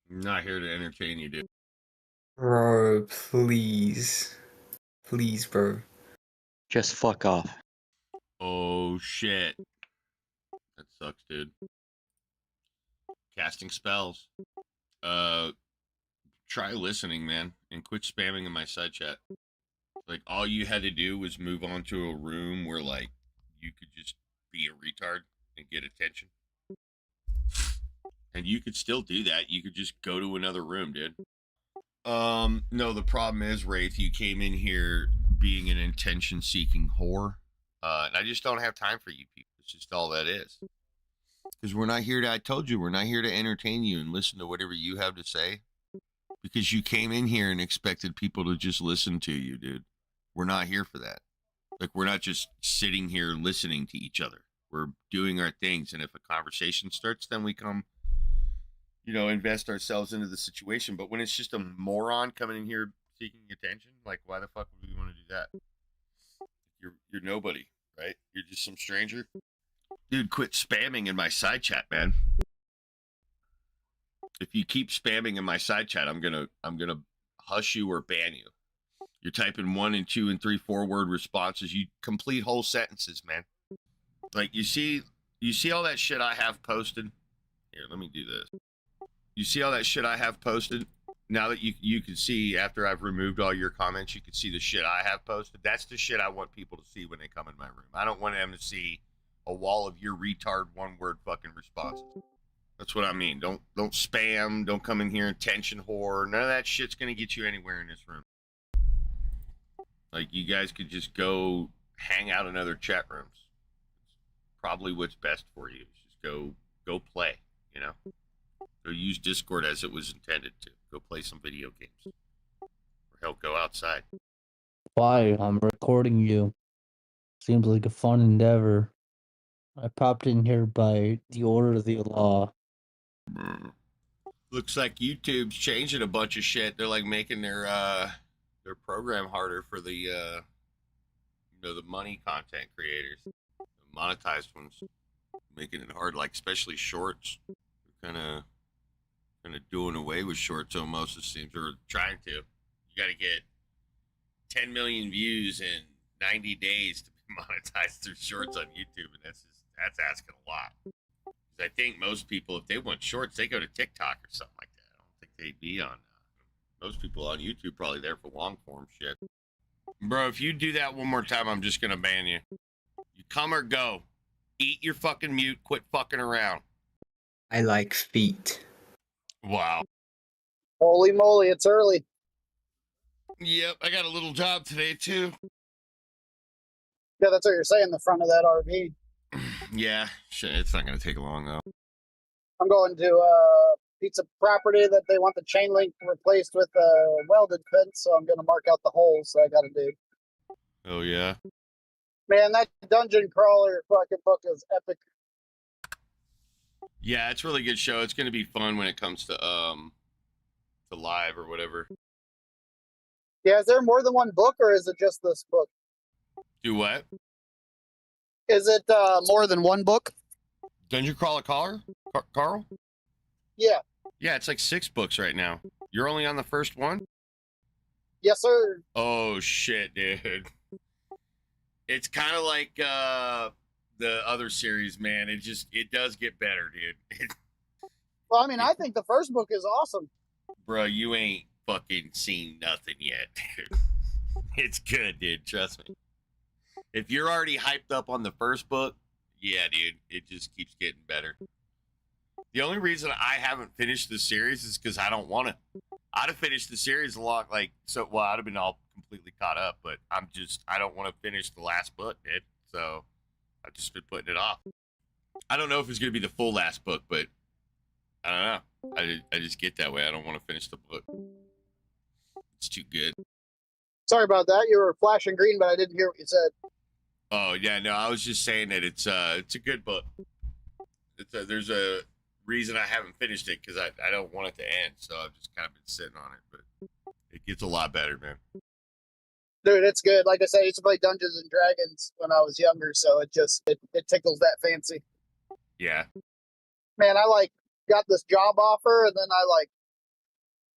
I'm not here to entertain you, dude. Bro, please. Please, bro. Just fuck off. Oh shit. That sucks, dude. Casting spells. Try listening, man, and quit spamming in my side chat. Like, all you had to do was move on to a room where, like, you could just be a retard and get attention. And you could still do that. You could just go to another room, dude. No, the problem is, Wraith, you came in here being an attention-seeking whore. And I just don't have time for you people. It's just all that is. Because we're not here to, I told you, we're not here to entertain you and listen to whatever you have to say. Because you came in here and expected people to just listen to you, dude. We're not here for that. Like, we're not just sitting here listening to each other. We're doing our things. And if a conversation starts, then we come, invest ourselves into the situation. But when it's just a moron coming in here seeking attention, like, why the fuck would we want to do that? You're nobody, right? You're just some stranger. Dude, quit spamming in my side chat, man. If you keep spamming in my side chat, I'm gonna hush you or ban you. You're typing 1 and 2 and 3, 4-word responses. You complete whole sentences, man. Like, you see all that shit I have posted? Here, let me do this. You see all that shit I have posted? Now that you can see, after I've removed all your comments, you can see the shit I have posted. That's the shit I want people to see when they come in my room. I don't want them to see a wall of your retard 1-word fucking responses. That's what I mean. Don't spam. Don't come in here and attention whore. None of that shit's gonna get you anywhere in this room. Like, you guys could just go hang out in other chat rooms. It's probably what's best for you. Just go play. Go use Discord as it was intended to. Go play some video games. Or hell, go outside. Why? I'm recording you. Seems like a fun endeavor. I popped in here by the order of the law. Looks like YouTube's changing a bunch of shit. They're like making their program harder for the the money content creators, the monetized ones, making it hard. Like, especially shorts. They're kind of doing away with shorts almost. It seems, or trying to. You got to get 10 million views in 90 days to be monetized through shorts on YouTube, and that's asking a lot. I think most people, if they want shorts, they go to TikTok or something like that. I don't think they'd be on. Most people on YouTube probably there for long form shit. Bro, if you do that one more time, I'm just gonna ban you. You come or go. Eat your fucking mute. Quit fucking around. I like feet. Wow. Holy moly, it's early. Yep, I got a little job today too. Yeah, that's what you're saying, the front of that RV. Yeah, shit, it's not gonna take long though. I'm going to a piece of property that they want the chain link replaced with a welded fence, so I'm going to mark out the holes that I got to do. Oh yeah. Man, that dungeon crawler fucking book is epic. Yeah, it's a really good show. It's gonna be fun when it comes to live or whatever. Yeah, is there more than one book, or is it just this book? Do what? Is it more than one book? Dungeon Crawler Carl? Yeah. Yeah, it's like 6 books right now. You're only on the first one? Yes, sir. Oh, shit, dude. It's kind of like the other series, man. It does get better, dude. Well, I mean, I think the first book is awesome. Bro, you ain't fucking seen nothing yet, dude. It's good, dude. Trust me. If you're already hyped up on the first book, yeah, dude, it just keeps getting better. The only reason I haven't finished the series is because I don't want to. I'd have finished the series a lot, I'd have been all completely caught up, but I don't want to finish the last book, dude. So I've just been putting it off. I don't know if it's going to be the full last book, but I don't know. I just get that way. I don't want to finish the book. It's too good. Sorry about that. You were flashing green, but I didn't hear what you said. Oh, yeah, no, I was just saying that it's a good book. There's a reason I haven't finished it, because I don't want it to end, so I've just kind of been sitting on it, but it gets a lot better, man. Dude, it's good. Like I said, I used to play Dungeons and Dragons when I was younger, so it tickles that fancy. Yeah. Man, I got this job offer, and then I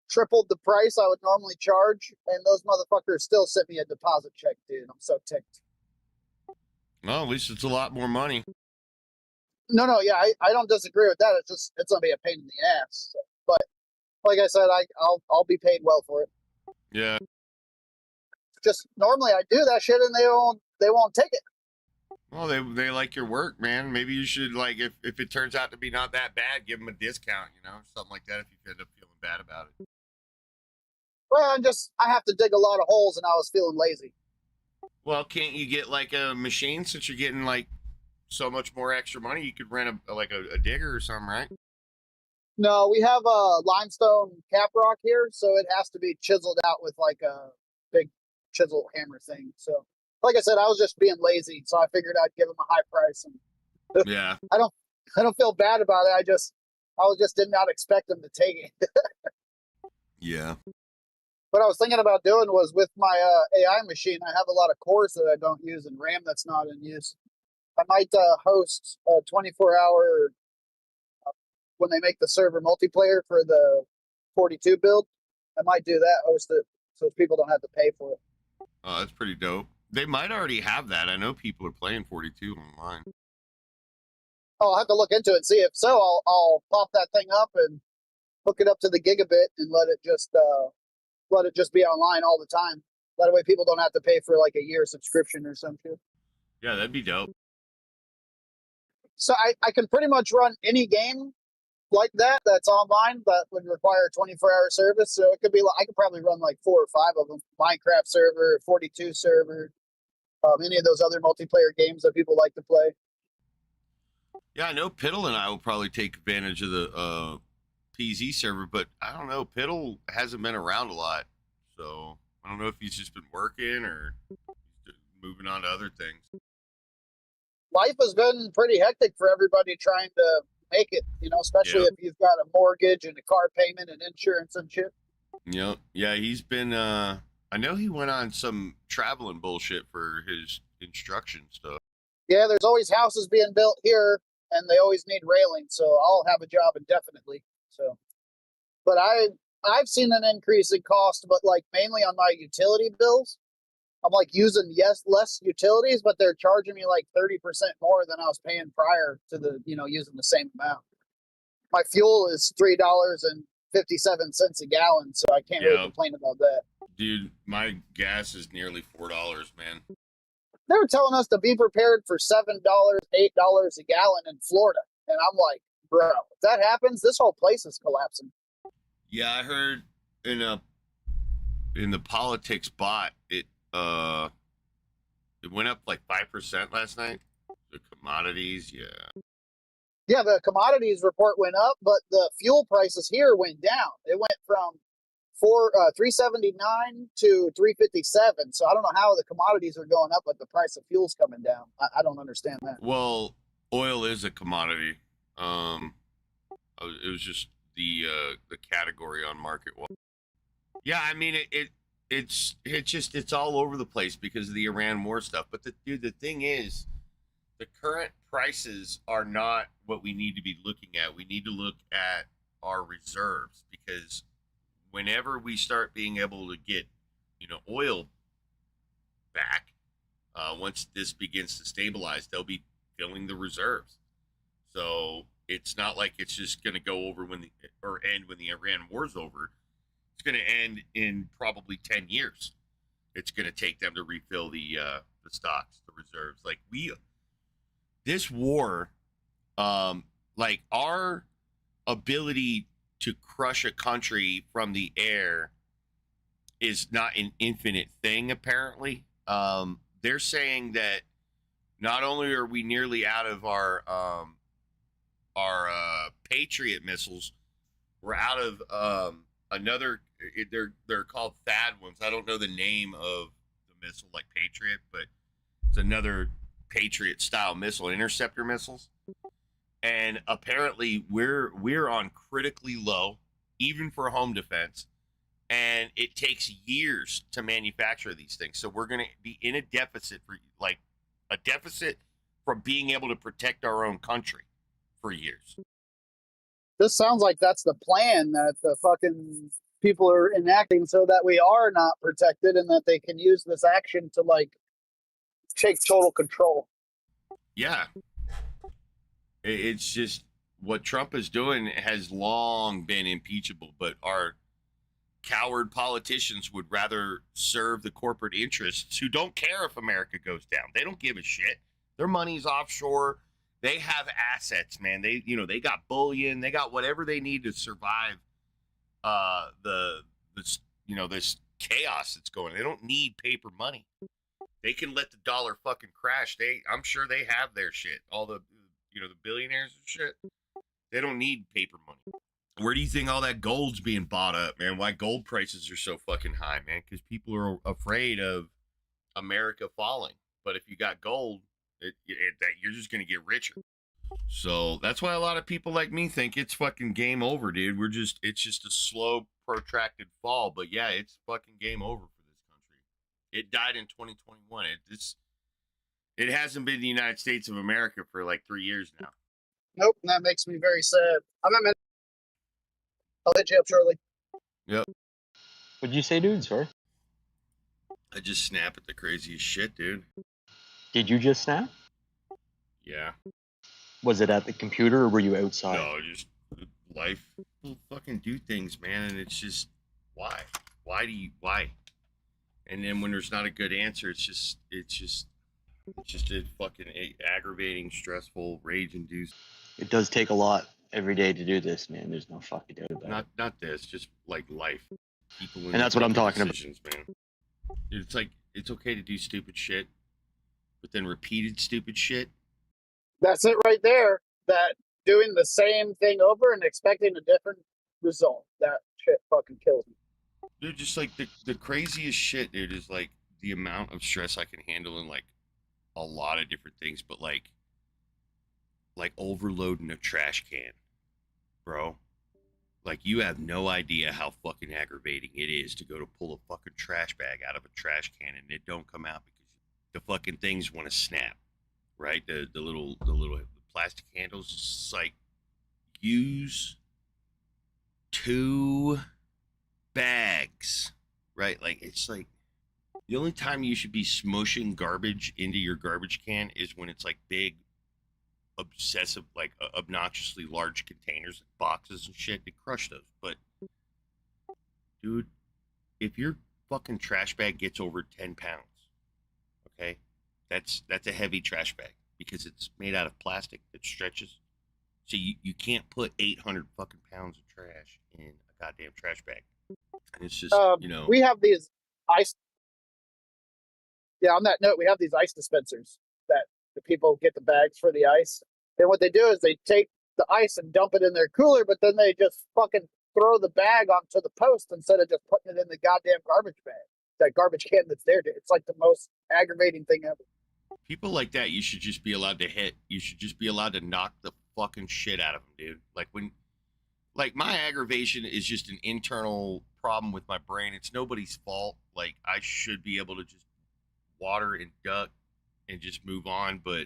tripled the price I would normally charge, and those motherfuckers still sent me a deposit check, dude. I'm so ticked. Well, at least it's a lot more money. No, yeah, I don't disagree with that. It's gonna be a pain in the ass. So. But like I said, I'll be paid well for it. Yeah. Just normally I do that shit and they won't take it. Well, they like your work, man. Maybe you should, like, if it turns out to be not that bad, give them a discount, something like that if you end up feeling bad about it. Well, I have to dig a lot of holes, and I was feeling lazy. Well, can't you get like a machine since you're getting like so much more extra money? You could rent a digger or something, right? No, we have a limestone caprock here, so it has to be chiseled out with like a big chisel hammer thing. So, like I said, I was just being lazy, so I figured I'd give them a high price. And Yeah. I don't feel bad about it. I did not expect them to take it. Yeah. What I was thinking about doing was with my AI machine, I have a lot of cores that I don't use and RAM that's not in use. I might host a 24-hour when they make the server multiplayer for the 42 build. I might do that, host it, so people don't have to pay for it. Oh, that's pretty dope. They might already have that. I know people are playing 42 online. I'll have to look into it and see. If so, I'll pop that thing up and hook it up to the gigabit and let it just be online all the time. That way people don't have to pay for like a year subscription or something. Yeah, that'd be dope. So I can pretty much run any game like that's online that would require a 24-hour service. So it could be I could probably run like 4 or 5 of them. Minecraft server, 42 server, any of those other multiplayer games that people like to play. Yeah, I know Piddle and I will probably take advantage of the PZ server, but I don't know. Piddle hasn't been around a lot, so I don't know if he's just been working or moving on to other things. Life has been pretty hectic for everybody trying to make it, especially Yep. if you've got a mortgage and a car payment and insurance and shit. Yep. Yeah, he's been I know he went on some traveling bullshit for his instruction stuff. Yeah, there's always houses being built here and they always need railing, so I'll have a job indefinitely. So but I've seen an increase in cost, but like mainly on my utility bills. I'm like using less utilities, but they're charging me like 30% more than I was paying prior to using the same amount. My fuel is $3.57 a gallon, so I can't really complain about that. Dude, my gas is nearly $4, man. They were telling us to be prepared for $7, $8 a gallon in Florida, and I'm like, bro, if that happens, this whole place is collapsing. Yeah, I heard in the politics bot it went up like 5% last night. The commodities, yeah. Yeah, the commodities report went up, but the fuel prices here went down. It went from $3.79 to $3.57. So I don't know how the commodities are going up, but the price of fuel's coming down. I don't understand that. Well, oil is a commodity. It was just the category on market. Yeah, I mean it's all over the place because of the Iran war stuff. But the thing is, the current prices are not what we need to be looking at. We need to look at our reserves, because whenever we start being able to get, oil back, once this begins to stabilize, they'll be filling the reserves. So it's not like it's just going to go over end when the Iran war's over. It's going to end in probably 10 years. It's going to take them to refill the stocks, the reserves. Like this war, like our ability to crush a country from the air is not an infinite thing, apparently. They're saying that not only are we nearly out of our Patriot missiles, we're out of another. They're called THAAD ones. I don't know the name of the missile like Patriot, but it's another Patriot style missile, interceptor missiles. And apparently we're on critically low, even for home defense, and it takes years to manufacture these things. So we're going to be in a deficit from being able to protect our own country for years. This sounds like that's the plan that the fucking people are enacting so that we are not protected and that they can use this action to like take total control. Yeah. It's just what Trump is doing has long been impeachable, but our coward politicians would rather serve the corporate interests who don't care if America goes down. They don't give a shit. Their money's offshore. They have assets, man. They got bullion. They got whatever they need to survive this chaos that's going. They don't need paper money. They can let the dollar fucking crash. I'm sure they have their shit. All the the billionaires and shit. They don't need paper money. Where do you think all that gold's being bought up, man? Why gold prices are so fucking high, man? Because people are afraid of America falling. But if you got gold, you're just gonna get richer. So that's why a lot of people like me think it's fucking game over, dude. It's just a slow, protracted fall. But yeah, it's fucking game over for this country. It died in 2021. It hasn't been the United States of America for like 3 years now. Nope, and that makes me very sad. I'm not. I'll hit you up shortly. Yep. What'd you say, dude? Sorry. I just snap at the craziest shit, dude. Did you just snap? Yeah. Was it at the computer or were you outside? No, just life will fucking do things, man, and it's just why? Why? And then when there's not a good answer, it's just a fucking aggravating, stressful, rage-induced. It does take a lot every day to do this, man. There's no fucking doubt about it. Not this, just like life. People And that's what I'm talking about. Man. It's like it's okay to do stupid shit, but then repeated stupid shit. That's it right there. That doing the same thing over and expecting a different result. That shit fucking kills me. Dude, just like the craziest shit, dude, is like the amount of stress I can handle in like a lot of different things, but like overloading a trash can, bro. Like, you have no idea how fucking aggravating it is to go to pull a fucking trash bag out of a trash can and it don't come out because the fucking things want to snap, right? The little plastic handles. It's like, use 2 bags, right? Like, it's like the only time you should be smushing garbage into your garbage can is when it's like big, obsessive, like obnoxiously large containers, boxes and shit. To crush those. But dude, if your fucking trash bag gets over 10 pounds, okay, that's a heavy trash bag because it's made out of plastic that stretches. So you can't put 800 fucking pounds of trash in a goddamn trash bag. And it's just, we have these ice. Yeah, on that note, we have these ice dispensers that the people get the bags for the ice. And what they do is they take the ice and dump it in their cooler, but then they just fucking throw the bag onto the post instead of just putting it in the goddamn garbage bag. That garbage can that's there. It's like the most aggravating thing ever. People like that, you should just be allowed to hit. You should just be allowed to knock the fucking shit out of them, dude. Like my aggravation is just an internal problem with my brain. It's nobody's fault. Like, I should be able to just water and duck and just move on, but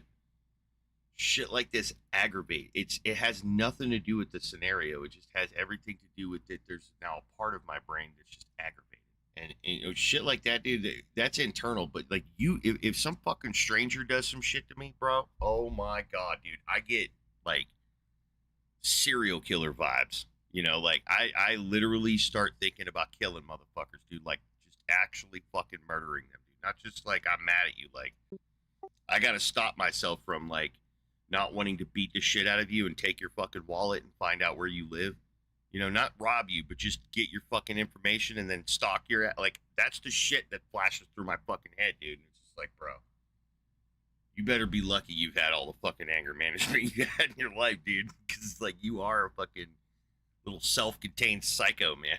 shit like this aggravate. It has nothing to do with the scenario. It just has everything to do with it. There's now a part of my brain that's just aggravated, and shit like that, dude. That's internal. But like if some fucking stranger does some shit to me, bro, oh my god, dude, I get like serial killer vibes. Like I literally start thinking about killing motherfuckers, dude. Like, just actually fucking murdering them, dude. Not just like I'm mad at you. Like, I gotta stop myself from like not wanting to beat the shit out of you and take your fucking wallet and find out where you live. Not rob you, but just get your fucking information and then stalk your, like, that's the shit that flashes through my fucking head, dude. And it's just like, bro, you better be lucky you've had all the fucking anger management you had in your life, dude. Because it's like, you are a fucking little self-contained psycho, man.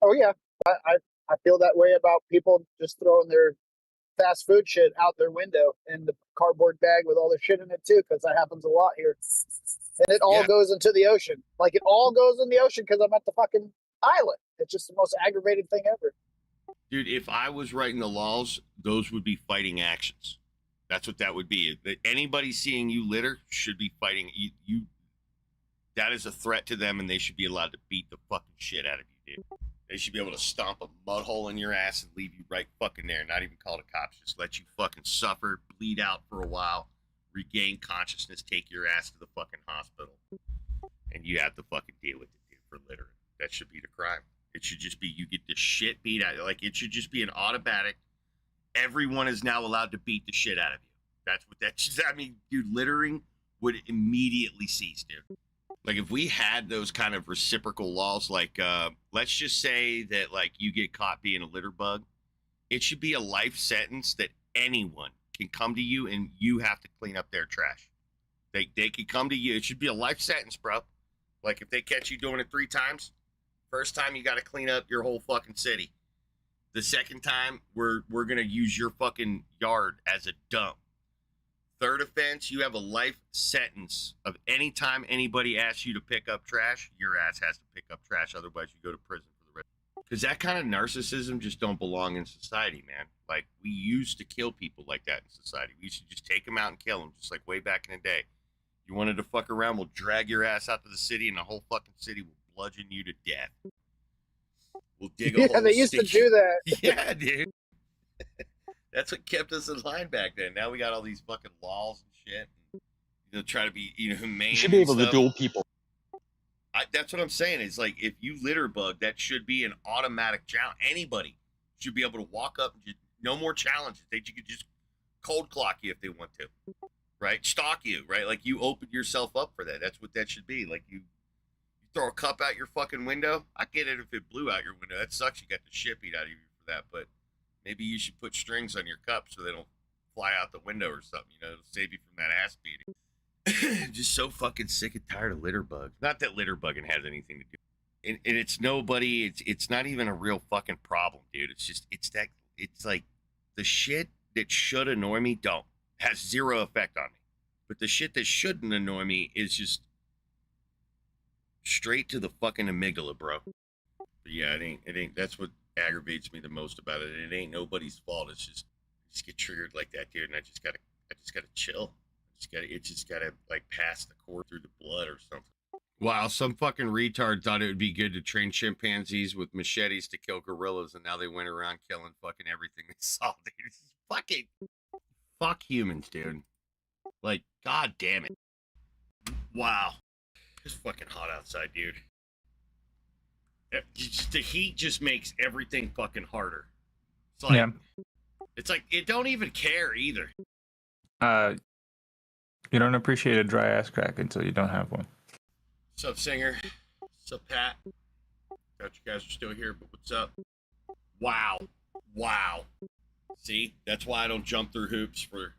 Oh yeah, I feel that way about people just throwing their fast food shit out their window in the cardboard bag with all their shit in it too, because that happens a lot here. And it all goes into the ocean. Like, it all goes in the ocean because I'm at the fucking island. It's just the most aggravating thing ever. Dude, if I was writing the laws, those would be fighting actions. That's what that would be. Anybody seeing you litter should be fighting you. That is a threat to them, and they should be allowed to beat the fucking shit out of you, dude. They should be able to stomp a mud hole in your ass and leave you right fucking there, not even call the cops. Just let you fucking suffer, bleed out for a while, regain consciousness, take your ass to the fucking hospital, and you have to fucking deal with it, dude, for littering. That should be the crime. It should just be you get the shit beat out of you. Like, it should just be an automatic, everyone is now allowed to beat the shit out of you. That's what that should, I mean, dude, littering would immediately cease, dude. Like, if we had those kind of reciprocal laws, like, let's just say that, like, you get caught being a litter bug, it should be a life sentence that anyone can come to you and you have to clean up their trash. They could come to you. It should be a life sentence, bro. Like, if they catch you doing it 3 times, first time you got to clean up your whole fucking city. The second time, we're going to use your fucking yard as a dump. Third offense, you have a life sentence of any time anybody asks you to pick up trash, your ass has to pick up trash. Otherwise, you go to prison for the rest. Because that kind of narcissism just don't belong in society, man. Like, we used to kill people like that in society. We used to just take them out and kill them, just like way back in the day. You wanted to fuck around, we'll drag your ass out to the city, and the whole fucking city will bludgeon you to death. We'll dig a hole. Yeah, they used to do that. Yeah, dude. That's what kept us in line back then. Now we got all these fucking laws and shit. And, you know, try to be, humane. You should be able to duel people. That's what I'm saying. It's like, if you litter bug, that should be an automatic challenge. Anybody should be able to walk up and just, no more challenges. They could just cold clock you if they want to, right? Stalk you, right? Like, you open yourself up for that. That's what that should be. Like, you throw a cup out your fucking window. I get it if it blew out your window. That sucks. You got the shit beat out of you for that, but maybe you should put strings on your cup so they don't fly out the window or something, it'll save you from that ass beating. Just so fucking sick and tired of litter bugs. Not that litter bugging has anything to do. And it's nobody, it's not even a real fucking problem, dude. It's like the shit that should annoy me has zero effect on me. But the shit that shouldn't annoy me is just straight to the fucking amygdala, bro. But yeah, it ain't, that's what aggravates me the most about it. It ain't nobody's fault. It's just, I just get triggered like that, dude, and I just gotta chill. It just gotta like pass the core through the blood or something. Wow, some fucking retard thought it would be good to train chimpanzees with machetes to kill gorillas, and now they went around killing fucking everything they saw, dude. It's fucking fuck humans, dude. Like, god damn it. Wow. It's fucking hot outside, dude. The heat just makes everything fucking harder. It's like, It's like it don't even care either. You don't appreciate a dry ass crack until you don't have one. What's up, Singer? What's up, Pat? Thought you guys are still here, but what's up? Wow. See, that's why I don't jump through hoops for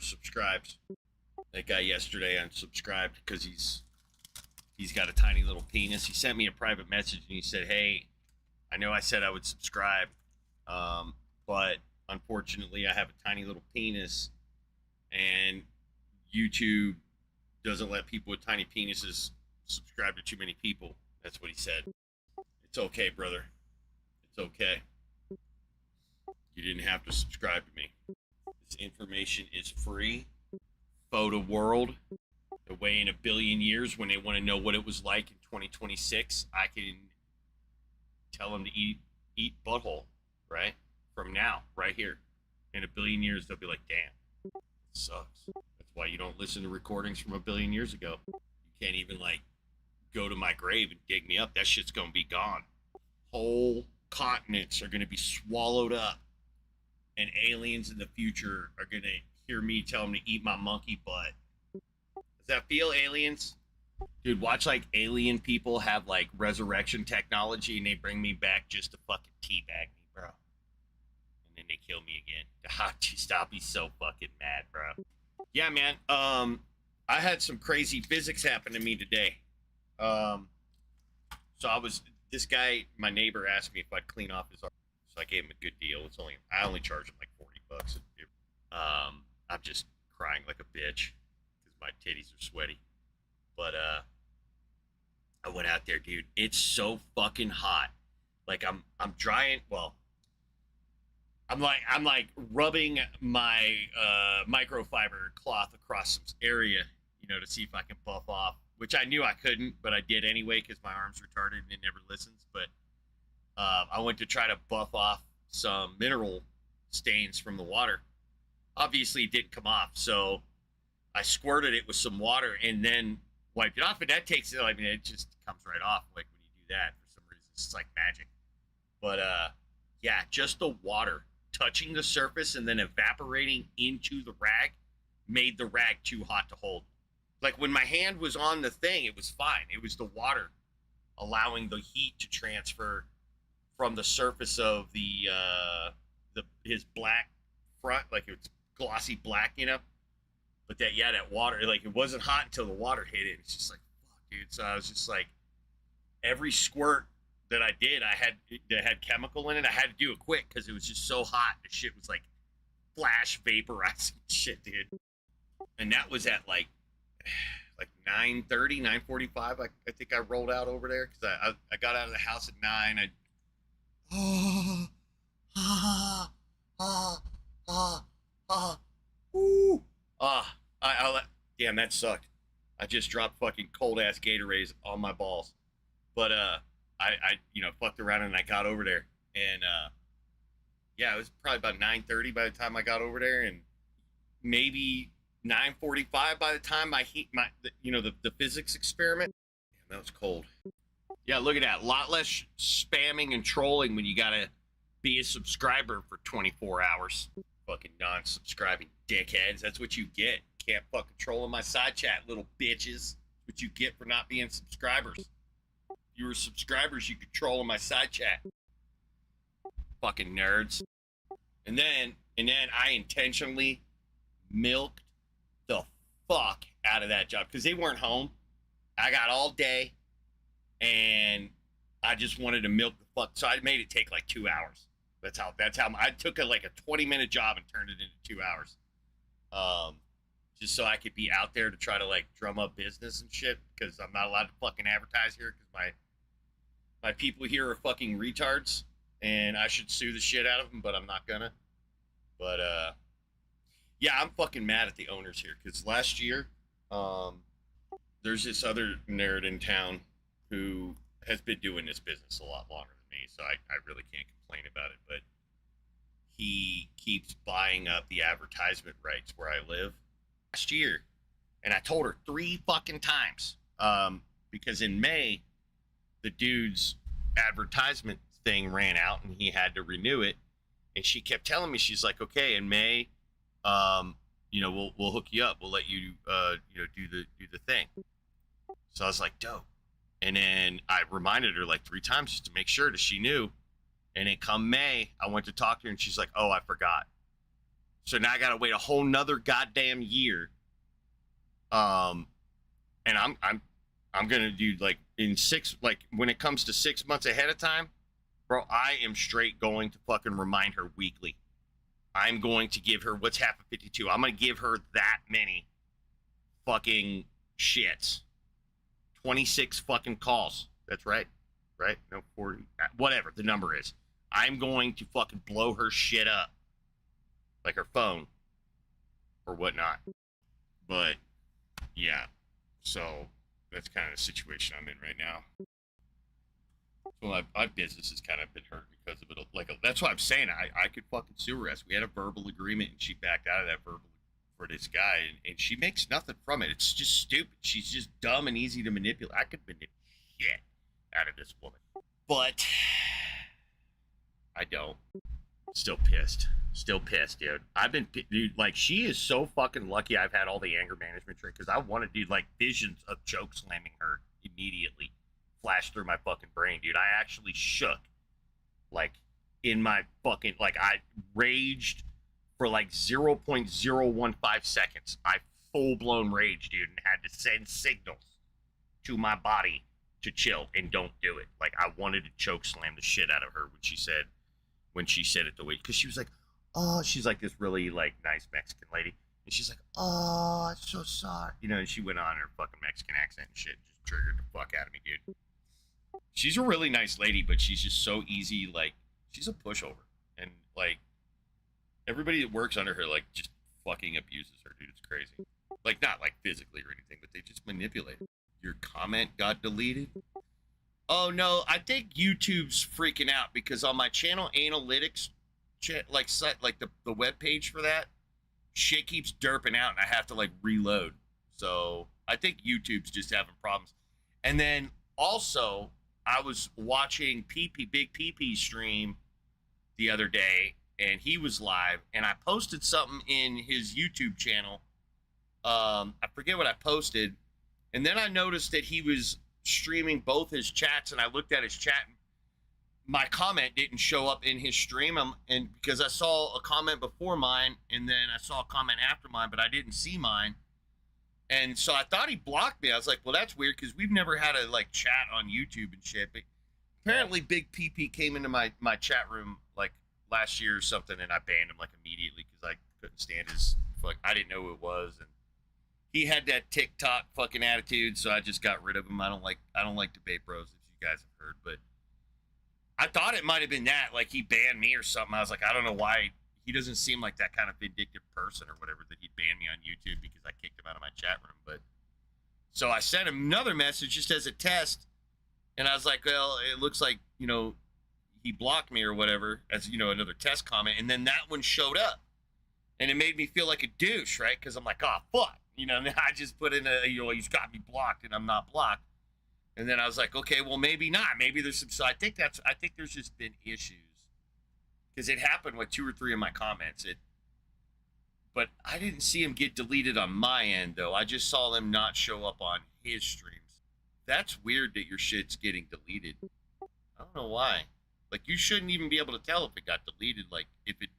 subscribes. That guy yesterday unsubscribed because he's got a tiny little penis. He sent me a private message and he said, "Hey, I know I said I would subscribe, but unfortunately I have a tiny little penis and YouTube doesn't let people with tiny penises subscribe to too many people." That's what he said. It's okay, brother. It's okay. You didn't have to subscribe to me. This information is free. Photo world. The way in a billion years, when they want to know what it was like in 2026, I can tell them to eat butthole, right? From now, right here. In a billion years, they'll be like, damn, it sucks. That's why you don't listen to recordings from a billion years ago. You can't even, like, go to my grave and dig me up. That shit's going to be gone. Whole continents are going to be swallowed up. And aliens in the future are going to hear me tell them to eat my monkey butt. Does that feel, aliens? Dude, watch like alien people have like resurrection technology and they bring me back just to fucking teabag me, bro. And then they kill me again. God, I'll be so fucking mad, bro. Yeah, man. I had some crazy physics happen to me today. So this guy, my neighbor, asked me if I'd clean off his art. So I gave him a good deal. I only charge him like $40. I'm just crying like a bitch. My titties are sweaty, but I went out there, dude. It's so fucking hot. Like I'm drying. Well, I'm like rubbing my microfiber cloth across some area, to see if I can buff off which I knew I couldn't, but I did anyway because my arm's retarded and it never listens. But I went to try to buff off some mineral stains from the water. Obviously, it didn't come off, so I squirted it with some water and then wiped it off. And that takes it. I mean, it just comes right off. Like when you do that, for some reason, it's like magic. But yeah, just the water touching the surface and then evaporating into the rag made the rag too hot to hold. Like when my hand was on the thing, it was fine. It was the water allowing the heat to transfer from the surface of his black front, like it's glossy black, you know. But that water, like it wasn't hot until the water hit it. It's just like, fuck, dude. So I was just like, every squirt that I did, that had chemical in it. I had to do it quick because it was just so hot. The shit was like flash vaporizing shit, dude. And that was at like 9:30, 9:45. I think I rolled out over there because I got out of the house at 9. Damn, that sucked. I just dropped fucking cold ass Gatorades on my balls. But I fucked around and I got over there, and yeah, it was probably about 9:30 by the time I got over there, and maybe 9:45 by the time the physics experiment. Damn, that was cold. Yeah, look at that. A lot less spamming and trolling when you gotta be a subscriber for 24 hours. Fucking non-subscribing dickheads. That's what you get. Can't fucking troll in my side chat, little bitches. That's what you get for not being subscribers. If you were subscribers, you could troll in my side chat. Fucking nerds. And then I intentionally milked the fuck out of that job because they weren't home. I got all day and I just wanted to milk the fuck. So I made it take like 2 hours. That's how I took a 20-minute job and turned it into 2 hours. Just so I could be out there to try to like drum up business and shit because I'm not allowed to fucking advertise here because my people here are fucking retards and I should sue the shit out of them, but I'm not gonna. But yeah, I'm fucking mad at the owners here because last year there's this other nerd in town who has been doing this business a lot longer than me, so I really can't complain about it, but he keeps buying up the advertisement rights where I live. Last year, and I told her 3 fucking times, because in May the dude's advertisement thing ran out and he had to renew it, and she kept telling me, she's like, okay, in May we'll hook you up, we'll let you do the thing. So I was like, dope. And then I reminded her like 3 times just to make sure that she knew. And then come May, I went to talk to her and she's like, oh, I forgot. So now I gotta wait a whole nother goddamn year. And I'm gonna do like when it comes to 6 months ahead of time, bro, I am straight going to fucking remind her weekly. I'm going to give her what's half of 52. I'm gonna give her that many fucking shits. 26 fucking calls. That's right. Right? No, 40. Whatever the number is. I'm going to fucking blow her shit up. Like her phone. Or whatnot. But, yeah. So, that's kind of the situation I'm in right now. Well, my business has kind of been hurt because of it. That's what I'm saying. I could fucking sue her ass. We had a verbal agreement and she backed out of that verbal for this guy, and she makes nothing from it. It's just stupid. She's just dumb and easy to manipulate. I could manipulate shit out of this woman, but I don't. Still pissed, dude. Dude, like, she is so fucking lucky I've had all the anger management training, because I want to do like visions of choke slamming her immediately flash through my fucking brain, dude. I actually shook, like, in my fucking, like, I raged for like 0.015 seconds. I full-blown rage, dude, and had to send signals to my body to chill and don't do it. Like, I wanted to choke slam the shit out of her when she said it the way, because she was like, oh, she's like this really like nice Mexican lady, and she's like, oh, I'm so sorry, and she went on her fucking Mexican accent and shit, just triggered the fuck out of me, dude. She's a really nice lady, but she's just so easy, like, she's a pushover, and like everybody that works under her like just fucking abuses her, dude. It's crazy. Like, not like physically or anything, but they just manipulate her. your comment got deleted. Oh no, I think YouTube's freaking out because on my channel analytics, like the web page for that, shit keeps derping out and I have to like reload. So I think YouTube's just having problems. And then also, I was watching Big PP stream the other day, and he was live, and I posted something in his YouTube channel. I forget what I posted, and then I noticed that he was streaming both his chats, and I looked at his chat. My comment didn't show up in his stream, and because I saw a comment before mine, and then I saw a comment after mine, but I didn't see mine. And so I thought he blocked me. I was like, well, that's weird because we've never had a like chat on YouTube and shit. But apparently Big PP came into my chat room like last year or something, and I banned him like immediately because I couldn't stand his I didn't know who it was, and he had that TikTok fucking attitude, so I just got rid of him. I don't like debate bros, if you guys have heard, but I thought it might have been that, like he banned me or something. I was like, I don't know why. He doesn't seem like that kind of vindictive person or whatever that he'd ban me on YouTube because I kicked him out of my chat room. But so I sent him another message just as a test, and I was like, well, it looks like, you know, he blocked me or whatever, as, you know, another test comment. And then that one showed up, and it made me feel like a douche, right? Because I'm like, oh, fuck. You know, I just put in a, you know, he's got me blocked and I'm not blocked. And then I was like, okay, well, maybe not. Maybe there's some, so I think there's just been issues. Because it happened with 2 or 3 of my comments. But I didn't see him get deleted on my end, though. I just saw them not show up on his streams. That's weird that your shit's getting deleted. I don't know why. Like, you shouldn't even be able to tell if it got deleted. Like, if it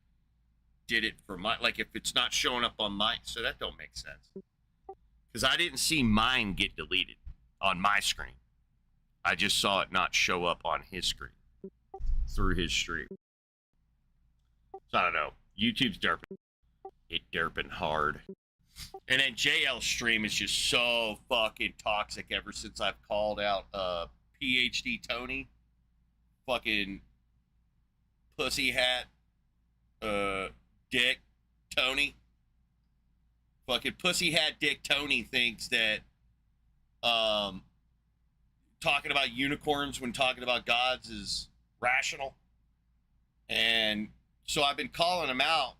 did it for my, like, if it's not showing up on mine. So that don't make sense. Because I didn't see mine get deleted on my screen. I just saw it not show up on his screen through his stream. So I don't know. YouTube's derping. It derping hard. And then JL's stream is just so fucking toxic ever since I've called out PhD Tony. Fucking pussy hat. Dick Tony. Fucking pussy hat Dick Tony thinks that talking about unicorns when talking about gods is rational. And so I've been calling him out,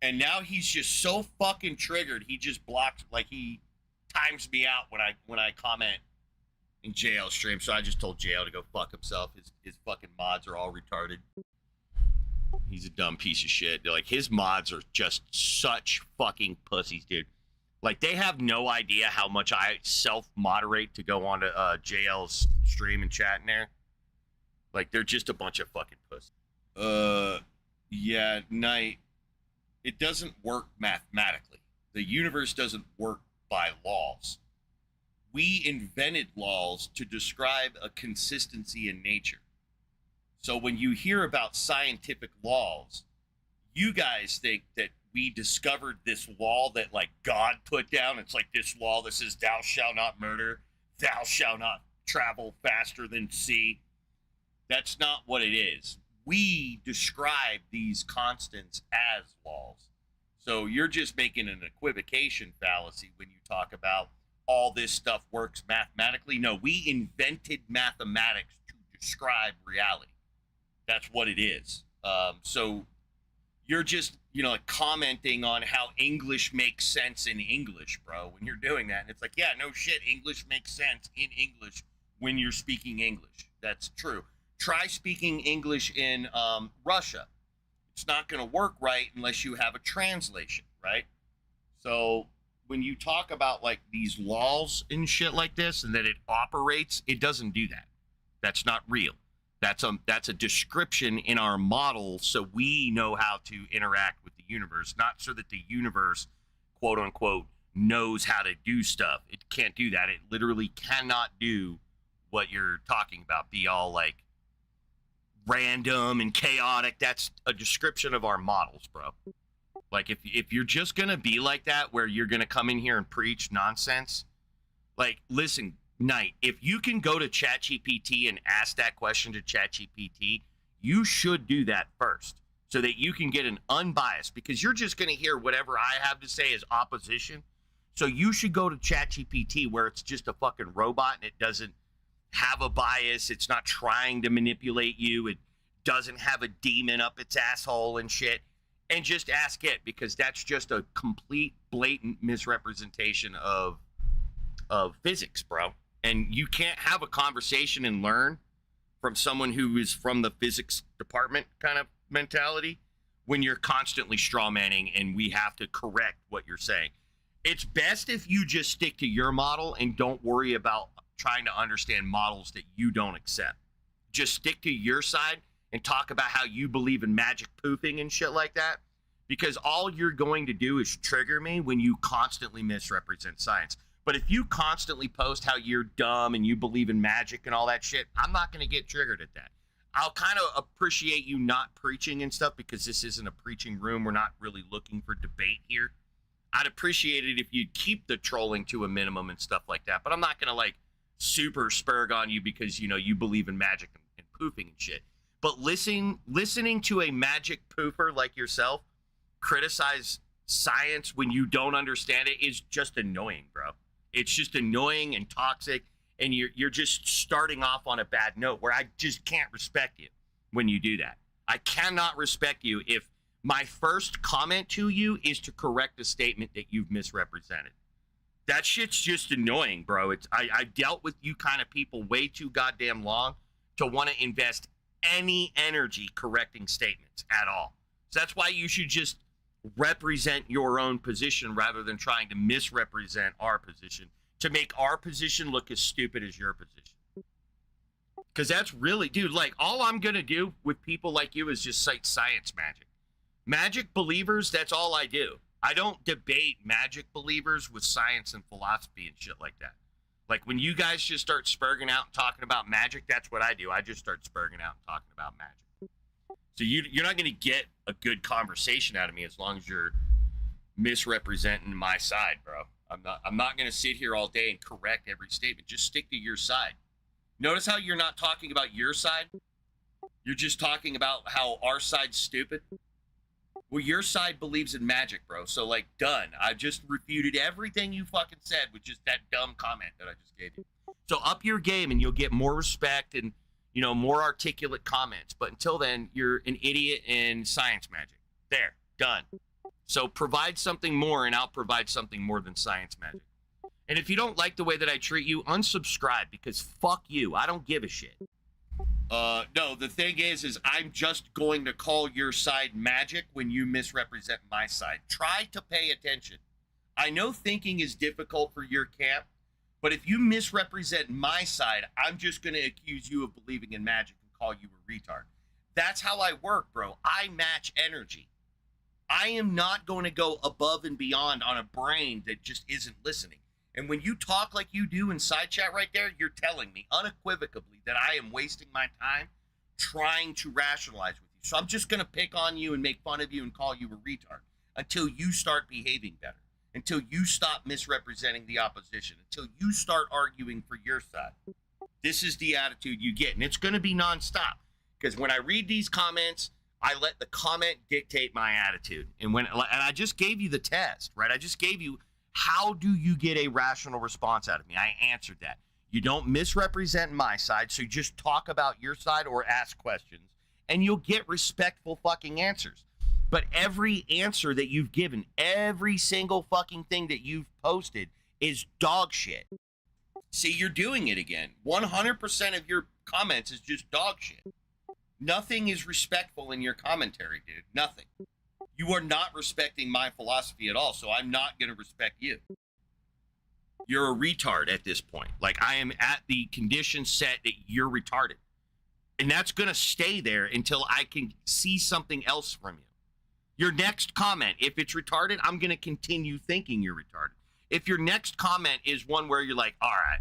and now he's just so fucking triggered. He just blocks, like he times me out when I comment in JL stream. So I just told JL to go fuck himself. His fucking mods are all retarded. He's a dumb piece of shit. Like, his mods are just such fucking pussies, dude. Like, they have no idea how much I self-moderate to go onto JL's stream and chat in there. Like, they're just a bunch of fucking pussies. Yeah, Knight, it doesn't work mathematically. The universe doesn't work by laws. We invented laws to describe a consistency in nature. So when you hear about scientific laws, you guys think that we discovered this law that, like, God put down. It's like this law that says, thou shalt not murder, thou shalt not travel faster than C. That's not what it is. We describe these constants as laws. So you're just making an equivocation fallacy when you talk about all this stuff works mathematically. No, we invented mathematics to describe reality. That's what it is. So you're just, you know, like commenting on how English makes sense in English, bro, when you're doing that. And it's like, yeah, no shit, English makes sense in English when you're speaking English. That's true. Try speaking English in Russia. It's not going to work right unless you have a translation, right? So when you talk about like these laws and shit like this and that it operates, it doesn't do that. That's not real. That's a description in our model so we know how to interact with the universe, not so that the universe, quote unquote, knows how to do stuff. It can't do that. It literally cannot do what you're talking about, be all like random and chaotic. That's a description of our models, bro. Like, if you're just gonna be like that, where you're gonna come in here and preach nonsense, like, listen, Knight, if you can go to ChatGPT and ask that question to ChatGPT, you should do that first so that you can get an unbiased, because you're just gonna hear whatever I have to say as opposition. So you should go to ChatGPT where it's just a fucking robot and it doesn't have a bias. It's not trying to manipulate you. It doesn't have a demon up its asshole and shit. And just ask it, because that's just a complete blatant misrepresentation of physics, bro. And you can't have a conversation and learn from someone who is from the physics department kind of mentality when you're constantly strawmanning and we have to correct what you're saying. It's best if you just stick to your model and don't worry about trying to understand models that you don't accept. Just stick to your side and talk about how you believe in magic poofing and shit like that, because all you're going to do is trigger me when you constantly misrepresent science. But if you constantly post how you're dumb and you believe in magic and all that shit, I'm not going to get triggered at that. I'll kind of appreciate you not preaching and stuff, because this isn't a preaching room. We're not really looking for debate here. I'd appreciate it if you'd keep the trolling to a minimum and stuff like that. But I'm not going to like super spurg on you because, you know, you believe in magic and poofing and shit. But listening to a magic poofer like yourself criticize science when you don't understand it is just annoying, bro. It's just annoying and toxic, and you're just starting off on a bad note where I just can't respect you when you do that. I cannot respect you if my first comment to you is to correct a statement that you've misrepresented. That shit's just annoying, bro. I dealt with you kind of people way too goddamn long to want to invest any energy correcting statements at all. So that's why you should just represent your own position rather than trying to misrepresent our position to make our position look as stupid as your position. Because that's really, dude, like, all I'm going to do with people like you is just cite science magic. Magic believers, that's all I do. I don't debate magic believers with science and philosophy and shit like that. Like, when you guys just start spurging out and talking about magic, that's what I do. I just start spurging out and talking about magic. So you're not going to get a good conversation out of me as long as you're misrepresenting my side, bro. I'm not going to sit here all day and correct every statement. Just stick to your side. Notice how you're not talking about your side? You're just talking about how our side's stupid. Well, your side believes in magic, bro. So, like, done. I just refuted everything you fucking said with just that dumb comment that I just gave you. So up your game and you'll get more respect and, you know, more articulate comments. But until then, you're an idiot in science magic. There. Done. So provide something more and I'll provide something more than science magic. And if you don't like the way that I treat you, unsubscribe, because fuck you. I don't give a shit. No, the thing is I'm just going to call your side magic when you misrepresent my side. Try to pay attention. I know thinking is difficult for your camp, but if you misrepresent my side, I'm just going to accuse you of believing in magic and call you a retard. That's how I work, bro. I match energy. I am not going to go above and beyond on a brain that just isn't listening. And when you talk like you do in side chat right there, you're telling me unequivocally that I am wasting my time trying to rationalize with you. So I'm just going to pick on you and make fun of you and call you a retard until you start behaving better, until you stop misrepresenting the opposition, until you start arguing for your side. This is the attitude you get, and it's going to be nonstop, because when I read these comments, I let the comment dictate my attitude. And I just gave you the test, right? I just gave you, how do you get a rational response out of me? I answered that. You don't misrepresent my side, so just talk about your side or ask questions, and you'll get respectful fucking answers. But every answer that you've given, every single fucking thing that you've posted is dog shit. See, you're doing it again. 100% of your comments is just dog shit. Nothing is respectful in your commentary, dude. Nothing. You are not respecting my philosophy at all, so I'm not going to respect you. You're a retard at this point. Like, I am at the condition set that you're retarded. And that's going to stay there until I can see something else from you. Your next comment, if it's retarded, I'm going to continue thinking you're retarded. If your next comment is one where you're like, all right,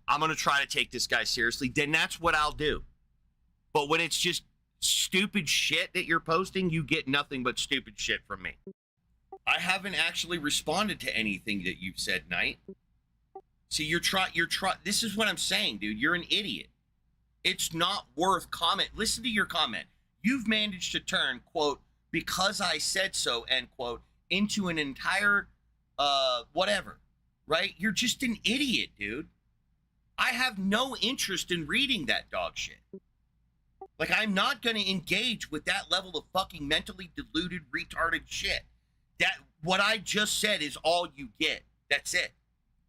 I'm going to try to take this guy seriously, then that's what I'll do. But when it's just stupid shit that you're posting, you get nothing but stupid shit from me. I haven't actually responded to anything that you've said, Knight. See, this is what I'm saying, dude. You're an idiot. It's not worth comment. Listen to your comment. You've managed to turn, quote, because I said so, end quote, into an entire, whatever. right? You're just an idiot, dude. I have no interest in reading that dog shit. Like, I'm not going to engage with that level of fucking mentally deluded, retarded shit. That, what I just said is all you get. That's it.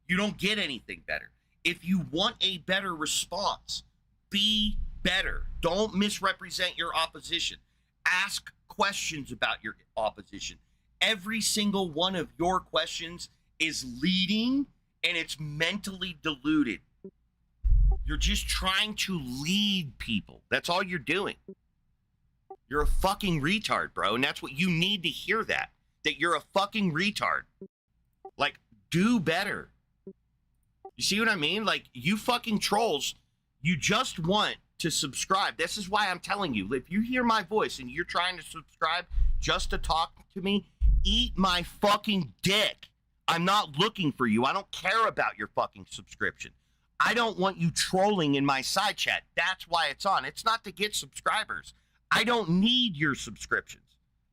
You don't get anything better. If you want a better response, be better. Don't misrepresent your opposition. Ask questions about your opposition. Every single one of your questions is leading, and it's mentally deluded. You're just trying to lead people. That's all you're doing. You're a fucking retard, bro. And that's what you need to hear, that you're a fucking retard. Like, do better. You see what I mean? Like, you fucking trolls, you just want to subscribe. This is why I'm telling you, if you hear my voice and you're trying to subscribe just to talk to me, eat my fucking dick. I'm not looking for you. I don't care about your fucking subscription. I don't want you trolling in my side chat. That's why it's on. It's not to get subscribers. I don't need your subscriptions.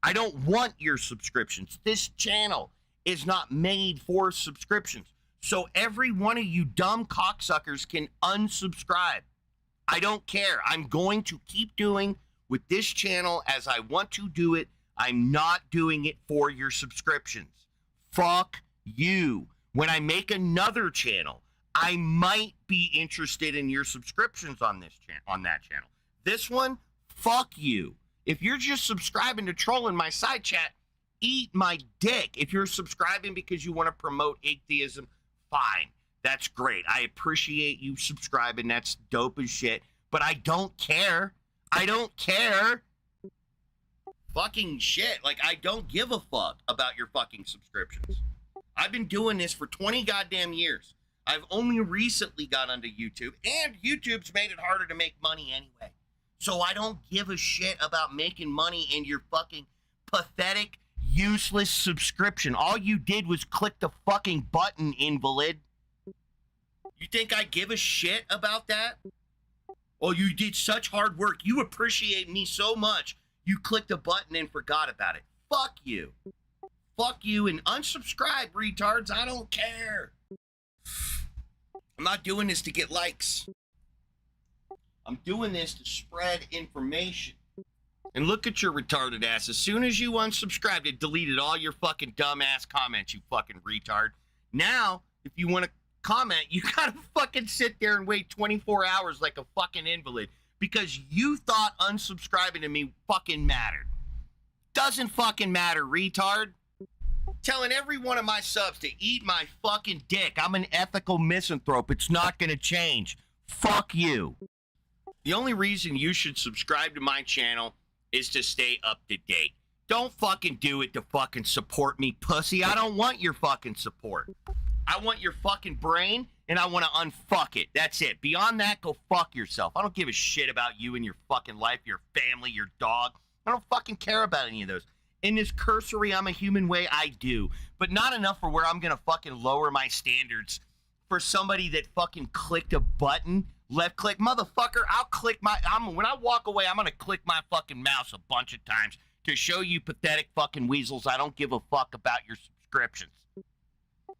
I don't want your subscriptions. This channel is not made for subscriptions. So every one of you dumb cocksuckers can unsubscribe. I don't care. I'm going to keep doing with this channel as I want to do it. I'm not doing it for your subscriptions. Fuck you. When I make another channel, I might be interested in your subscriptions on this on that channel. This one, fuck you. If you're just subscribing to troll in my side chat, eat my dick. If you're subscribing because you want to promote atheism, fine. That's great. I appreciate you subscribing. That's dope as shit. But I don't care. I don't care. Fucking shit. Like, I don't give a fuck about your fucking subscriptions. I've been doing this for 20 goddamn years. I've only recently got onto YouTube, and YouTube's made it harder to make money anyway. So I don't give a shit about making money in your fucking pathetic, useless subscription. All you did was click the fucking button, invalid. You think I give a shit about that? Oh, you did such hard work. You appreciate me so much. You clicked a button and forgot about it. Fuck you. Fuck you and unsubscribe, retards. I don't care. I'm not doing this to get likes. I'm doing this to spread information. And look at your retarded ass. As soon as you unsubscribed, it deleted all your fucking dumbass comments, you fucking retard. Now, if you want to comment, you gotta fucking sit there and wait 24 hours like a fucking invalid because you thought unsubscribing to me fucking mattered. Doesn't fucking matter, retard. Telling every one of my subs to eat my fucking dick. I'm an ethical misanthrope. It's not gonna change. Fuck you. The only reason you should subscribe to my channel is to stay up to date. Don't fucking do it to fucking support me, pussy. I don't want your fucking support. I want your fucking brain, and I want to unfuck it. That's it. Beyond that, go fuck yourself. I don't give a shit about you and your fucking life, your family, your dog. I don't fucking care about any of those. In this cursory, I'm a human way, I do. But not enough for where I'm going to fucking lower my standards for somebody that fucking clicked a button. Left click, motherfucker, I'll click my, when I walk away, I'm going to click my fucking mouse a bunch of times to show you pathetic fucking weasels I don't give a fuck about your subscriptions.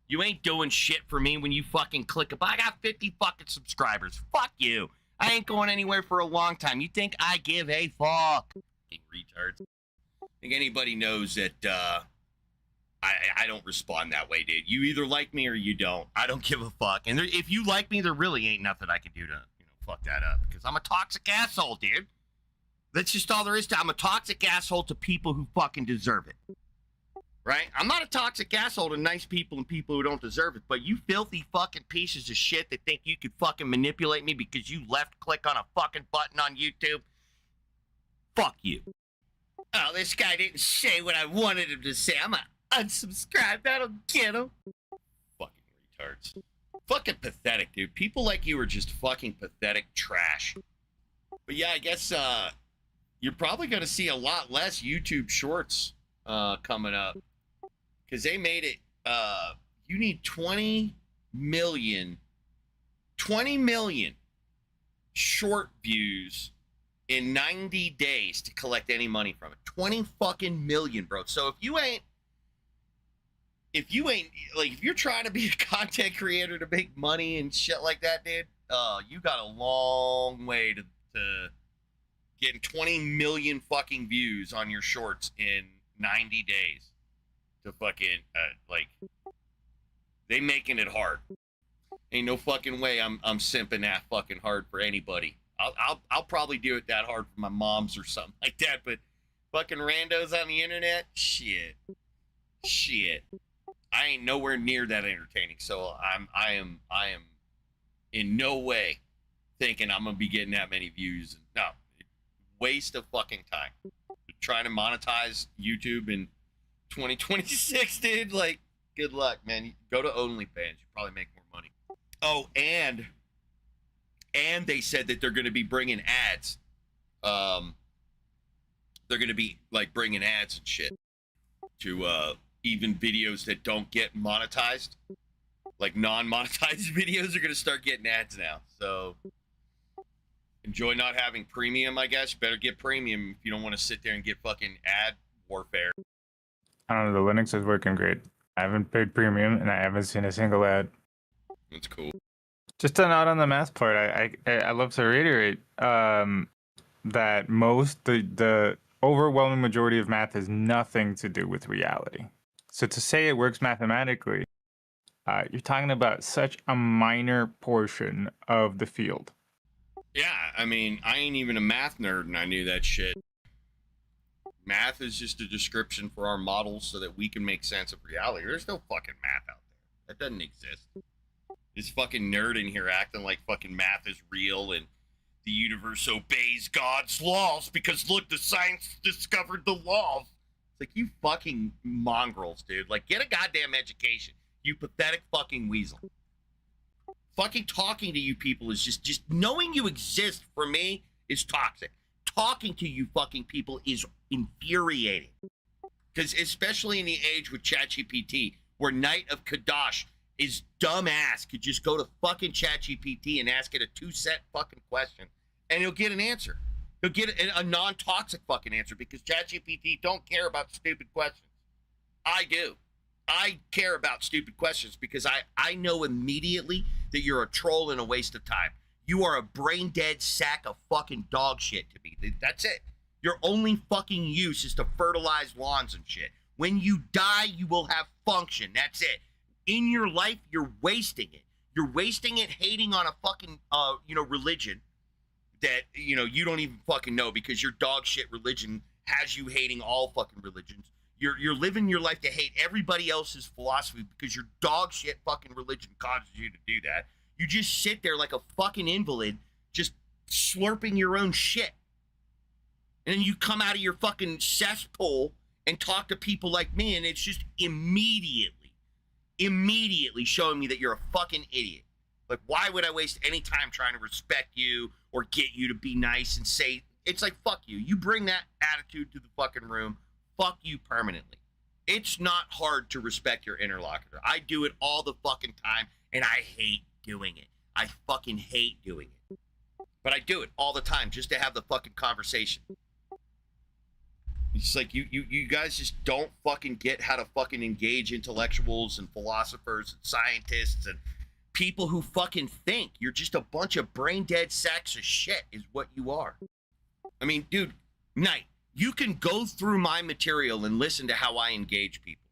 You ain't doing shit for me when you fucking click a, I got 50 fucking subscribers. Fuck you. I ain't going anywhere for a long time. You think I give a fuck? Fucking retards. I think anybody knows that, I don't respond that way, dude. You either like me or you don't. I don't give a fuck. And if you like me, there really ain't nothing I can do to, fuck that up. Because I'm a toxic asshole, dude. That's just all there is to. I'm a toxic asshole to people who fucking deserve it. Right? I'm not a toxic asshole to nice people and people who don't deserve it. But you filthy fucking pieces of shit that think you could fucking manipulate me because you left click on a fucking button on YouTube. Fuck you. Oh, this guy didn't say what I wanted him to say. I'm a unsubscribe. I don't get him. Fucking retards. Fucking pathetic, dude. People like you are just fucking pathetic trash. But yeah, I guess you're probably going to see a lot less YouTube shorts coming up. Because they made it, you need 20 million short views in 90 days to collect any money from it. 20 fucking million, bro. So if you ain't if you ain't like, if you're trying to be a content creator to make money and shit like that, dude, you got a long way to getting 20 million fucking views on your shorts in 90 days to fucking like, they making it hard. Ain't no fucking way I'm simping that fucking hard for anybody. I'll probably do it that hard for my moms or something like that, but fucking randos on the internet, shit. I ain't nowhere near that entertaining, so I am in no way thinking I'm gonna be getting that many views. No, waste of fucking time. Trying to monetize YouTube in 2026, dude. Like, good luck, man. Go to OnlyFans. You probably make more money. Oh, and they said that they're going to be bringing ads. They're going to be like bringing ads and shit to even videos that don't get monetized. Like non-monetized videos are going to start getting ads now. So enjoy not having premium, I guess. You better get premium if you don't want to sit there and get fucking ad warfare. I don't know. The Linux is working great. I haven't paid premium and I haven't seen a single ad. That's cool. Just a note on the math part. I love to reiterate that the overwhelming majority of math has nothing to do with reality. So to say it works mathematically, you're talking about such a minor portion of the field. Yeah, I mean, I ain't even a math nerd and I knew that shit. Math is just a description for our models so that we can make sense of reality. There's no fucking math out there. That doesn't exist. This fucking nerd in here acting like fucking math is real and the universe obeys God's laws because look, the science discovered the laws. It's like, you fucking mongrels, dude. Like, get a goddamn education, you pathetic fucking weasel. Fucking talking to you people is just knowing you exist for me is toxic. Talking to you fucking people is infuriating. Because especially in the age with ChatGPT, where Knight of Kadash is dumbass could just go to fucking ChatGPT and ask it a 2-cent fucking question, and he'll get an answer. He'll get a non-toxic fucking answer because ChatGPT don't care about stupid questions. I do. I care about stupid questions because I know immediately that you're a troll and a waste of time. You are a brain dead sack of fucking dog shit to me. That's it. Your only fucking use is to fertilize lawns and shit. When you die, you will have function. That's it. In your life, you're wasting it. You're wasting it hating on a fucking, religion that, you don't even fucking know because your dog shit religion has you hating all fucking religions. You're living your life to hate everybody else's philosophy because your dog shit fucking religion causes you to do that. You just sit there like a fucking invalid, just slurping your own shit. And then you come out of your fucking cesspool and talk to people like me, and it's just immediately showing me that you're a fucking idiot. Like, why would I waste any time trying to respect you or get you to be nice and say, it's like, fuck you. You bring that attitude to the fucking room, fuck you permanently. It's not hard to respect your interlocutor. I do it all the fucking time, and I hate doing it. I fucking hate doing it. But I do it all the time just to have the fucking conversation. It's like you guys just don't fucking get how to fucking engage intellectuals and philosophers and scientists and people who fucking think. You're just a bunch of brain dead sacks of shit is what you are. I mean, dude, Knight, you can go through my material and listen to how I engage people.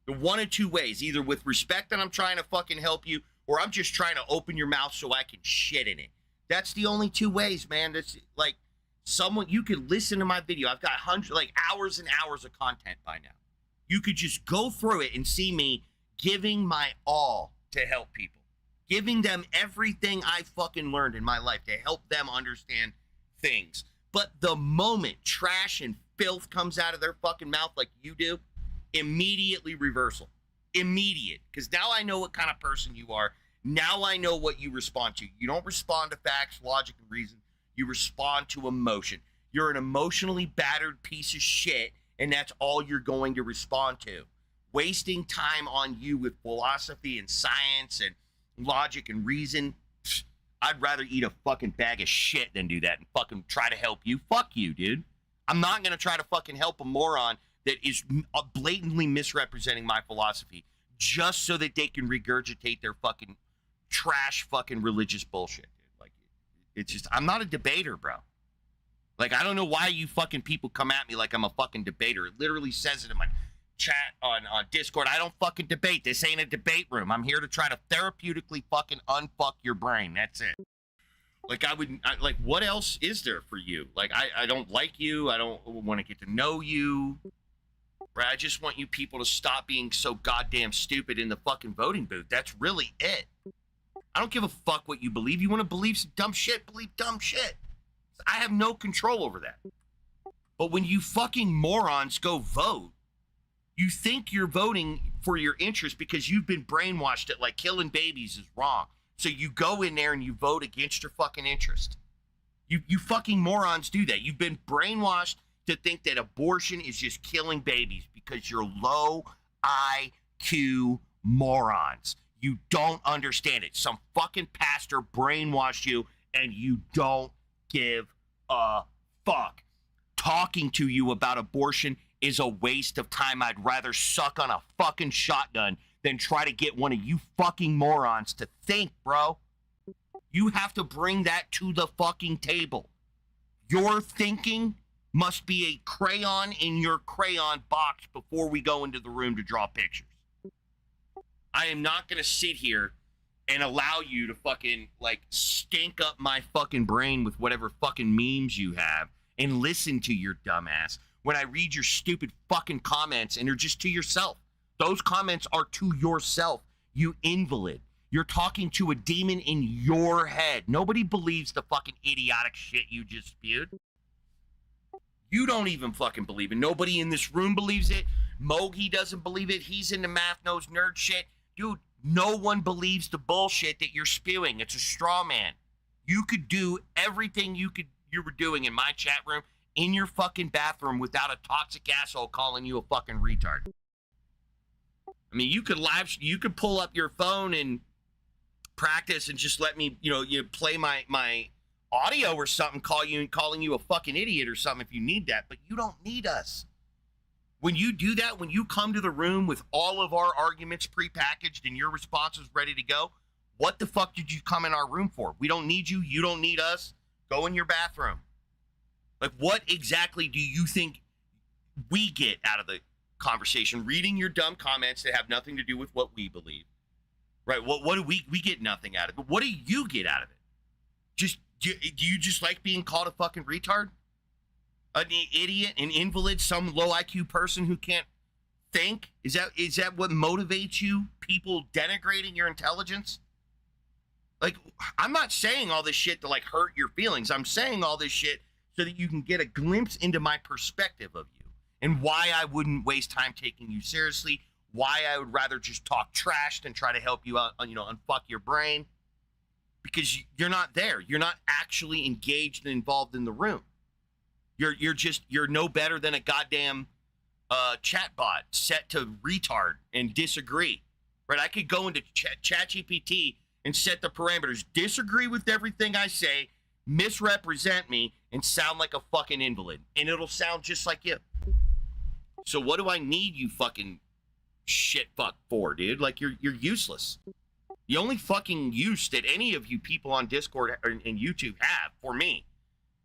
The one of two ways, either with respect and I'm trying to fucking help you, or I'm just trying to open your mouth so I can shit in it. That's the only two ways, man. That's like, someone, you could listen to my video. I've got hours and hours of content by now. You could just go through it and see me giving my all to help people, giving them everything I fucking learned in my life to help them understand things. But the moment trash and filth comes out of their fucking mouth like you do, immediately reversal. Immediate. Because now I know what kind of person you are. Now I know what you respond to. You don't respond to facts, logic, and reason. You respond to emotion. You're an emotionally battered piece of shit, and that's all you're going to respond to. Wasting time on you with philosophy and science and logic and reason. I'd rather eat a fucking bag of shit than do that and fucking try to help you. Fuck you, dude. I'm not going to try to fucking help a moron that is blatantly misrepresenting my philosophy just so that they can regurgitate their fucking trash fucking religious bullshit, dude. Like, it's just, I'm not a debater, bro. Like, I don't know why you fucking people come at me like I'm a fucking debater. It literally says it in my chat on Discord. I don't fucking debate. This ain't a debate room. I'm here to try to therapeutically fucking unfuck your brain. That's it. Like, like, what else is there for you? Like, I don't like you. I don't want to get to know you. Right? I just want you people to stop being so goddamn stupid in the fucking voting booth. That's really it. I don't give a fuck what you believe. You want to believe some dumb shit? Believe dumb shit. I have no control over that. But when you fucking morons go vote, you think you're voting for your interest because you've been brainwashed that, like, killing babies is wrong. So you go in there and you vote against your fucking interest. You fucking morons do that. You've been brainwashed to think that abortion is just killing babies because you're low IQ morons. You don't understand it. Some fucking pastor brainwashed you and you don't give a fuck. Talking to you about abortion is a waste of time. I'd rather suck on a fucking shotgun than try to get one of you fucking morons to think, bro. You have to bring that to the fucking table. Your thinking must be a crayon in your crayon box before we go into the room to draw pictures. I am not going to sit here and allow you to fucking, like, stink up my fucking brain with whatever fucking memes you have and listen to your dumbass when I read your stupid fucking comments and they're just to yourself. Those comments are to yourself, you invalid. You're talking to a demon in your head. Nobody believes the fucking idiotic shit you just spewed. You don't even fucking believe it. Nobody in this room believes it. Mogi doesn't believe it. He's into math knows nerd shit. Dude, no one believes the bullshit that you're spewing. It's a straw man. You could do everything you were doing in my chat room in your fucking bathroom without a toxic asshole calling you a fucking retard. I mean, you could pull up your phone and practice and just let me, you play my audio or something, calling you a fucking idiot or something if you need that, but you don't need us. When you do that, when you come to the room with all of our arguments prepackaged and your responses ready to go, what the fuck did you come in our room for? We don't need you. You don't need us. Go in your bathroom. Like, what exactly do you think we get out of the conversation? Reading your dumb comments that have nothing to do with what we believe. Right? What do we get nothing out of it? What do you get out of it? Do you just like being called a fucking retard? An idiot, an invalid, some low IQ person who can't think? Is that what motivates you? People denigrating your intelligence? Like, I'm not saying all this shit to, like, hurt your feelings. I'm saying all this shit so that you can get a glimpse into my perspective of you and why I wouldn't waste time taking you seriously, why I would rather just talk trash than try to help you out, unfuck your brain, because you're not there. You're not actually engaged and involved in the room. You're no better than a goddamn chat bot set to retard and disagree, right? I could go into ChatGPT and set the parameters, disagree with everything I say, misrepresent me, and sound like a fucking invalid, and it'll sound just like you. So what do I need you fucking shit fuck for, dude? Like, you're useless. The only fucking use that any of you people on Discord and YouTube have for me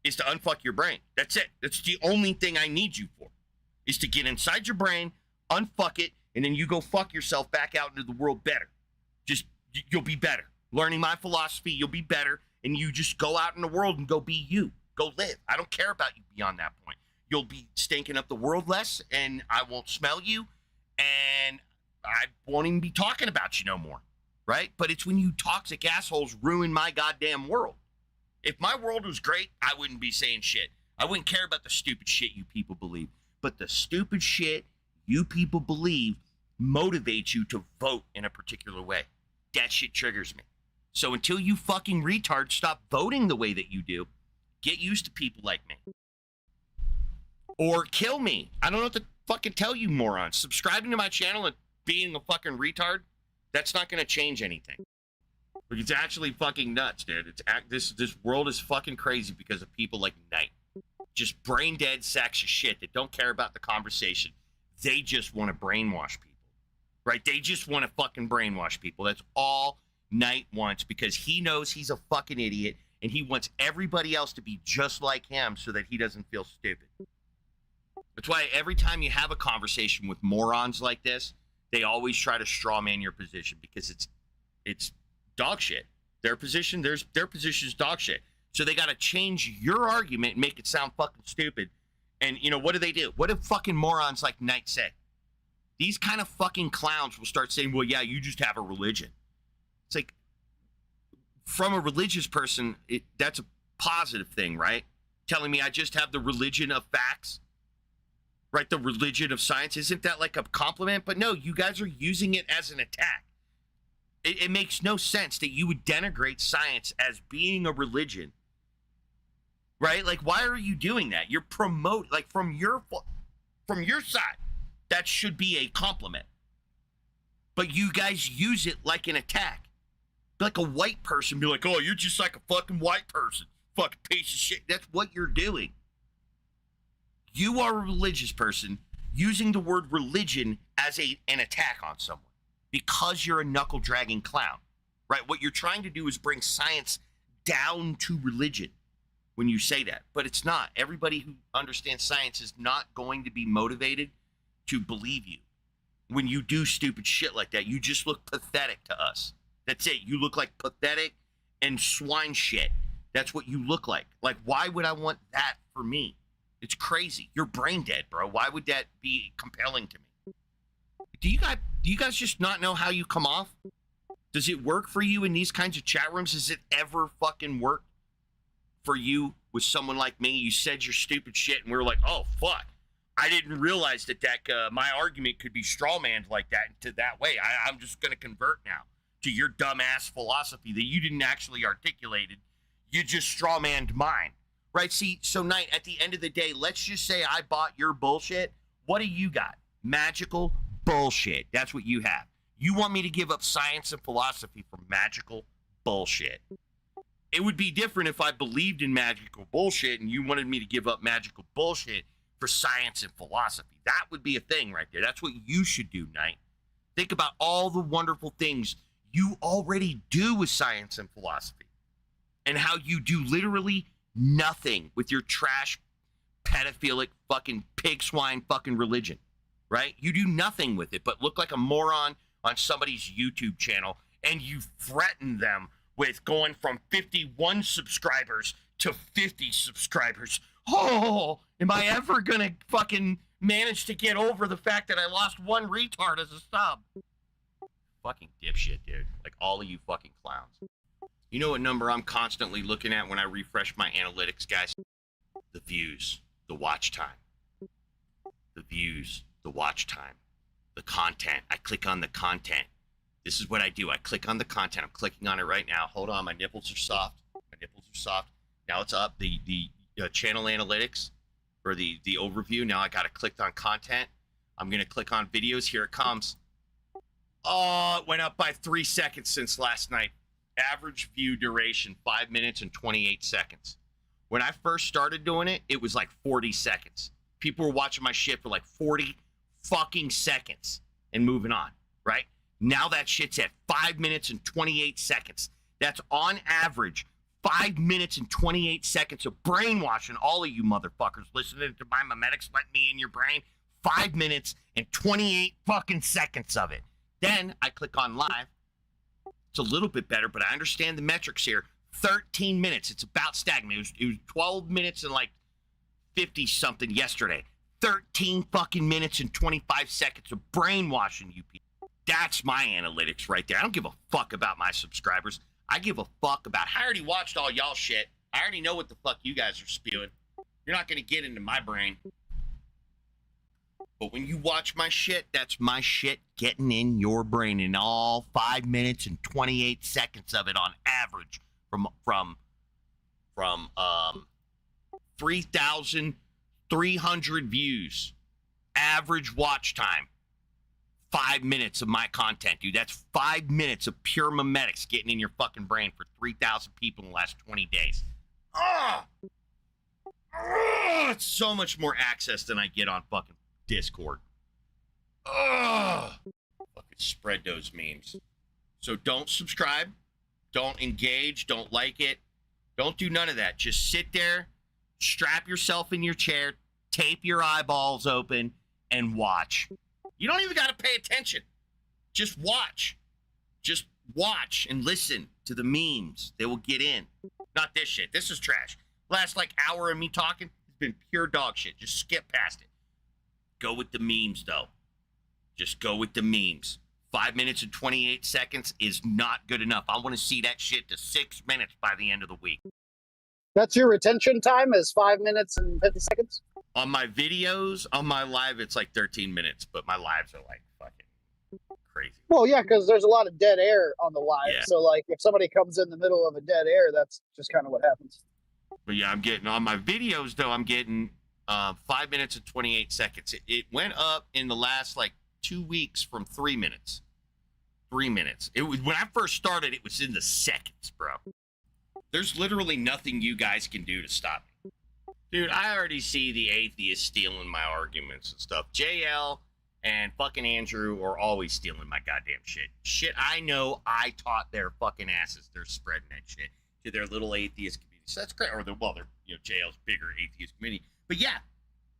is to unfuck your brain. That's it. That's the only thing I need you for, is to get inside your brain, unfuck it, and then you go fuck yourself back out into the world better. You'll be better. Learning my philosophy, you'll be better, and you just go out in the world and go be you. Go live. I don't care about you beyond that point. You'll be stinking up the world less, and I won't smell you, and I won't even be talking about you no more, right? But it's when you toxic assholes ruin my goddamn world. If my world was great, I wouldn't be saying shit. I wouldn't care about the stupid shit you people believe. But the stupid shit you people believe motivates you to vote in a particular way. That shit triggers me. So until you fucking retards stop voting the way that you do, get used to people like me. Or kill me. I don't know what to fucking tell you morons. Subscribing to my channel and being a fucking retard, that's not going to change anything. It's actually fucking nuts, dude. This world is fucking crazy because of people like Knight. Just brain dead sacks of shit that don't care about the conversation They just want to brainwash people, right? They just want to fucking brainwash people. That's all Knight wants, because he knows he's a fucking idiot and he wants everybody else to be just like him so that he doesn't feel stupid. That's why every time you have a conversation with morons like this, they always try to straw man your position, because it's dog shit. Their position is dog shit. So they got to change your argument and make it sound fucking stupid. And, you know, what do? What do fucking morons like Knight say? These kind of fucking clowns will start saying, well, yeah, you just have a religion. It's like, from a religious person, that's a positive thing, right? Telling me I just have the religion of facts, right? The religion of science. Isn't that like a compliment? But no, you guys are using it as an attack. It makes no sense that you would denigrate science as being a religion. Right? Like, why are you doing that? You're like, from your side, that should be a compliment. But you guys use it like an attack. Like a white person, be like, oh, you're just like a fucking white person. Fucking piece of shit. That's what you're doing. You are a religious person using the word religion as an attack on someone because you're a knuckle-dragging clown. Right? What you're trying to do is bring science down to religion when you say that, but it's not. Everybody who understands science is not going to be motivated to believe you. When you do stupid shit like that, you just look pathetic to us. That's it. You look like pathetic and swine shit. That's what you look like. Like, why would I want that for me? It's crazy. You're brain dead, bro. Why would that be compelling to me? Do you guys just not know how you come off? Does it work for you in these kinds of chat rooms? Does it ever fucking work for you with someone like me? You said your stupid shit and we were like, oh, fuck. I didn't realize that my argument could be strawmanned like that into that way. I'm just going to convert now to your dumbass philosophy that you didn't actually articulate. You just strawmanned mine. Right? See, so Knight, at the end of the day, let's just say I bought your bullshit. What do you got? Magical bullshit. That's what you have. You want me to give up science and philosophy for magical bullshit. It would be different if I believed in magical bullshit and you wanted me to give up magical bullshit for science and philosophy. That would be a thing right there. That's what you should do, Knight. Think about all the wonderful things you already do with science and philosophy and how you do literally nothing with your trash, pedophilic, fucking pig swine fucking religion, right? You do nothing with it but look like a moron on somebody's YouTube channel, and you threaten them with going from 51 subscribers to 50 subscribers. Oh, am I ever gonna fucking manage to get over the fact that I lost one retard as a sub? Fucking dipshit, dude. Like all of you fucking clowns. You know what number I'm constantly looking at when I refresh my analytics, guys? The views, the watch time. The views, the watch time, the content. I click on the content. This is what I do. I click on the content. I'm clicking on it right now. Hold on. My nipples are soft. My nipples are soft. Now it's up. The channel analytics or the overview. Now I got to click on content. I'm going to click on videos. Here it comes. Oh, it went up by 3 seconds since last night. Average view duration, 5 minutes and 28 seconds. When I first started doing it, it was like 40 seconds. People were watching my shit for like 40 fucking seconds and moving on, right? Now that shit's at 5 minutes and 28 seconds. That's on average 5 minutes and 28 seconds of brainwashing all of you motherfuckers listening to my memetics letting me in your brain. 5 minutes and 28 fucking seconds of it. Then I click on live. It's a little bit better, but I understand the metrics here. 13 minutes. It's about stagnant. It was 12 minutes and like 50 something yesterday. 13 fucking minutes and 25 seconds of brainwashing you people. That's my analytics right there. I don't give a fuck about my subscribers. I give a fuck about, I already watched all y'all shit. I already know what the fuck you guys are spewing. You're not going to get into my brain. But when you watch my shit, that's my shit getting in your brain in all 5 minutes and 28 seconds of it on average from 3,300 views. Average watch time. 5 minutes of my content, dude. That's 5 minutes of pure memetics getting in your fucking brain for 3,000 people in the last 20 days. It's so much more access than I get on fucking Discord. Ugh. Fucking spread those memes. So don't subscribe, don't engage, don't like it, don't do none of that. Just sit there, strap yourself in your chair, tape your eyeballs open, and watch. You don't even got to pay attention. Just watch. Just watch and listen to the memes. They will get in. Not this shit. This is trash. Last like hour of me talking has been pure dog shit. Just skip past it. Go with the memes though. Just go with the memes. 5 minutes and 28 seconds is not good enough. I want to see that shit to 6 minutes by the end of the week. That's your retention time is 5 minutes and 50 seconds? On my videos, on my live, it's like 13 minutes, but my lives are like fucking crazy. Well, yeah, because there's a lot of dead air on the live. Yeah. So, like, if somebody comes in the middle of a dead air, that's just kind of what happens. But yeah, I'm getting on my videos though. I'm getting 5 minutes and 28 seconds. It went up in the last like 2 weeks from 3 minutes. 3 minutes. It was when I first started. It was in the seconds, bro. There's literally nothing you guys can do to stop me, dude. I already see the atheists stealing my arguments and stuff. JL and fucking Andrew are always stealing my goddamn shit. Shit, I know I taught their fucking asses. They're spreading that shit to their little atheist community. So that's great. Or they're JL's bigger atheist community. But yeah,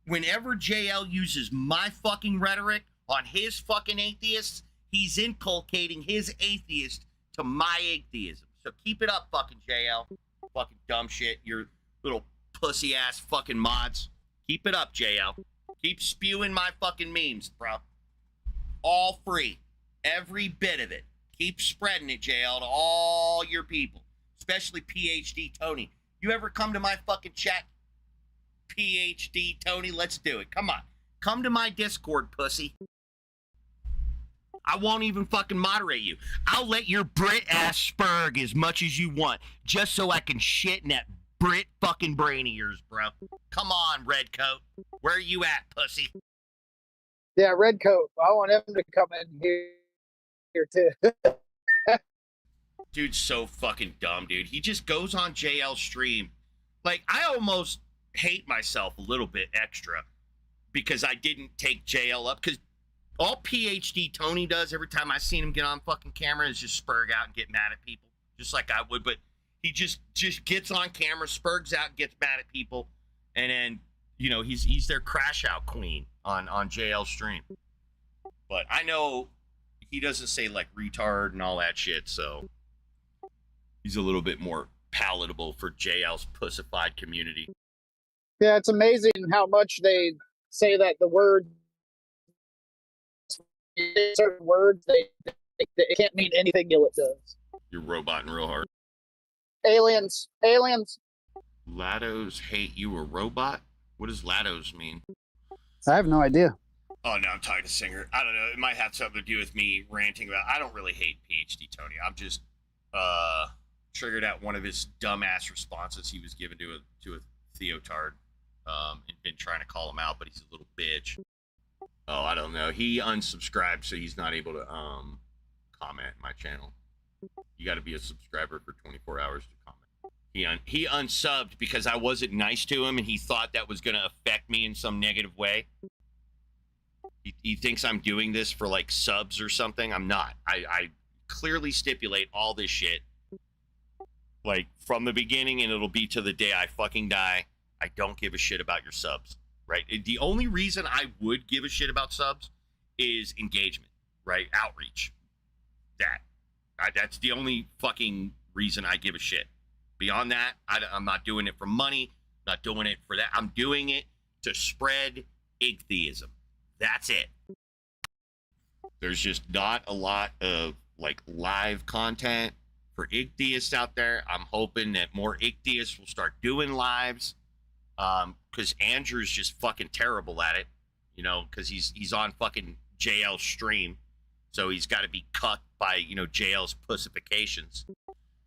whenever JL uses my fucking rhetoric on his fucking atheists, he's inculcating his atheist to my atheism. So keep it up, fucking JL. Fucking dumb shit. Your little pussy ass fucking mods. Keep it up, JL. Keep spewing my fucking memes, bro. All free. Every bit of it. Keep spreading it, JL, to all your people. Especially PhD Tony. You ever come to my fucking chat? PhD Tony, let's do it. Come on. Come to my Discord, pussy. I won't even fucking moderate you. I'll let your Brit ass spurg as much as you want, just so I can shit in that Brit fucking brain of yours, bro. Come on, Redcoat. Where are you at, pussy? Yeah, Redcoat. I want him to come in here too. Dude's so fucking dumb, dude. He just goes on JL stream. Like, I almost hate myself a little bit extra because I didn't take JL up, because all PhD Tony does every time I seen him get on fucking camera is just spurg out and get mad at people, just like I would. But he just gets on camera, spurgs out, and gets mad at people, and then he's their crash out queen on JL stream. But I know he doesn't say like retard and all that shit, so he's a little bit more palatable for JL's pussified community. Yeah, it's amazing how much they say that the word. Certain words it can't mean anything it does. You're roboting real hard. Aliens. Lados hate you a robot? What does Lados mean? I have no idea. Oh no, I'm talking to Singer. I don't know. It might have something to do with me ranting about. I don't really hate PhD Tony. I'm just triggered at one of his dumbass responses he was given to a Theotard, and been trying to call him out, but he's a little bitch. Oh, I don't know. He unsubscribed, so he's not able to comment my channel. You got to be a subscriber for 24 hours to comment. He unsubbed because I wasn't nice to him, and he thought that was going to affect me in some negative way. He thinks I'm doing this for like subs or something. I'm not. I clearly stipulate all this shit like from the beginning, and it'll be to the day I fucking die. I don't give a shit about your subs. Right? The only reason I would give a shit about subs is engagement, right? Outreach. That's the only fucking reason I give a shit. Beyond that, I'm not doing it for money, not doing it for that. I'm doing it to spread Igtheism. That's it. There's just not a lot of like live content for Igtheists out there. I'm hoping that more Igtheists will start doing lives. Because Andrew's just fucking terrible at it, because he's on fucking JL stream, so he's got to be cut by JL's pussifications.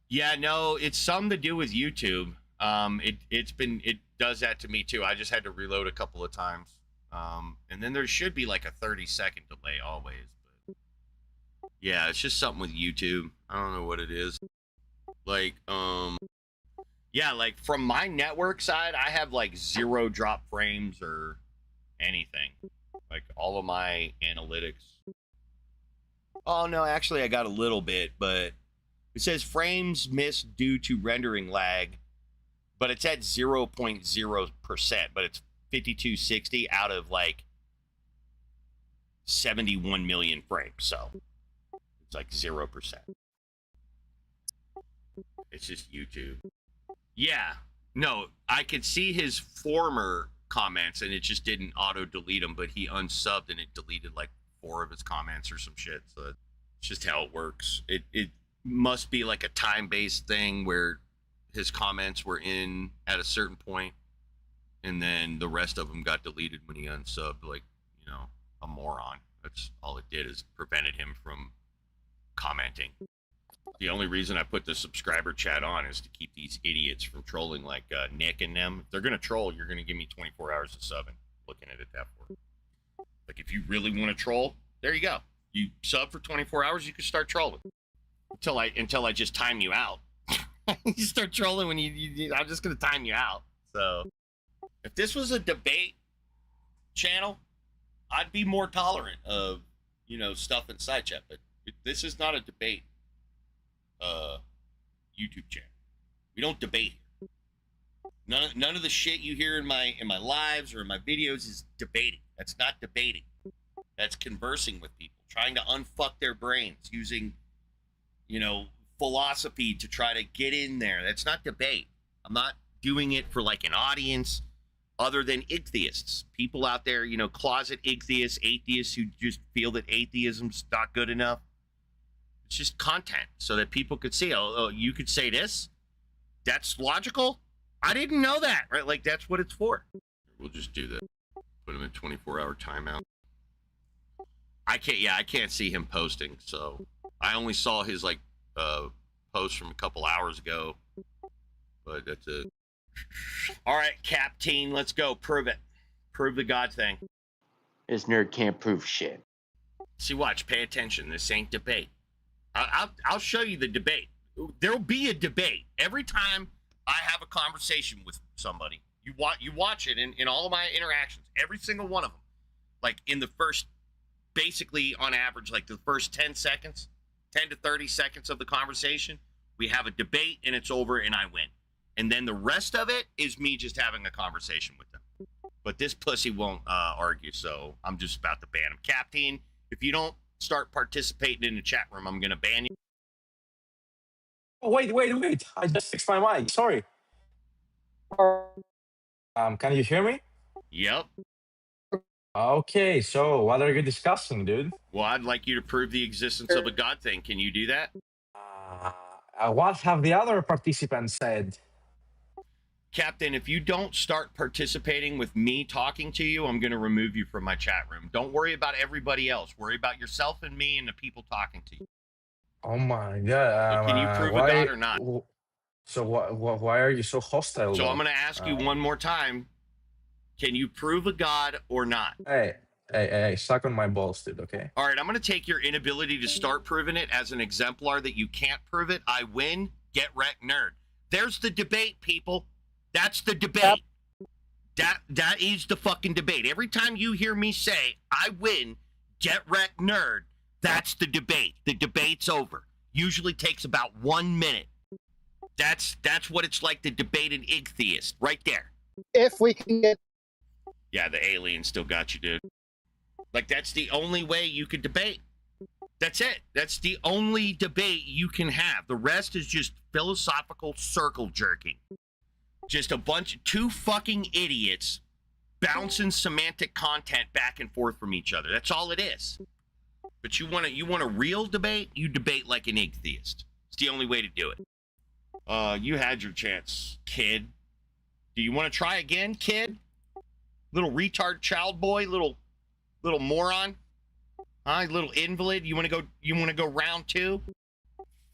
Yeah, no, it's something to do with YouTube. It does that to me too. I just had to reload a couple of times, and then there should be like a 30-second delay always. But yeah, it's just something with YouTube. I don't know what it is. Like yeah, like from my network side, I have like 0 drop frames or anything. Like all of my analytics. Oh no, actually I got a little bit, but it says frames missed due to rendering lag, but it's at 0.0%, but it's 5260 out of like 71 million frames, so it's like 0%. It's just YouTube. Yeah, no, I could see his former comments and it just didn't auto delete them, but he unsubbed and it deleted like 4 of his comments or some shit. So it's just how it works. It must be like a time-based thing where his comments were in at a certain point and then the rest of them got deleted when he unsubbed, like, you know, a moron. That's all it did, is prevented him from commenting. The only reason I put the subscriber chat on is to keep these idiots from trolling, like Nick and them. If they're going to troll, you're going to give me 24 hours of subbing. Looking at it that for. Like, if you really want to troll, there you go. You sub for 24 hours, you can start trolling. Until I just time you out. You start trolling when I'm just going to time you out. So, if this was a debate channel, I'd be more tolerant of, you know, stuff in side chat. But this is not a debate YouTube channel. We don't debate here. None of the shit you hear in my lives or in my videos is debating. That's not debating. That's conversing with people, trying to unfuck their brains using, you know, philosophy to try to get in there. That's not debate. I'm not doing it for like an audience other than Igtheists. People out there, you know, closet Igtheists, atheists who just feel that atheism's not good enough. It's just content so that people could see, oh, you could say this? That's logical? I didn't know that, right? Like, that's what it's for. We'll just do that. Put him in 24-hour timeout. I can't see him posting, so I only saw his, like, post from a couple hours ago, but that's it. All right, Captain, let's go. Prove it. Prove the God thing. This nerd can't prove shit. See, watch. Pay attention. This ain't debate. I'll show you the debate. There'll be a debate every time I have a conversation with somebody. You watch it in all of my interactions, every single one of them. Like in the first, basically on average, like the first 10 seconds, 10 to 30 seconds of the conversation, we have a debate and it's over and I win. And then the rest of it is me just having a conversation with them. But this pussy won't argue, so I'm just about to ban him. Captain, if you don't start participating in the chat room, I'm going to ban you. Oh, wait. I just fixed my mic. Sorry. Can you hear me? Yep. Okay, so what are you discussing, dude? Well, I'd like you to prove the existence of a God thing. Can you do that? What have the other participants said? Captain, if you don't start participating with me talking to you, I'm going to remove you from my chat room. Don't worry about everybody else. Worry about yourself and me and the people talking to you. Oh my god. So can you prove a God or not? So why are you so hostile? So though? I'm going to ask you one more time. Can you prove a God or not? Hey, suck on my balls, dude, okay? All right, I'm going to take your inability to start proving it as an exemplar that you can't prove it. I win. Get wrecked, nerd. There's the debate, people. That's the debate. That is the fucking debate. Every time you hear me say, I win, get wrecked, nerd, that's the debate. The debate's over. Usually takes about 1 minute. That's what it's like to debate an Igtheist. Right there. If we can get... Yeah, the alien still got you, dude. Like, that's the only way you could debate. That's it. That's the only debate you can have. The rest is just philosophical circle jerking. Just two fucking idiots bouncing semantic content back and forth from each other. That's all it is. But you want a real debate? You debate like an Igtheist. It's the only way to do it. You had your chance, kid. Do you want to try again, kid? Little retard child boy, little moron? Huh? Little invalid? You want to go round 2?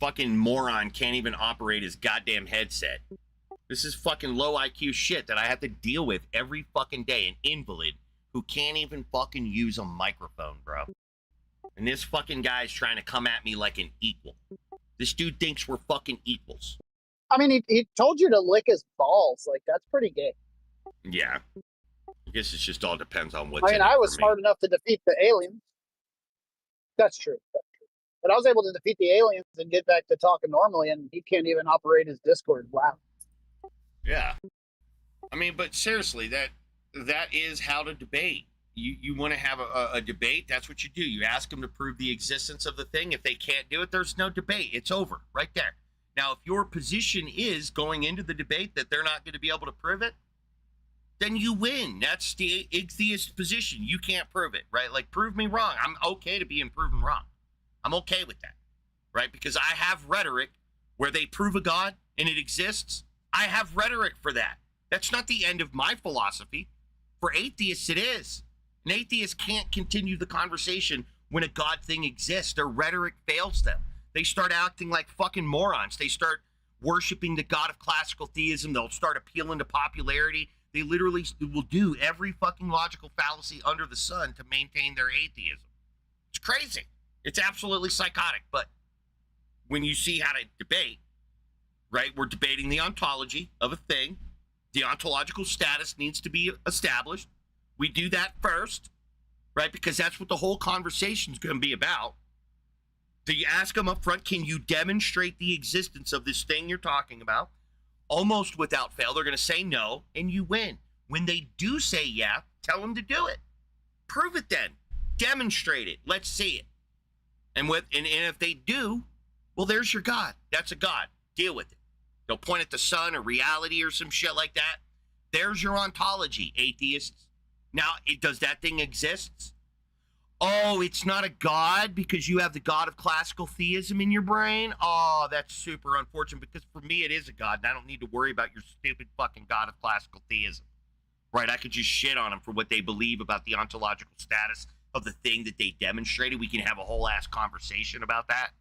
Fucking moron can't even operate his goddamn headset. This is fucking low IQ shit that I have to deal with every fucking day. An invalid who can't even fucking use a microphone, bro. And this fucking guy's trying to come at me like an equal. This dude thinks we're fucking equals. I mean, he told you to lick his balls. Like, that's pretty gay. Yeah. guess it just all depends on what's I mean, in it I was for me. smart enough to defeat the aliens. That's true. But I was able to defeat the aliens and get back to talking normally, and he can't even operate his Discord. Wow. Yeah. I mean, but seriously, that is how to debate. You want to have a debate, that's what you do. You ask them to prove the existence of the thing. If they can't do it, there's no debate. It's over right there. Now, if your position is going into the debate that they're not going to be able to prove it, then you win. That's the Igtheist position. You can't prove it, right? Like, prove me wrong. I'm okay to being proven wrong. I'm okay with that, right? Because I have rhetoric where they prove a God and it exists. I have rhetoric for that. That's not the end of my philosophy. For atheists, it is. An atheist can't continue the conversation when a God thing exists. Their rhetoric fails them. They start acting like fucking morons. They start worshiping the God of classical theism. They'll start appealing to popularity. They literally will do every fucking logical fallacy under the sun to maintain their atheism. It's crazy. It's absolutely psychotic. But when you see how to debate, right, we're debating the ontology of a thing. The ontological status needs to be established. We do that first, right, because that's what the whole conversation is going to be about. So you ask them up front, can you demonstrate the existence of this thing you're talking about? Almost without fail, they're going to say no, and you win. When they do say yeah, tell them to do it. Prove it then. Demonstrate it. Let's see it. And if they do, well, there's your God. That's a God. Deal with it. They'll point at the sun or reality or some shit like that. There's your ontology, atheists. Now, does that thing exist? Oh, it's not a God because you have the God of classical theism in your brain? Oh, that's super unfortunate because for me it is a God and I don't need to worry about your stupid fucking God of classical theism. Right? I could just shit on them for what they believe about the ontological status of the thing that they demonstrated. We can have a whole ass conversation about that.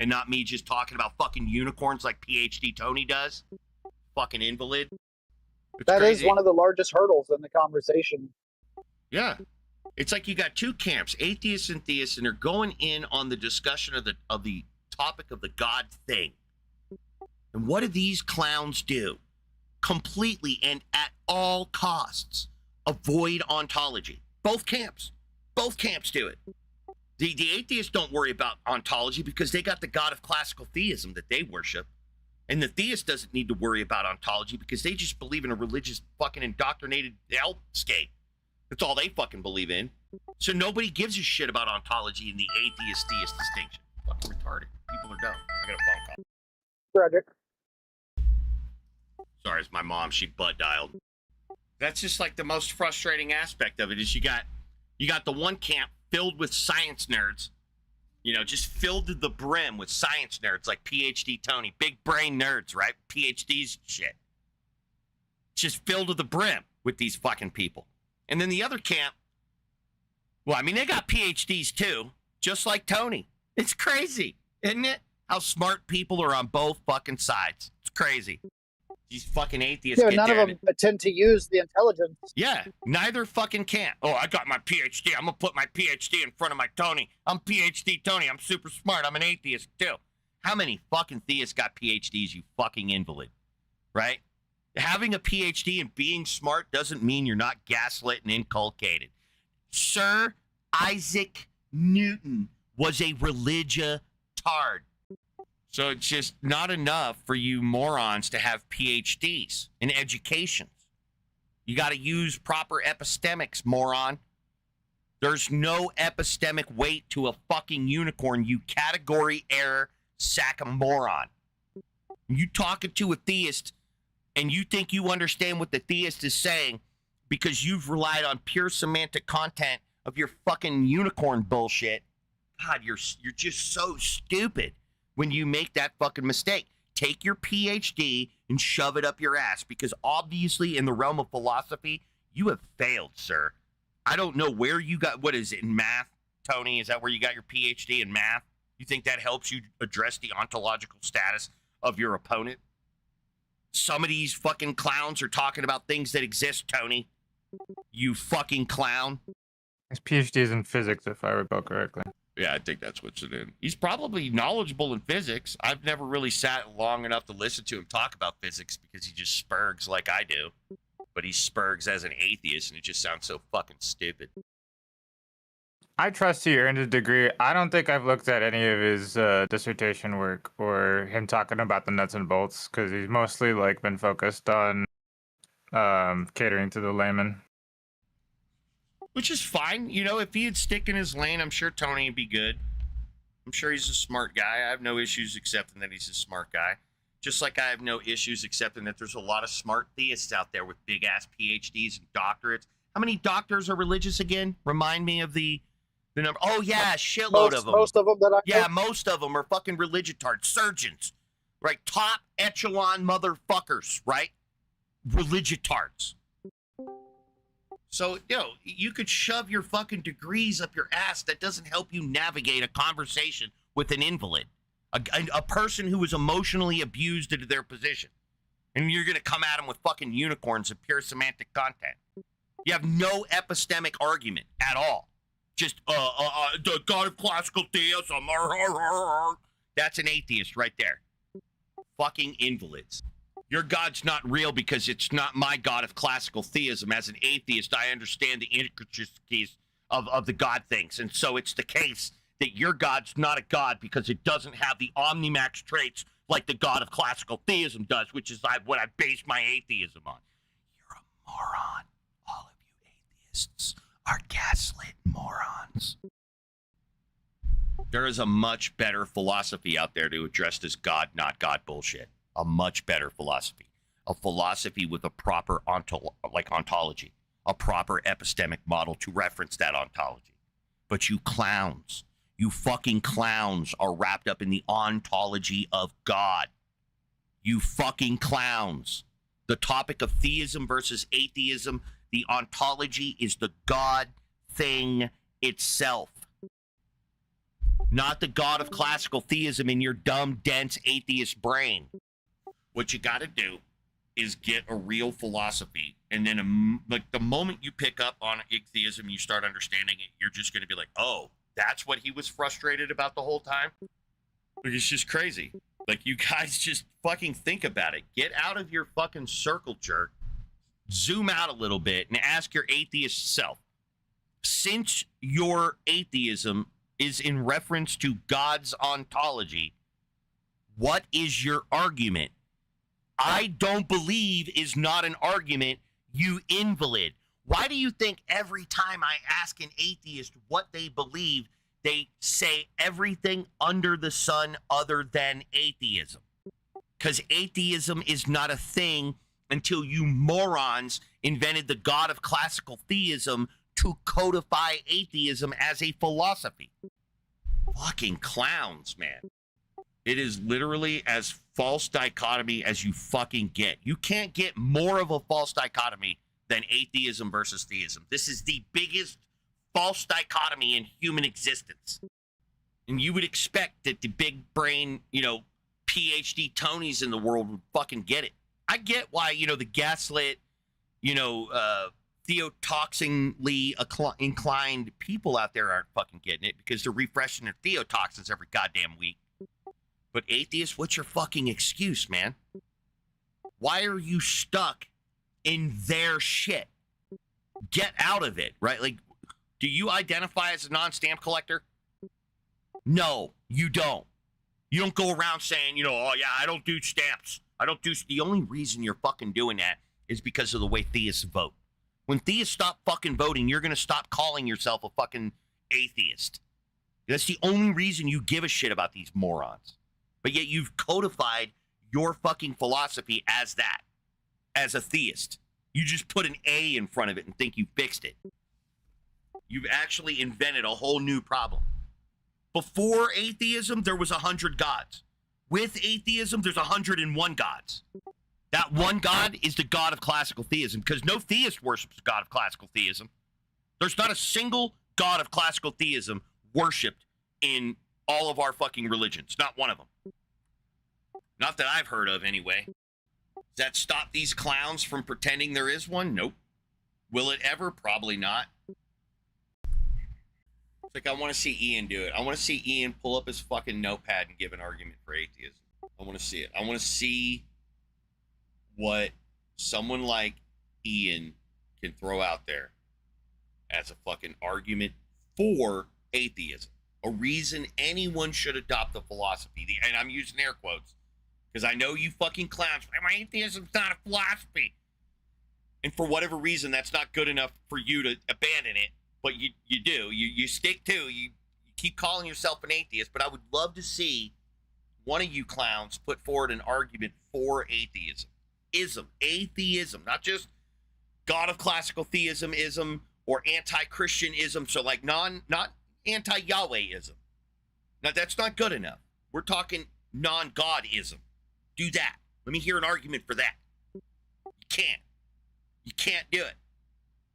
And not me just talking about fucking unicorns like PhD Tony does. Fucking invalid. It's That crazy. is one of the largest hurdles in the conversation. Yeah. It's like you got two camps, atheists and theists, and they're going in on the discussion of the topic of the God thing. And what do these clowns do? Completely and at all costs avoid ontology. Both camps. Both camps do it. The atheists don't worry about ontology because they got the God of classical theism that they worship. And the theist doesn't need to worry about ontology because they just believe in a religious fucking indoctrinated hellscape. That's all they fucking believe in. So nobody gives a shit about ontology in the atheist-theist distinction. Fucking retarded. People are dumb. I got a phone call. Frederick. Sorry, it's my mom. She butt dialed. That's just like the most frustrating aspect of it is you got the one camp filled with science nerds, just filled to the brim with science nerds like PhD Tony, big brain nerds, right? PhDs and shit. Just filled to the brim with these fucking people. And then the other camp, well, I mean, they got PhDs too, just like Tony. It's crazy, isn't it? How smart people are on both fucking sides. It's crazy. These fucking atheists Yeah, get none there of them tend to use the intelligence. yeah, neither fucking camp. Oh, I got my PhD. I'm going to put my PhD in front of my Tony. I'm PhD Tony. I'm super smart. I'm an atheist too. How many fucking theists got PhDs, you fucking invalid? Right? Having a PhD and being smart doesn't mean you're not gaslit and inculcated. Sir Isaac Newton was a religitard. So it's just not enough for you morons to have PhDs in education. You got to use proper epistemics, moron. There's no epistemic weight to a fucking unicorn, you category error sack of moron. You talking to a theist and you think you understand what the theist is saying because you've relied on pure semantic content of your fucking unicorn bullshit. God, you're just so stupid when you make that fucking mistake. Take your PhD and shove it up your ass because obviously in the realm of philosophy, you have failed, sir. I don't know where you got, what is it, in math, Tony? Is that where you got your PhD in math? You think that helps you address the ontological status of your opponent? Some of these fucking clowns are talking about things that exist, Tony. You fucking clown. His PhD is in physics, if I recall correctly. Yeah, I think that's what's it in. He's probably knowledgeable in physics. I've never really sat long enough to listen to him talk about physics because he just spurgs like I do. but he spurgs as an atheist, and it just sounds so fucking stupid. I trust he earned a degree. I don't think I've looked at any of his dissertation work or him talking about the nuts and bolts, because he's mostly like been focused on catering to the layman. Which is fine. You know, if he'd stick in his lane, I'm sure Tony would be good. I'm sure he's a smart guy. I have no issues accepting that he's a smart guy. Just like I have no issues accepting that there's a lot of smart theists out there with big-ass PhDs and doctorates. How many doctors are religious again? Remind me of the number. Oh, yeah, shitload of them. Most of them that I Yeah, know. most of them are fucking religiotards. Surgeons, right? Top echelon motherfuckers, right? Religiotards. So, you could shove your fucking degrees up your ass. That doesn't help you navigate a conversation with an invalid, a person who is emotionally abused into their position. And you're going to come at them with fucking unicorns and pure semantic content. You have no epistemic argument at all. Just, the God of classical theism. That's an atheist right there. Fucking invalids. Your God's not real because it's not my God of classical theism. As an atheist, I understand the intricacies of the God things. And so it's the case that your God's not a God because it doesn't have the omnimax traits like the God of classical theism does, which is what I base my atheism on. You're a moron. All of you atheists are gaslit morons. There is a much better philosophy out there to address this God, not God bullshit. A much better philosophy. A philosophy with a proper ontology. A proper epistemic model to reference that ontology. But you clowns, you fucking clowns are wrapped up in the ontology of God. You fucking clowns. The topic of theism versus atheism, the ontology is the God thing itself. Not the God of classical theism in your dumb, dense atheist brain. What you got to do is get a real philosophy. And then, the moment you pick up on Igtheism, you start understanding it, you're just going to be like, oh, that's what he was frustrated about the whole time? Like, it's just crazy. Like, you guys just fucking think about it. Get out of your fucking circle jerk. Zoom out a little bit and ask your atheist self. Since your atheism is in reference to God's ontology, what is your argument? I don't believe is not an argument, you invalid. Why do you think every time I ask an atheist what they believe, they say everything under the sun other than atheism? Because atheism is not a thing until you morons invented the God of classical theism to codify atheism as a philosophy. Fucking clowns, man. It is literally as false dichotomy as you fucking get. You can't get more of a false dichotomy than atheism versus theism. This is the biggest false dichotomy in human existence. And you would expect that the big brain, PhD Tonys in the world would fucking get it. I get why, the gaslit, theotoxinly inclined people out there aren't fucking getting it because they're refreshing their theotoxins every goddamn week. But atheists, what's your fucking excuse, man? Why are you stuck in their shit? Get out of it, right? Like, do you identify as a non-stamp collector? No, you don't. You don't go around saying, oh yeah, I don't do stamps. The only reason you're fucking doing that is because of the way theists vote. When theists stop fucking voting, you're going to stop calling yourself a fucking atheist. That's the only reason you give a shit about these morons. But yet you've codified your fucking philosophy as that, as a theist. You just put an A in front of it and think you fixed it. You've actually invented a whole new problem. Before atheism, there was 100 gods. With atheism, there's 101 gods. That one God is the God of classical theism, because no theist worships the God of classical theism. There's not a single God of classical theism worshipped in all of our fucking religions. Not one of them. Not that I've heard of, anyway. Does that stop these clowns from pretending there is one? Nope. Will it ever? Probably not. It's like I want to see Ian do it. I want to see Ian pull up his fucking notepad and give an argument for atheism. I want to see it. I want to see what someone like Ian can throw out there as a fucking argument for atheism. A reason anyone should adopt the philosophy. And I'm using air quotes because I know you fucking clowns. Atheism's not a philosophy. And for whatever reason, that's not good enough for you to abandon it. But you do. You stick to. You keep calling yourself an atheist. But I would love to see one of you clowns put forward an argument for atheism. Atheism, not just God of classical theism or anti-Christianism. So like not anti-Yahwehism. Now that's not good enough. We're talking non-Godism. Do that. Let me hear an argument for that. You can't. You can't do it.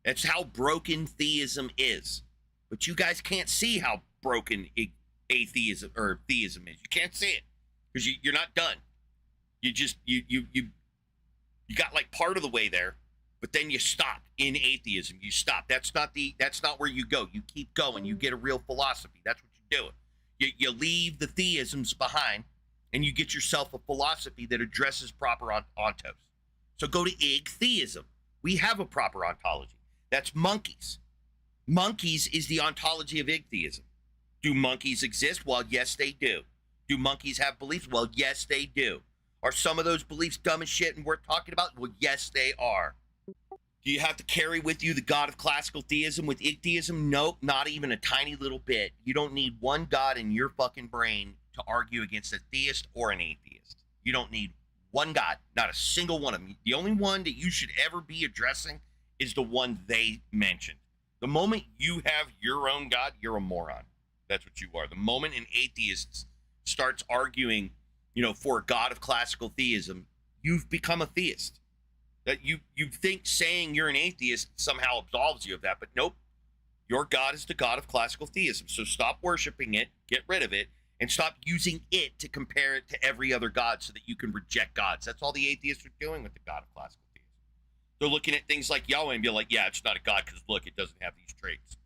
That's how broken theism is. But you guys can't see how broken atheism or theism is. You can't see it because you're not done. You just you got like part of the way there, but then you stop in atheism. You stop. That's not where you go. You keep going. You get a real philosophy. That's what you do. You leave the theisms behind, and you get yourself a philosophy that addresses proper ontos. So go to Igtheism. We have a proper ontology. That's monkeys. Monkeys is the ontology of Igtheism. Do monkeys exist? Well, yes, they do. Do monkeys have beliefs? Well, yes, they do. Are some of those beliefs dumb as shit and worth talking about? Well, yes, they are. Do you have to carry with you the God of classical theism with Igtheism? Nope, not even a tiny little bit. You don't need one God in your fucking brain to argue against a theist or an atheist. You don't need one God, not a single one of them. The only one that you should ever be addressing is the one they mentioned. The moment you have your own God, you're a moron. That's what you are. The moment an atheist starts arguing, for a God of classical theism, you've become a theist. That you think saying you're an atheist somehow absolves you of that, but nope. Your God is the God of classical theism. So stop worshiping it, get rid of it, and stop using it to compare it to every other God so that you can reject gods. That's all the atheists are doing with the God of classical theism. They're looking at things like Yahweh and be like, yeah, it's not a God because look, it doesn't have these traits.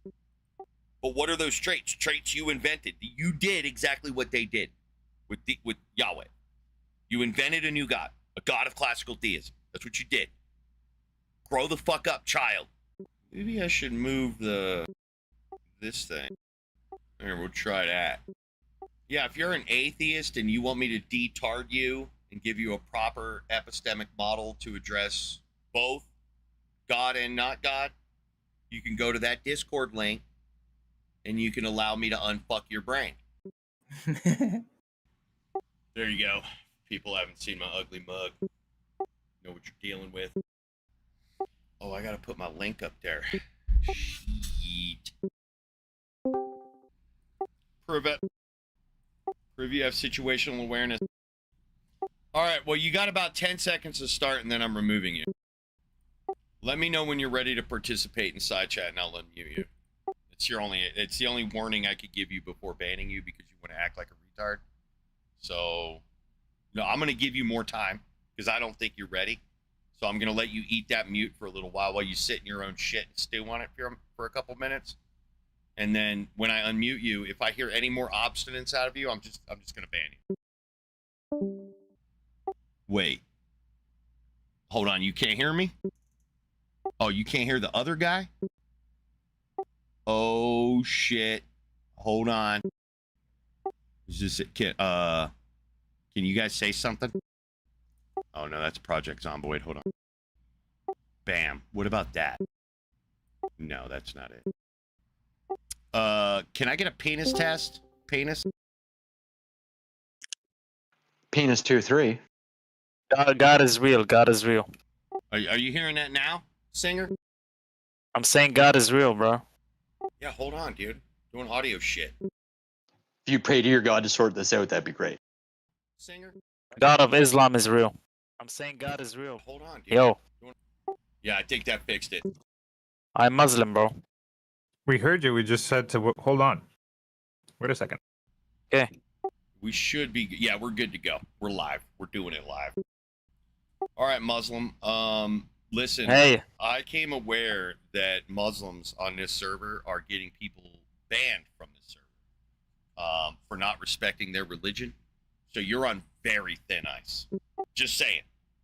But what are those traits? Traits you invented. You did exactly what they did with Yahweh. You invented a new God, a God of classical theism. That's what you did. Grow the fuck up, child. Maybe I should move this thing. Here, we'll try that. Yeah, if you're an atheist and you want me to detard you and give you a proper epistemic model to address both God and not God, you can go to that Discord link and you can allow me to unfuck your brain. There you go. People haven't seen my ugly mug. Know what you're dealing with. Oh, I gotta put my link up there. Shit. Prove you have situational awareness. All right, well, you got about 10 seconds to start, and then I'm removing you. Let me know when you're ready to participate in side chat, and I'll unmute you. It's the only warning I could give you before banning you because you want to act like a retard. So, no, I'm going to give you more time because I don't think you're ready. So I'm going to let you eat that mute for a little while you sit in your own shit and stew on it for a couple minutes. And then when I unmute you, if I hear any more obstinance out of you, I'm just going to ban you. Wait. Hold on, you can't hear me? Oh, you can't hear the other guy? Oh shit. Hold on. Is this it? Can you guys say something? Oh no, that's Project Zomboid. Hold on. Bam. What about that? No, that's not it. Can I get a penis test? Penis? Penis 2-3. God is real. God is real. Are you hearing that now, singer? I'm saying God is real, bro. Yeah, hold on, dude. Doing audio shit. If you pray to your God to sort this out, that'd be great. Singer? God of Islam is real. I'm saying God is real. Hold on, dude. Yo, Yeah, I think that fixed it. I'm Muslim, bro. We heard you. We just said to hold on. Wait a second. Okay. We should be. Yeah, we're good to go. We're live. We're doing it live. All right, Muslim. Listen. Hey. I came aware that Muslims on this server are getting people banned from this server for not respecting their religion. So you're on very thin ice. Just saying.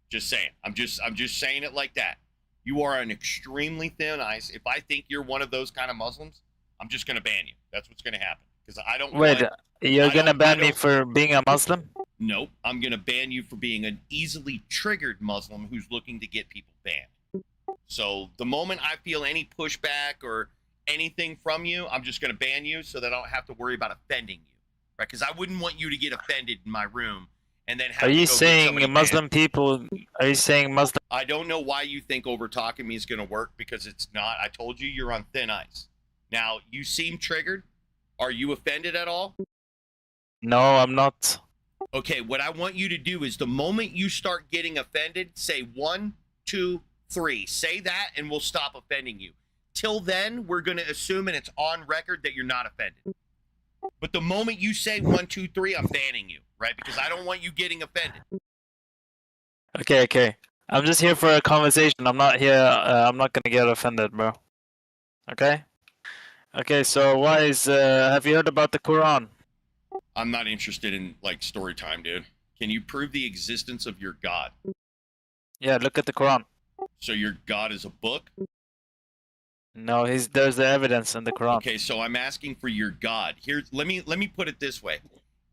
Just saying. I'm just saying it like that. You are on extremely thin ice. If I think you're one of those kind of Muslims, I'm just going to ban you. That's what's going to happen. Because I don't Wait, want... you're I gonna don't- ban I me don't- for being a Muslim? Nope. I'm going to ban you for being an easily triggered Muslim who's looking to get people banned. So the moment I feel any pushback or anything from you, I'm just going to ban you so that I don't have to worry about offending you. Right? Because I wouldn't want you to get offended in my room and then have Are to you go get saying somebody Muslim banned. people? Are you saying Muslim? I don't know why you think over talking me is going to work, because it's not. I told you you're on thin ice. Now, you seem triggered. Are you offended at all? No, I'm not. Okay, what I want you to do is the moment you start getting offended, say 1, 2, 3. Say that and we'll stop offending you. Till then, we're going to assume, and it's on record, that you're not offended. But the moment you say 1, 2, 3, I'm banning you, right? Because I don't want you getting offended. Okay, okay. I'm just here for a conversation. I'm not here. I'm not gonna get offended, bro. Okay. Okay. So, why is? Have you heard about the Quran? I'm not interested in, like, story time, dude. Can you prove the existence of your God? Yeah. Look at the Quran. So your God is a book? No, there's the evidence in the Quran. Okay, so I'm asking for your God. Here, let me put it this way.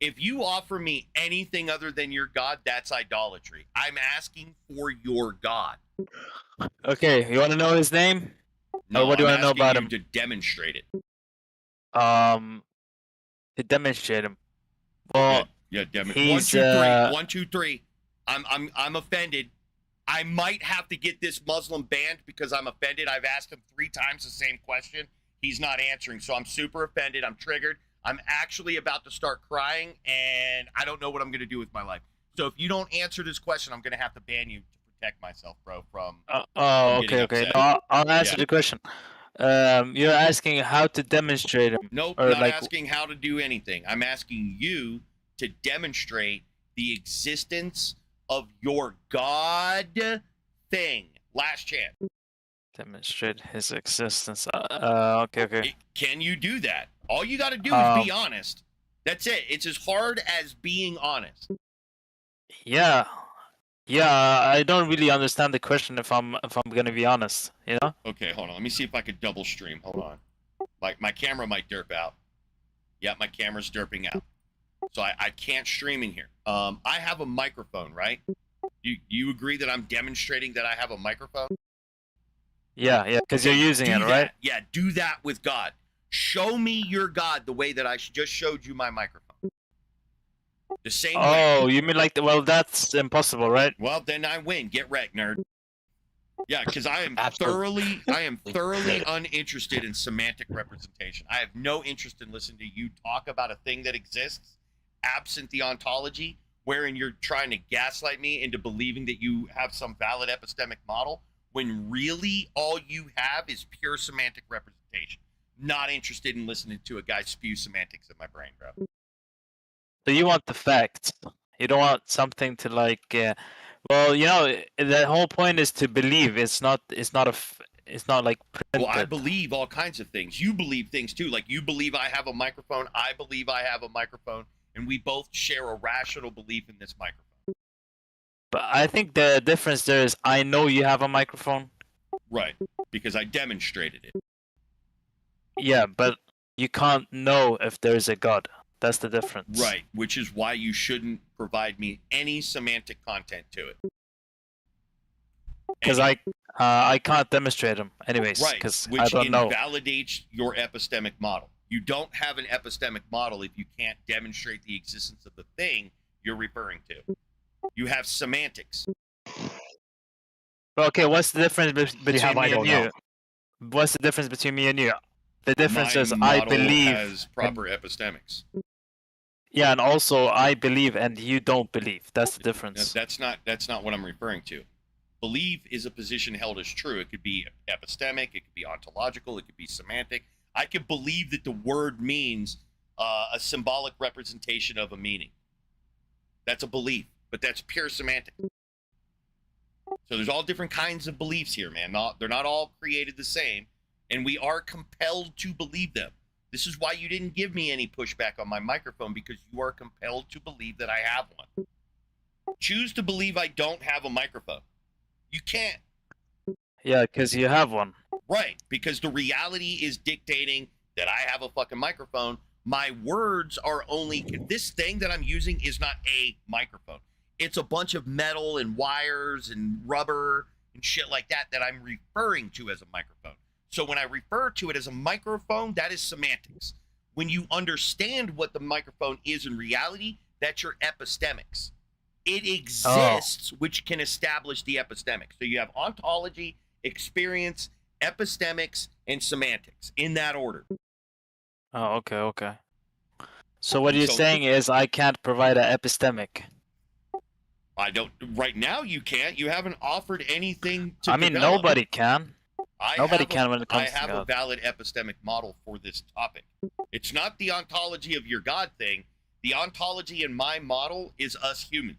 If you offer me anything other than your God, that's idolatry. I'm asking for your God. Okay. You want to know his name? No, what do you I'm want to know asking about you him? to demonstrate it. To demonstrate him. Well, Yeah, he's, 1, 2, 3. 1, 2, 3. I'm offended. I might have to get this Muslim banned because I'm offended. I've asked him 3 times the same question. He's not answering, so I'm super offended. I'm triggered. I'm actually about to start crying, and I don't know what I'm going to do with my life. So if you don't answer this question, I'm going to have to ban you to protect myself, bro, from oh, getting okay, okay. upset. No, I'll answer Yeah. the question. You're asking how to demonstrate him. Nope, or not like, asking how to do anything. I'm asking you to demonstrate the existence of your God thing. Last chance. demonstrate his existence. Okay, okay. Can you do that? All you got to do is be Um, honest. That's it. It's as hard as being honest. Yeah, yeah. I don't really understand the question if I'm gonna be honest. You know? Okay, hold on. Let me see if I could double stream. Hold on. Like my camera might derp out. Yeah, my camera's derping out. So I can't stream in here. I have a microphone, right? You agree that I'm demonstrating that I have a microphone? Yeah, yeah. Because Okay, you're using do it, that. right? Yeah, do that with God. Show me your God the way that I just showed you my microphone. The same way. Oh, you mean like well, that's impossible, right? Well, then I win. Get wrecked, nerd. Yeah, because I am Absolutely. thoroughly uninterested in semantic representation. I have no interest in listening to you talk about a thing that exists, absent the ontology, wherein you're trying to gaslight me into believing that you have some valid epistemic model, when really all you have is pure semantic representation. Not interested in listening to a guy spew semantics in my brain, bro. So you want the facts. You don't want something to like. Well, you know, the whole point is to believe. It's not. It's not like printed. Well, I believe all kinds of things. You believe things too. Like you believe I have a microphone. I believe I have a microphone. And we both share a rational belief in this microphone. But I think the difference there is I know you have a microphone. Right. Because I demonstrated it. Yeah, but you can't know if there's a God. That's the difference. Right. Which is why you shouldn't provide me any semantic content to it. Because I can't demonstrate them anyways. Right. Because Which I don't know. invalidates your epistemic model. You don't have an epistemic model if you can't demonstrate the existence of the thing you're referring to. You have semantics. Okay, what's the difference between have, I me and don't you? know. What's the difference between me and you? The difference My is I model believe. has proper epistemics. Yeah, and also I believe and you don't believe. That's the difference. That's not what I'm referring to. Belief is a position held as true. It could be epistemic, it could be ontological, it could be semantic. I could believe that the word means a symbolic representation of a meaning. That's a belief, but that's pure semantic. So there's all different kinds of beliefs here, man. They're not all created the same, and we are compelled to believe them. This is why you didn't give me any pushback on my microphone, because you are compelled to believe that I have one. Choose to believe I don't have a microphone. You can't. Yeah, because you have one. Right, because the reality is dictating that I have a fucking microphone. My words are only, this thing that I'm using is not a microphone. It's a bunch of metal and wires and rubber and shit like that that I'm referring to as a microphone. So when I refer to it as a microphone, that is semantics. When you understand what the microphone is in reality, that's your epistemics. It exists, which can establish the epistemics. So you have ontology, experience, epistemics, and semantics in that order. Oh, okay. So what you're So- saying is I can't provide an epistemic. I don't, right now you can't. You haven't offered anything to I mean, develop. nobody can. Nobody have can when it comes I have to a God. valid epistemic model for this topic. It's not the ontology of your God thing. The ontology in my model is us humans.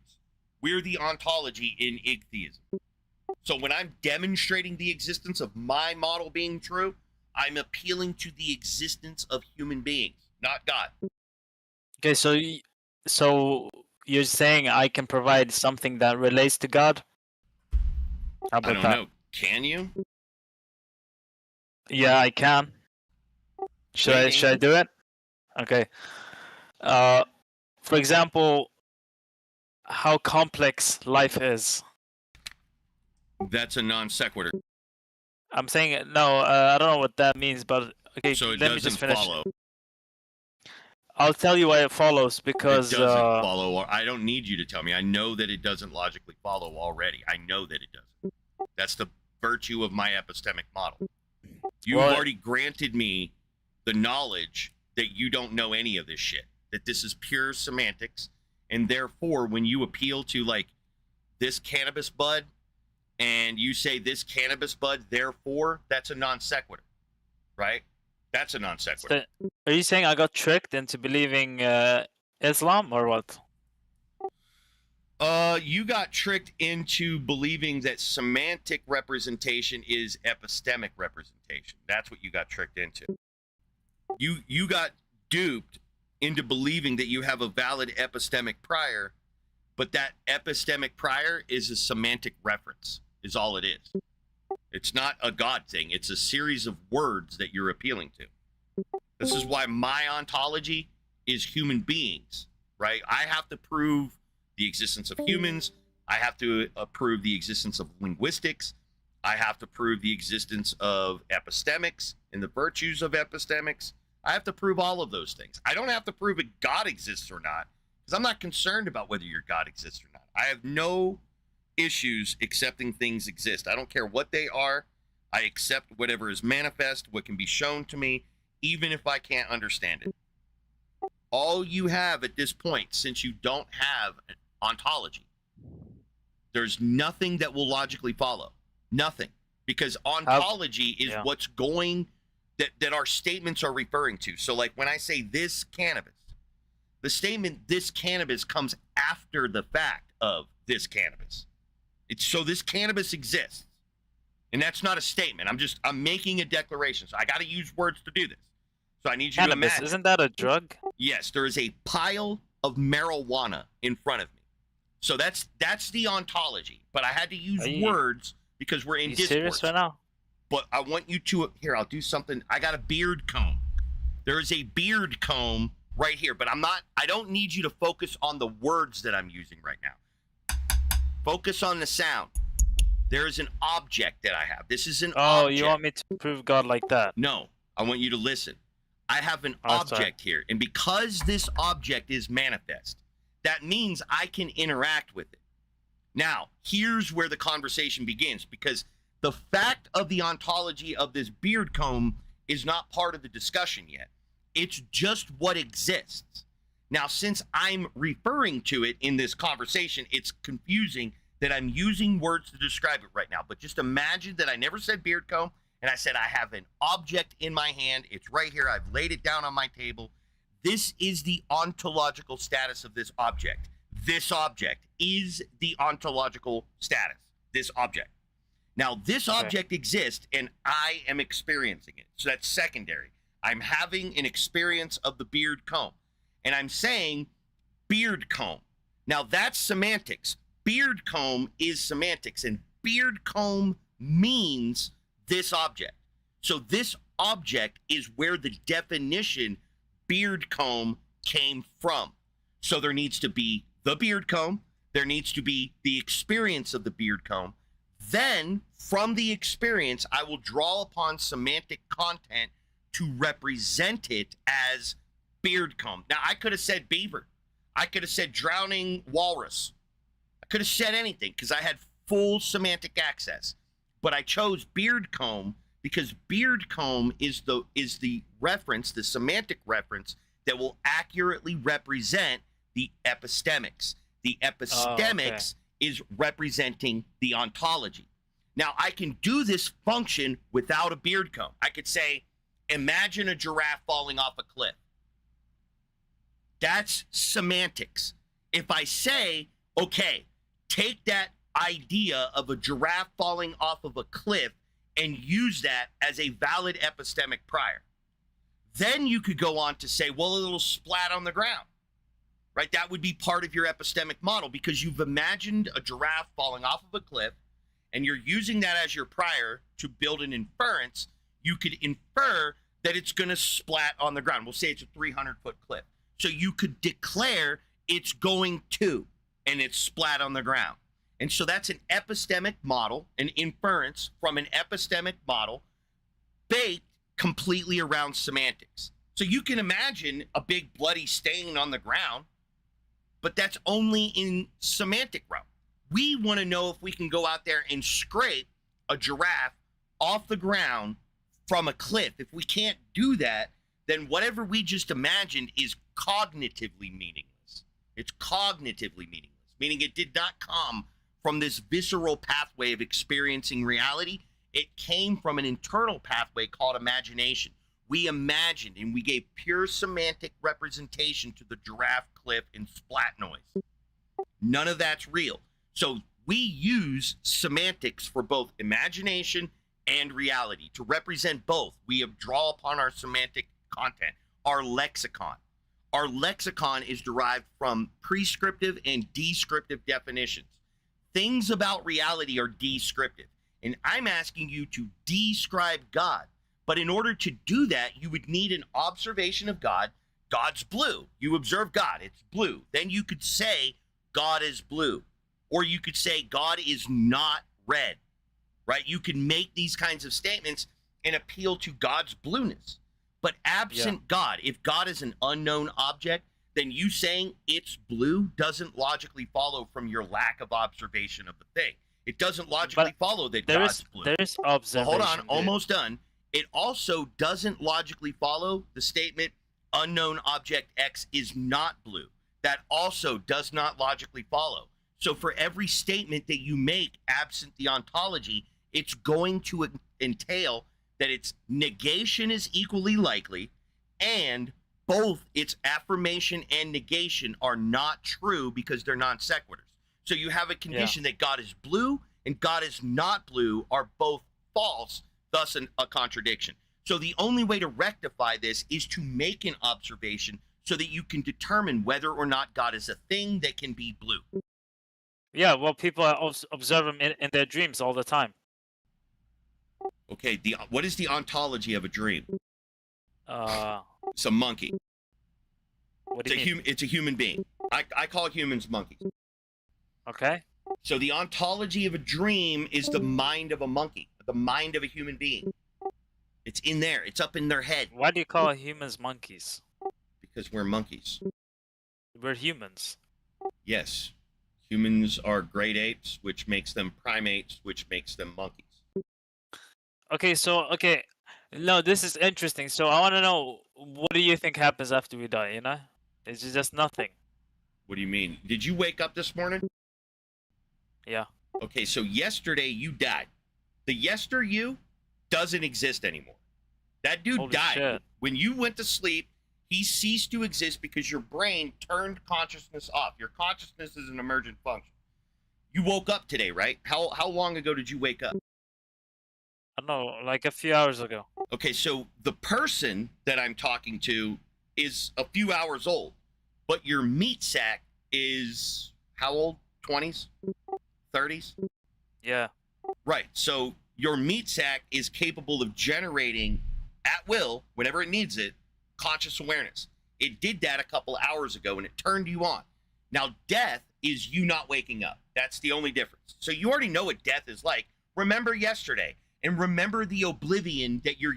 We're the ontology in Igtheism. So when I'm demonstrating the existence of my model being true, I'm appealing to the existence of human beings, not God. Okay, so you're saying I can provide something that relates to God? How about I don't that? know. Can you? Yeah, I can. Should I do it? Okay. For example, how complex life is. That's a non sequitur. I'm saying no. I don't know what that means, but okay. So it let me just doesn't finish. follow. I'll tell you why it follows because It doesn't follow. Or I don't need you to tell me. I know that it doesn't logically follow already. I know that it doesn't. That's the virtue of my epistemic model. You've Well, already granted me the knowledge that you don't know any of this shit, that this is pure semantics. And therefore, when you appeal to like this cannabis bud and you say this cannabis bud, therefore, that's a non sequitur, right? That's a non sequitur. Are you saying I got tricked into believing Islam or what? You got tricked into believing that semantic representation is epistemic representation. That's what you got tricked into. You got duped into believing that you have a valid epistemic prior, but that epistemic prior is a semantic reference, is all it is. It's not a God thing. It's a series of words that you're appealing to. This is why my ontology is human beings, right? I have to prove the existence of humans. I have to prove the existence of linguistics. I have to prove the existence of epistemics and the virtues of epistemics. I have to prove all of those things. I don't have to prove if God exists or not, because I'm not concerned about whether your God exists or not. I have no issues accepting things exist. I don't care what they are. I accept whatever is manifest, what can be shown to me, even if I can't understand it. All you have at this point, since you don't have an ontology, there's nothing that will logically follow. Nothing. Because ontology is what's going, that our statements are referring to. So like when I say this cannabis, the statement this cannabis comes after the fact of this cannabis. It's so this cannabis exists. And that's not a statement. I'm making a declaration. So I got to use words to do this. So I need you to imagine. Isn't that a drug? Yes, there is a pile of marijuana in front of me. So that's the ontology. But I had to use words because we're in discourse. Serious right now? But I want you to, here, I'll do something. I got a beard comb. There is a beard comb right here, but I don't need you to focus on the words that I'm using right now. Focus on the sound. There is an object that I have. This is an object. You want me to prove God like that? No, I want you to listen. I have an object here, and because this object is manifest, that means I can interact with it. Now, here's where the conversation begins, because the fact of the ontology of this beard comb is not part of the discussion yet. It's just what exists. Now, since I'm referring to it in this conversation, it's confusing that I'm using words to describe it right now. But just imagine that I never said beard comb, and I said I have an object in my hand. It's right here. I've laid it down on my table. This is the ontological status of this object. This object is the ontological status, this object. Now, this object exists, and I am experiencing it. So that's secondary. I'm having an experience of the beard comb, and I'm saying beard comb. Now, that's semantics. Beard comb is semantics, and beard comb means this object. So this object is where the definition beard comb came from. So there needs to be the beard comb. There needs to be the experience of the beard comb. Then from the experience, I will draw upon semantic content to represent it as beard comb. Now, I could have said beaver. I could have said drowning walrus. I could have said anything because I had full semantic access. But I chose beard comb because beard comb is the reference, the semantic reference that will accurately represent the epistemics. The epistemics is representing the ontology. Now, I can do this function without a beard comb. I could say, imagine a giraffe falling off a cliff. That's semantics. If I say, okay, take that idea of a giraffe falling off of a cliff and use that as a valid epistemic prior, then you could go on to say, well, it'll splat on the ground, right? That would be part of your epistemic model because you've imagined a giraffe falling off of a cliff and you're using that as your prior to build an inference. You could infer that it's going to splat on the ground. We'll say it's a 300-foot cliff. So you could declare it's going to, and it's splat on the ground. And so that's an epistemic model, an inference from an epistemic model baked completely around semantics. So you can imagine a big bloody stain on the ground, but that's only in semantic realm. We want to know if we can go out there and scrape a giraffe off the ground from a cliff. If we can't do that, then whatever we just imagined is cognitively meaningless. It's cognitively meaningless, meaning it did not come from this visceral pathway of experiencing reality. It came from an internal pathway called imagination. We imagined and we gave pure semantic representation to the giraffe, cliff, and splat noise. None of that's real. So we use semantics for both imagination and reality to represent both. We draw upon our semantic content, our lexicon. Our lexicon is derived from prescriptive and descriptive definitions. Things about reality are descriptive, and I'm asking you to describe God. But in order to do that, you would need an observation of God. God's blue. You observe God, it's blue. Then you could say God is blue, or you could say God is not red, right? You can make these kinds of statements and appeal to God's blueness. But absent God, if God is an unknown object, then you saying it's blue doesn't logically follow from your lack of observation of the thing. It doesn't logically follow that God's blue. There is observation. Well, hold on, almost done. It also doesn't logically follow the statement unknown object X is not blue. That also does not logically follow. So for every statement that you make absent the ontology, it's going to entail that its negation is equally likely, and both its affirmation and negation are not true because they're non sequiturs. So you have a condition that God is blue and God is not blue are both false, thus a contradiction. So the only way to rectify this is to make an observation so that you can determine whether or not God is a thing that can be blue. Yeah, well, people observe him in their dreams all the time. Okay, what is the ontology of a dream? It's a monkey. What do you mean? It's a human being. I call humans monkeys. Okay. So the ontology of a dream is the mind of a monkey, the mind of a human being. It's in there. It's up in their head. Why do you call humans monkeys? Because we're monkeys. We're humans. Yes. Humans are great apes, which makes them primates, which makes them monkeys. Okay, no, this is interesting. So I want to know, what do you think happens after we die, you know? It's just nothing. What do you mean? Did you wake up this morning? Yeah. Okay, so yesterday you died. The yester you doesn't exist anymore. That dude Holy died. shit. When you went to sleep, he ceased to exist because your brain turned consciousness off. Your consciousness is an emergent function. You woke up today, right? How long ago did you wake up? I don't know, like a few hours ago. Okay, so the person that I'm talking to is a few hours old, but your meat sack is how old? 20s? 30s? Yeah. Right. So your meat sac is capable of generating at will, whenever it needs it, conscious awareness. It did that a couple hours ago and it turned you on. Now, death is you not waking up. That's the only difference. So you already know what death is like. Remember yesterday and remember the oblivion that your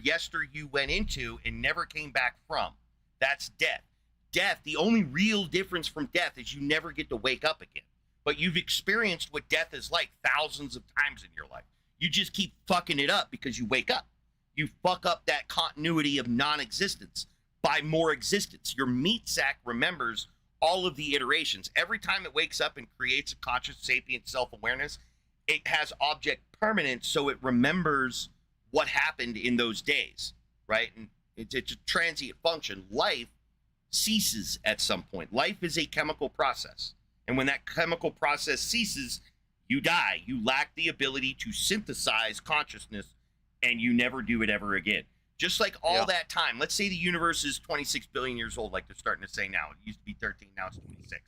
you went into and never came back from. That's death. Death, the only real difference from death is you never get to wake up again. But you've experienced what death is like thousands of times in your life. You just keep fucking it up because you wake up. You fuck up that continuity of non-existence by more existence. Your meat sac remembers all of the iterations. Every time it wakes up and creates a conscious, sapient self-awareness, it has object permanence, so it remembers what happened in those days, right? And it's a transient function. Life ceases at some point. Life is a chemical process. And when that chemical process ceases, you die. You lack the ability to synthesize consciousness, and you never do it ever again. Just like all that time. Let's say the universe is 26 billion years old, like they're starting to say now. It used to be 13, now it's 26.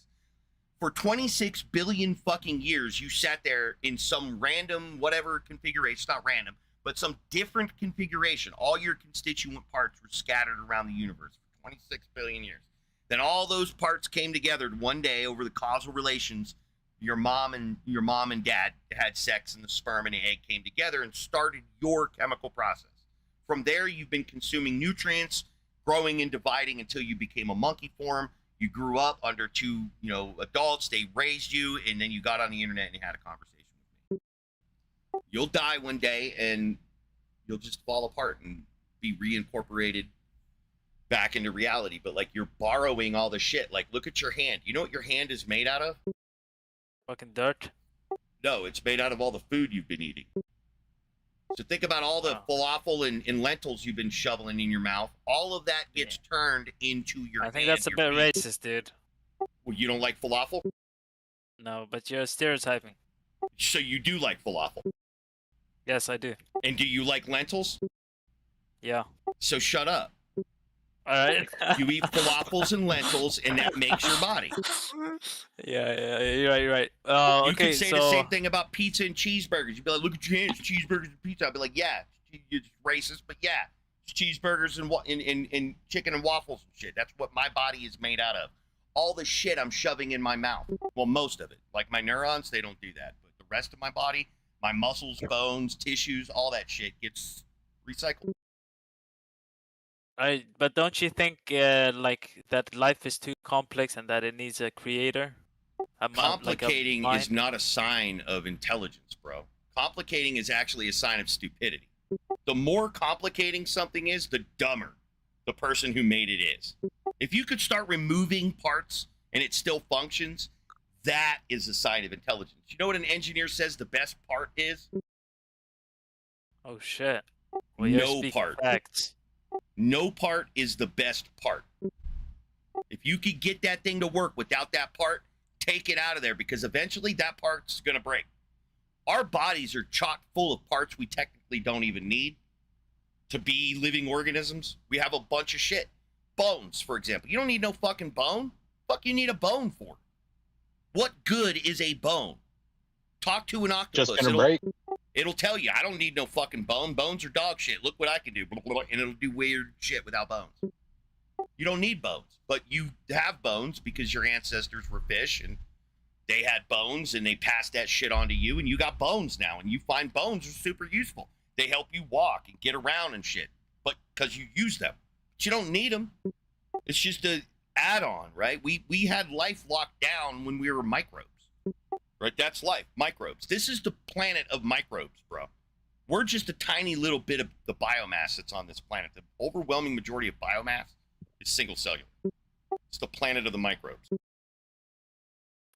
For 26 billion fucking years, you sat there in some random whatever configuration, not random, but some different configuration. All your constituent parts were scattered around the universe for 26 billion years. Then all those parts came together one day over the causal relations. Your mom and dad had sex, and the sperm and the egg came together and started your chemical process. From there, you've been consuming nutrients, growing and dividing until you became a monkey form. You grew up under two, adults. They raised you, and then you got on the internet and you had a conversation with me. You'll die one day, and you'll just fall apart and be reincorporated back into reality. But like, you're borrowing all the shit. Like, look at your hand. You know what your hand is made out of? Fucking dirt. No, it's made out of all the food you've been eating. So think about all the falafel and lentils you've been shoveling in your mouth. All of that gets turned into your I think hand, that's a your bit feet. racist, dude. Well, you don't like falafel? No, but you're stereotyping. So you do like falafel. Yes, I do. And do you like lentils? Yeah. So shut up. All right. You eat falafels and lentils, and that makes your body. Yeah, you're right. Oh, You okay, could say so the same thing about pizza and cheeseburgers. You'd be like, look at your hands, cheeseburgers and pizza. I'd be like, yeah, it's racist, but yeah, it's cheeseburgers and chicken and waffles and shit. That's what my body is made out of. All the shit I'm shoving in my mouth. Well, most of it. Like my neurons, they don't do that. But the rest of my body, my muscles, bones, tissues, all that shit gets recycled. But don't you think like that life is too complex and that it needs a creator? Complicating is not a sign of intelligence, bro. Complicating is actually a sign of stupidity. The more complicating something is, the dumber the person who made it is. If you could start removing parts and it still functions, that is a sign of intelligence. You know what an engineer says the best part is? Oh shit. Well, you're No speaking part. facts. No part is the best part. If you could get that thing to work without that part, take it out of there, because eventually that part's going to break. Our bodies are chock full of parts we technically don't even need to be living organisms. We have a bunch of shit. Bones, for example. You don't need no fucking bone. Fuck you need a bone for? What good is a bone? Talk to an octopus. Just gonna break. It'll tell you, I don't need no fucking bone. Bones are dog shit. Look what I can do. And it'll do weird shit without bones. You don't need bones, but you have bones because your ancestors were fish and they had bones and they passed that shit on to you, and you got bones now, and you find bones are super useful. They help you walk and get around and shit, but because you use them. But you don't need them. It's just a add-on, right? We had life locked down when we were microbes. Right, that's life, microbes. This is the planet of microbes, bro. We're just a tiny little bit of the biomass that's on this planet. The overwhelming majority of biomass is single cellular. It's the planet of the microbes.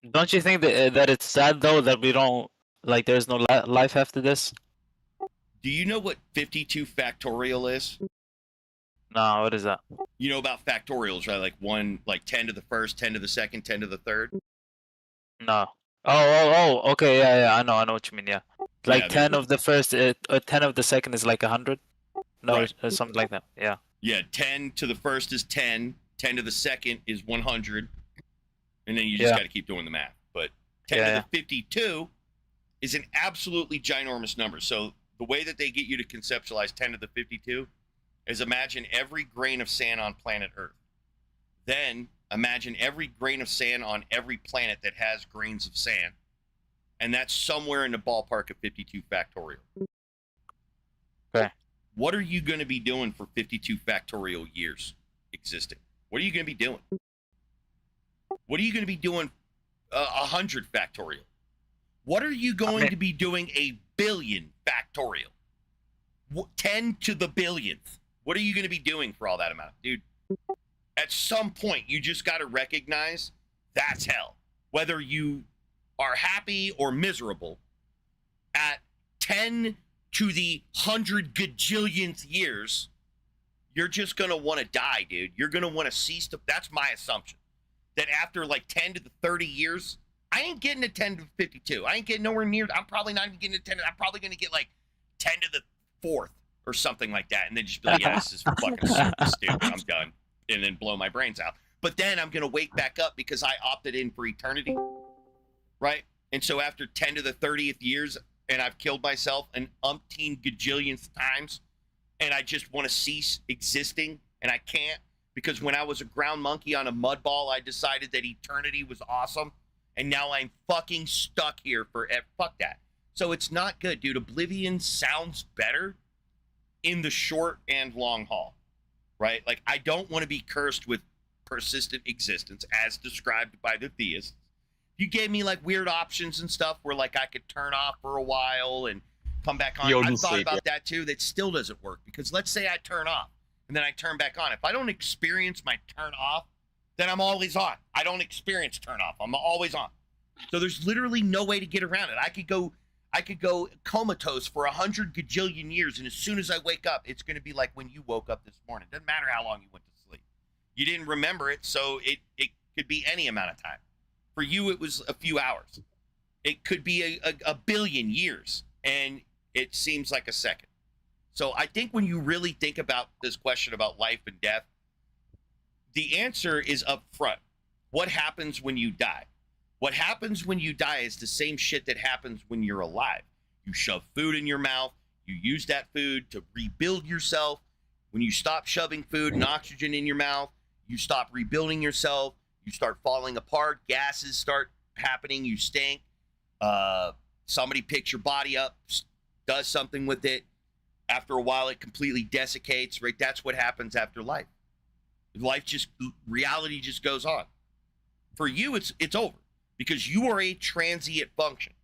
Don't you think that it's sad though that we don't like there's no life after this? Do you know what 52 factorial is? No, what is that? You know about factorials, right? Like 10 to the first, 10 to the second, 10 to the third. No. Oh, okay, yeah, I know what you mean, yeah. Like Yeah, 10 of the first, 10 of the second is like 100? No, Right. something like that, yeah. Yeah, 10 to the first is 10, 10 to the second is 100, and then you just got to keep doing the math. But 10 to the 52 is an absolutely ginormous number. So the way that they get you to conceptualize 10 to the 52 is imagine every grain of sand on planet Earth. Then imagine every grain of sand on every planet that has grains of sand. And that's somewhere in the ballpark of 52 factorial. Okay. What are you going to be doing for 52 factorial years existing? What are you going to be doing? What are you going to be doing 100 factorial? What are you going to be doing a billion factorial? 10 to the billionth. What are you going to be doing for all that amount? Dude, at some point, you just got to recognize that's hell. Whether you are happy or miserable, at 10 to the 100 gajillionth years, you're just going to want to die, dude. You're going to want to cease to, that's my assumption. That after like 10 to the 30 years, I ain't getting to 10 to 52. I ain't getting nowhere near, I'm probably not even getting to 10. I'm probably going to get like 10 to the 4th or something like that. And then just be like, yeah, this is fucking super stupid. I'm done. And then blow my brains out. But then I'm going to wake back up because I opted in for eternity. Right? And so after 10 to the 30th years, and I've killed myself an umpteen gajillionth times, and I just want to cease existing, and I can't, because when I was a ground monkey on a mud ball, I decided that eternity was awesome, and now I'm fucking stuck here forever. Fuck that. So it's not good, dude. Oblivion sounds better in the short and long haul, right? Like, I don't want to be cursed with persistent existence as described by the theists. You gave me like weird options and stuff where like I could turn off for a while and come back on. I've thought about that too. That still doesn't work, because let's say I turn off and then I turn back on. If I don't experience my turn off, then I'm always on. I don't experience turn off. I'm always on. So there's literally no way to get around it. I could go comatose for 100 gajillion years, and as soon as I wake up, it's going to be like when you woke up this morning. Doesn't matter how long you went to sleep. You didn't remember it, so it could be any amount of time. For you, it was a few hours. It could be a billion years, and it seems like a second. So I think when you really think about this question about life and death, the answer is up front. What happens when you die? What happens when you die is the same shit that happens when you're alive. You shove food in your mouth. You use that food to rebuild yourself. When you stop shoving food and oxygen in your mouth, you stop rebuilding yourself. You start falling apart. Gases start happening. You stink. Somebody picks your body up, does something with it. After a while, it completely desiccates, right? That's what happens after life. Reality just goes on. For you, it's over, because you are a transient function.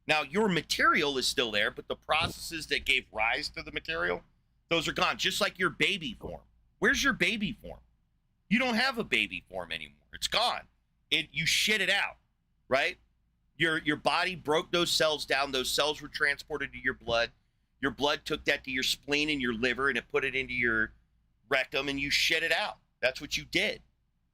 Now, your material is still there, but the processes that gave rise to the material, those are gone, just like your baby form. Where's your baby form? You don't have a baby form anymore. It's gone. You shit it out, right? Your body broke those cells down. Those cells were transported to your blood. Your blood took that to your spleen and your liver, and it put it into your rectum, and you shit it out. That's what you did.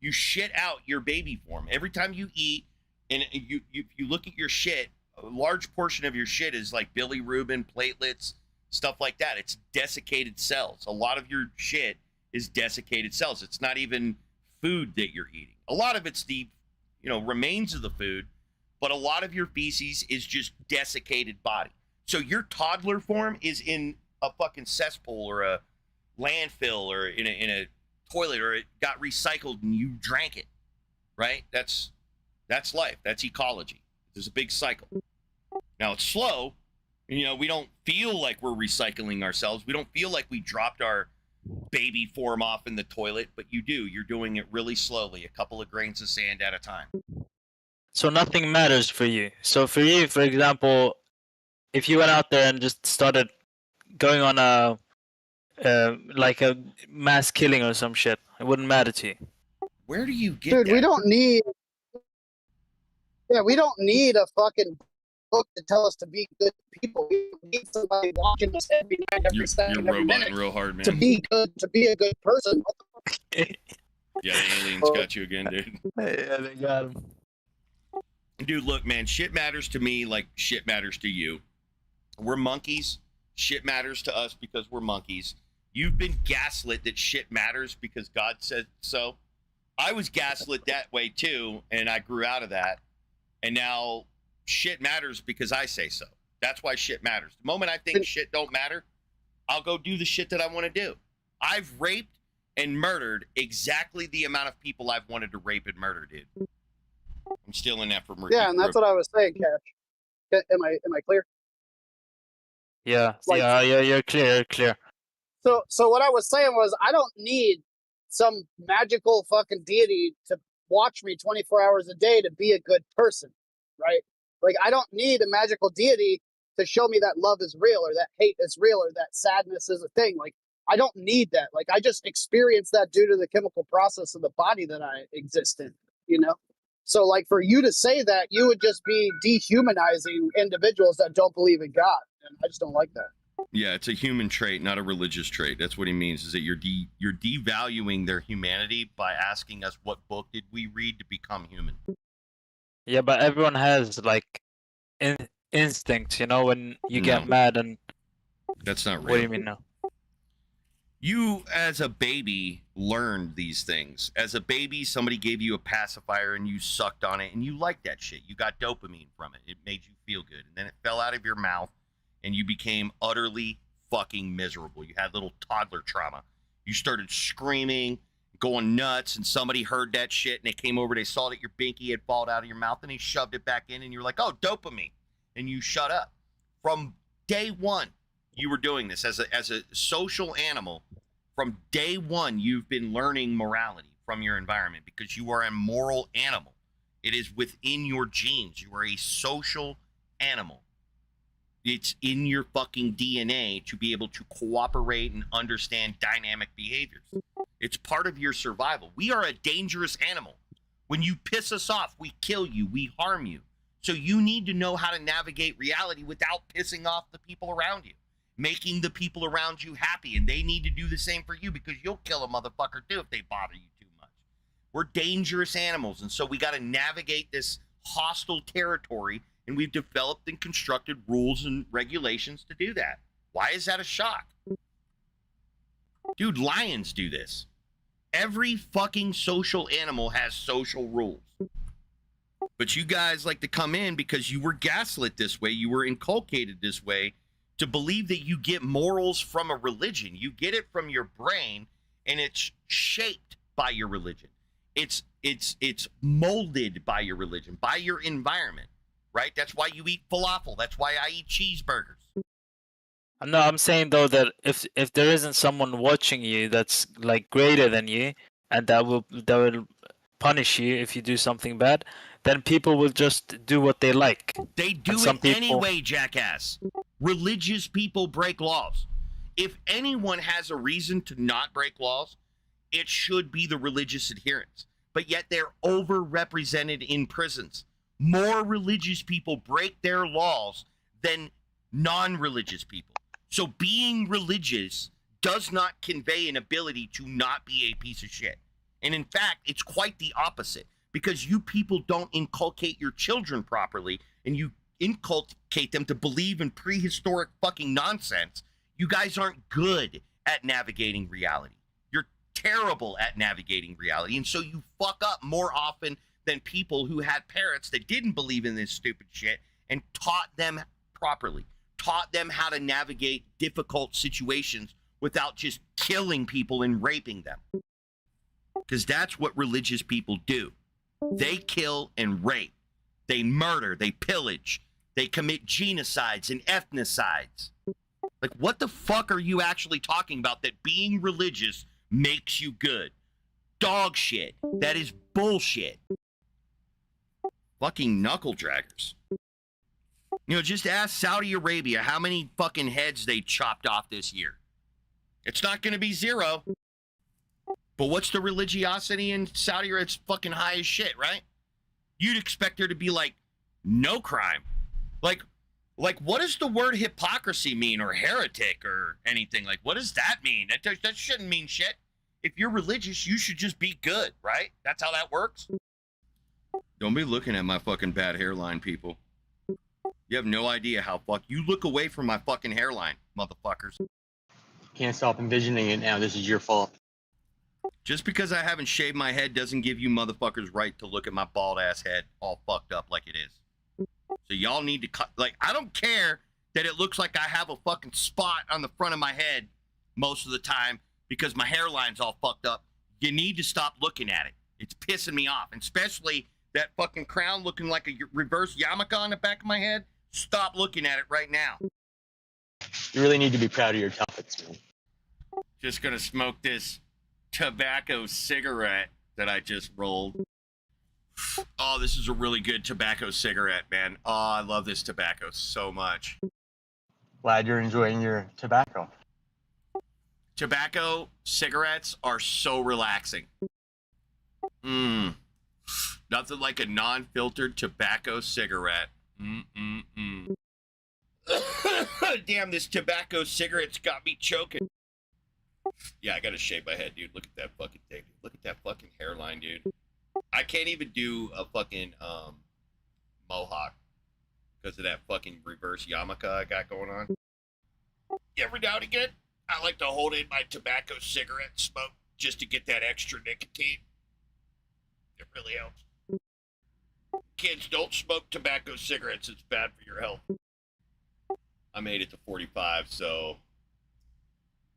You shit out your baby form. Every time you eat, and you look at your shit, a large portion of your shit is like bilirubin, platelets, stuff like that. It's desiccated cells. A lot of your shit is desiccated cells. It's not even food that you're eating. A lot of it's the, remains of the food, but a lot of your feces is just desiccated body. So your toddler form is in a fucking cesspool or a landfill or in a toilet, or it got recycled and you drank it, right? That's life. That's ecology. There's a big cycle. Now it's slow. We don't feel like we're recycling ourselves. We don't feel like we dropped our baby form off in the toilet, but you do. You're doing it really slowly, a couple of grains of sand at a time. So nothing matters for you. So for you, for example, if you went out there and just started going on a mass killing or some shit, it wouldn't matter to you. Where do you get Dude, that? we don't need a fucking book to tell us to be good people. We need somebody watching us every night, every second, You're every minute roboting real hard, man. to be good, to be a good person. Yeah, the aliens got you again, dude. Yeah, they got him. Dude, look, man, shit matters to me like shit matters to you. We're monkeys. Shit matters to us because we're monkeys. You've been gaslit that shit matters because God said so. I was gaslit that way too, and I grew out of that. And now shit matters because I say so. That's why shit matters. The moment I think shit don't matter, I'll go do the shit that I want to do. I've raped and murdered exactly the amount of people I've wanted to rape and murder, dude. I'm stealing that from Yeah, and that's what I was saying, Cash. Am I clear? Yeah, Like- yeah, you're clear, clear. So what I was saying was I don't need some magical fucking deity to watch me 24 hours a day to be a good person, right? Like I don't need a magical deity to show me that love is real or that hate is real or that sadness is a thing. Like I don't need that. Like I just experience that due to the chemical process of the body that I exist in, you know? So like for you to say that, you would just be dehumanizing individuals that don't believe in God. And I just don't like that. Yeah, it's a human trait, not a religious trait. That's what he means, is that you're devaluing their humanity by asking us what book did we read to become human. Yeah, but everyone has like instincts, you know, when you get No. mad and That's not real. what do you mean no? You, as a baby, learned these things. As a baby, somebody gave you a pacifier and you sucked on it and you liked that shit. You got dopamine from it. It made you feel good. And then it fell out of your mouth and you became utterly fucking miserable. You had little toddler trauma. You started screaming, going nuts, and somebody heard that shit and they came over, they saw that your binky had fallen out of your mouth and they shoved it back in and you're like, oh, dopamine. And you shut up. From day one, you were doing this as a social animal. From day one, you've been learning morality from your environment because you are a moral animal. It is within your genes. You are a social animal. It's in your fucking DNA to be able to cooperate and understand dynamic behaviors. It's part of your survival. We are a dangerous animal. When you piss us off, we kill you, we harm you. So you need to know how to navigate reality without pissing off the people around you, making the people around you happy, and they need to do the same for you because you'll kill a motherfucker too if they bother you too much. We're dangerous animals, and so we got to navigate this hostile territory, and we've developed and constructed rules and regulations to do that. Why is that a shock? Dude, lions do this. Every fucking social animal has social rules. But you guys like to come in because you were gaslit this way, you were inculcated this way, to believe that you get morals from a religion. You get it from your brain, and it's shaped by your religion. It's molded by your religion, by your environment, right? That's why you eat falafel. That's why I eat cheeseburgers. No, I'm saying though that if there isn't someone watching you that's like greater than you and that will punish you if you do something bad, then people will just do what they like. They do And some it people- anyway, jackass. Religious people break laws. If anyone has a reason to not break laws, it should be the religious adherents. But yet they're overrepresented in prisons. More religious people break their laws than non-religious people. So being religious does not convey an ability to not be a piece of shit. And in fact, it's quite the opposite, because you people don't inculcate your children properly, and you inculcate them to believe in prehistoric fucking nonsense. You guys aren't good at navigating reality. You're terrible at navigating reality, and so you fuck up more often than people who had parents that didn't believe in this stupid shit and taught them properly, taught them how to navigate difficult situations without just killing people and raping them. Because that's what religious people do. They kill and rape. They murder, they pillage, they commit genocides and ethnicides. Like, what the fuck are you actually talking about that being religious makes you good? Dog shit. That is bullshit. Fucking knuckle draggers. You know, just ask Saudi Arabia how many fucking heads they chopped off this year. It's not going to be zero. But what's the religiosity in Saudi Arabia? It's fucking high as shit, right? You'd expect there to be, like, no crime. Like what does the word hypocrisy mean, or heretic, or anything? Like, what does that mean? That shouldn't mean shit. If you're religious, you should just be good, right? That's how that works. Don't be looking at my fucking bad hairline, people. You have no idea how you look away from my fucking hairline, motherfuckers. Can't stop envisioning it now. This is your fault. Just because I haven't shaved my head doesn't give you motherfuckers right to look at my bald ass head all fucked up like it is. So y'all need to cut. Like, I don't care that it looks like I have a fucking spot on the front of my head most of the time because my hairline's all fucked up. You need to stop looking at it. It's pissing me off, and especially that fucking crown looking like a reverse yarmulke on the back of my head. Stop looking at it right now. You really need to be proud of your tuppets, man. Just gonna smoke this tobacco cigarette that I just rolled. Oh, this is a really good tobacco cigarette, man. Oh, I love this tobacco so much. Glad you're enjoying your tobacco. Tobacco cigarettes are so relaxing. Nothing like a non-filtered tobacco cigarette. Damn, this tobacco cigarette's got me choking. Yeah, I gotta shave my head, dude. Look at that fucking thing. Look at that fucking hairline, dude. I can't even do a fucking mohawk because of that fucking reverse yarmulke I got going on. Every now and again, I like to hold in my tobacco cigarette smoke just to get that extra nicotine. It really helps. Kids, don't smoke tobacco cigarettes. It's bad for your health. I made it to 45, so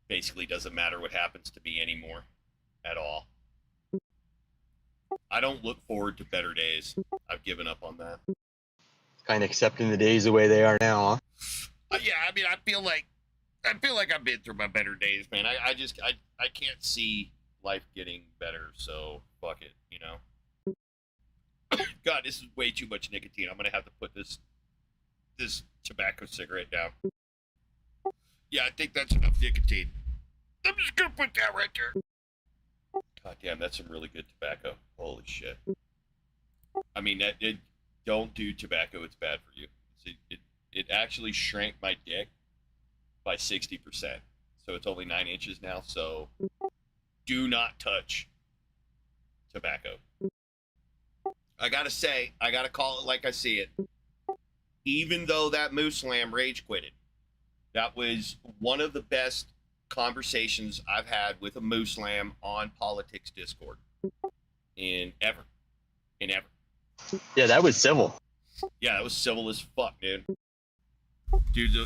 basically doesn't matter what happens to me anymore at all. I don't look forward to better days. I've given up on that. Kind of accepting the days the way they are now, huh? Yeah, I mean, I feel like I've been through my better days, man. I can't see life getting better, so fuck it, you know. God, this is way too much nicotine. I'm gonna have to put this tobacco cigarette down. Yeah, I think that's enough nicotine. I'm just gonna put that right there. God damn, that's some really good tobacco. Holy shit. I mean, don't do tobacco. It's bad for you. It actually shrank my dick by 60%. So it's only 9 inches now. So do not touch tobacco. I gotta say, I gotta call it like I see it. Even though that Moose Lamb rage quitted, that was one of the best conversations I've had with a Moose Lamb on Politics Discord in ever. Yeah, that was civil. Yeah, that was civil as fuck, dude. Dude,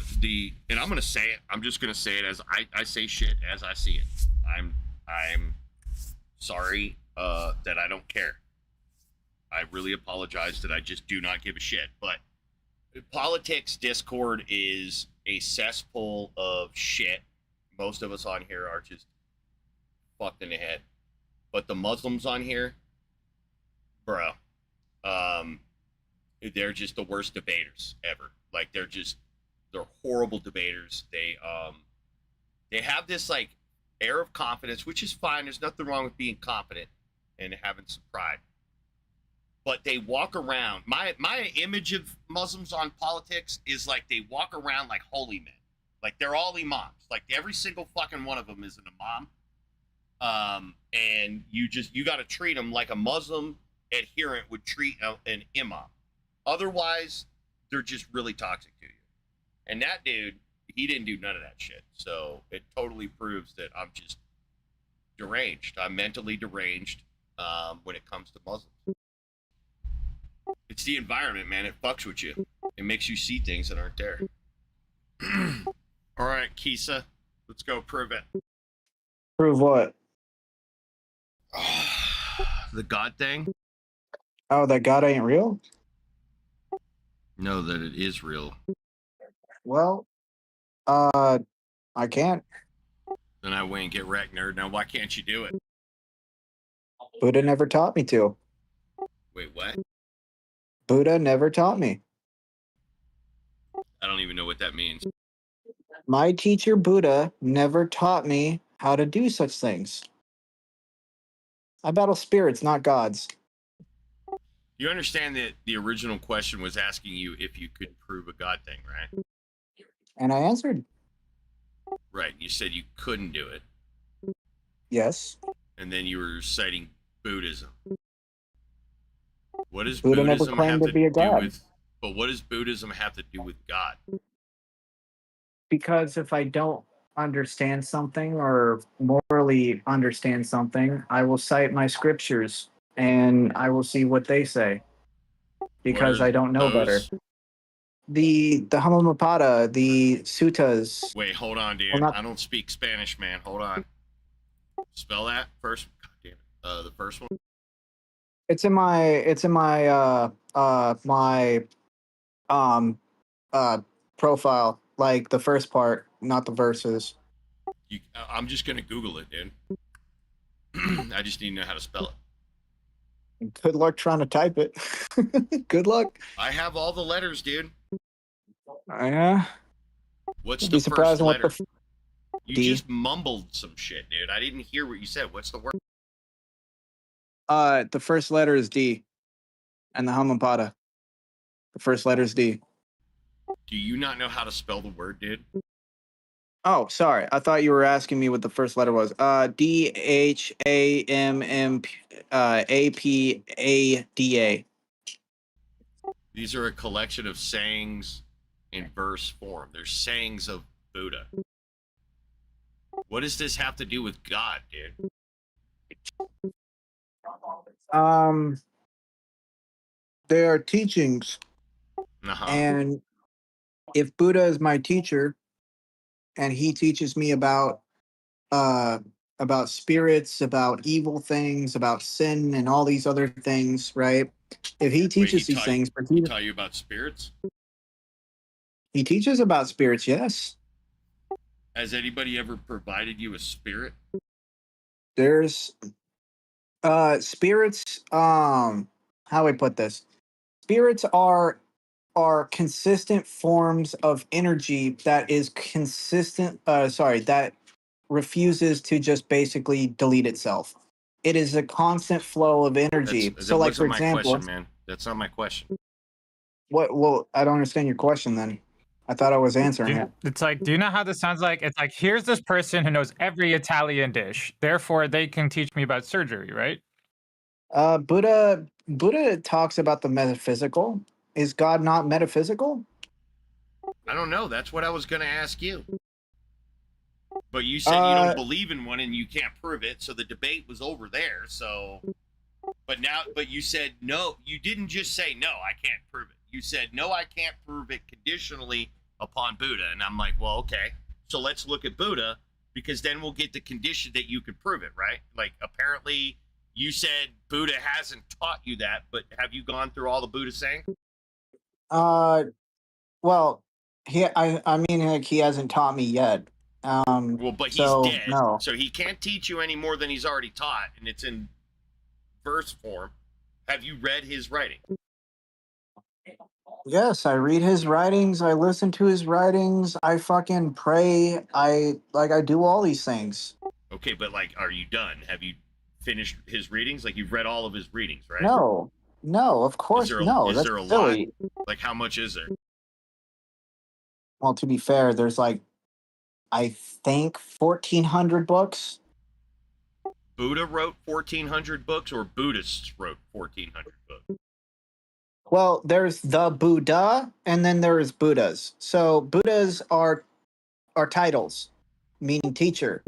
and I'm gonna say it. I'm just gonna say it as I say shit as I see it. I'm sorry that I don't care. I really apologize that I just do not give a shit. But Politics Discord is a cesspool of shit. Most of us on here are just fucked in the head. But the Muslims on here, bro, they're just the worst debaters ever. Like they're horrible debaters. They have this like air of confidence, which is fine. There's nothing wrong with being confident and having some pride. But they walk around. My image of Muslims on Politics is like they walk around like holy men. Like they're all imams. Like every single fucking one of them is an imam. And you got to treat them like a Muslim adherent would treat an imam. Otherwise, they're just really toxic to you. And that dude, he didn't do none of that shit. So it totally proves that I'm just deranged. I'm mentally deranged when it comes to Muslims. It's the environment, man. It fucks with you. It makes you see things that aren't there. All right, Kisa, let's go prove it. Prove what? The God thing? Oh, that God ain't real? No, that it is real. Well, I can't. Then I win. Get wrecked, nerd. Now, why can't you do it? Buddha never taught me to. Wait, what? Buddha never taught me. I don't even know what that means. My teacher, Buddha, never taught me how to do such things. I battle spirits, not gods. You understand that the original question was asking you if you could prove a God thing, right? And I answered, Right. You said you couldn't do it. yes. And then you were citing Buddhism. What does Buddha never Buddhism claimed have to to be a do god. with? But what does Buddhism have to do with God? Because if I don't understand something or morally understand something, I will cite my scriptures and I will see what they say. Because What are I don't know better. those? the Dhammapada, the suttas. Wait, hold on, dude. Well, not- I don't speak Spanish, man. Hold on. Spell that first. God damn it. The first one. It's in my profile, like the first part, not the verses. I'm just gonna Google it, dude. I just need to know how to spell it. Good luck trying to type it. Good luck. I have all the letters, dude. Yeah. What's Be the first surprising what letter? the You D. just mumbled some shit, dude. I didn't hear what you said. What's the word? The first letter is D, and the Dhammapada. The first letter is D. Do you not know how to spell the word, dude? Oh, sorry. I thought you were asking me what the first letter was. Dhammapada. These are a collection of sayings in verse form. They're sayings of Buddha. What does this have to do with God, dude? They are teachings, Uh-huh. and if Buddha is my teacher, and he teaches me about spirits, about evil things, about sin, and all these other things, right? If he teaches these things, but He taught you about spirits? he teaches about spirits, yes. Has anybody ever provided you a spirit? There's spirits. How do I put this? Spirits are consistent forms of energy that is consistent. That refuses to just basically delete itself. It is a constant flow of energy. That So, like for wasn't my example, question, man. That's not my question. what? Well, I don't understand your question. Then I thought I was answering it. It's like, do you know how this sounds like? It's like, here's this person who knows every Italian dish. Therefore, they can teach me about surgery, right? Buddha talks about the metaphysical. Is God not metaphysical? I don't know. That's what I was going to ask you. But you said you don't believe in one and you can't prove it, so the debate was over there. So, but you said no. You didn't just say no, I can't prove it. You said no, I can't prove it conditionally upon Buddha, and I'm like, well, okay. So let's look at Buddha, because then we'll get the condition that you can prove it, right? Like apparently you said Buddha hasn't taught you that, but have you gone through all the Buddha saying? Well, I mean, like, he hasn't taught me yet. Well, but he's so, dead, no. so he can't teach you any more than he's already taught, and it's in verse form. Have you read his writing? Yes, I read his writings. I listen to his writings. I fucking pray. I do all these things. Okay, but like, are you done? Have you finished his readings? Like, you've read all of his readings, right? No, of course, no. Is That's there a silly. lot? Like, how much is there? Well, to be fair, there's like, I think 1,400 books. Buddha wrote 1,400 books, or Buddhists wrote 1,400 books? Well, there's the Buddha, and then there's Buddhas. So Buddhas are titles, meaning teacher.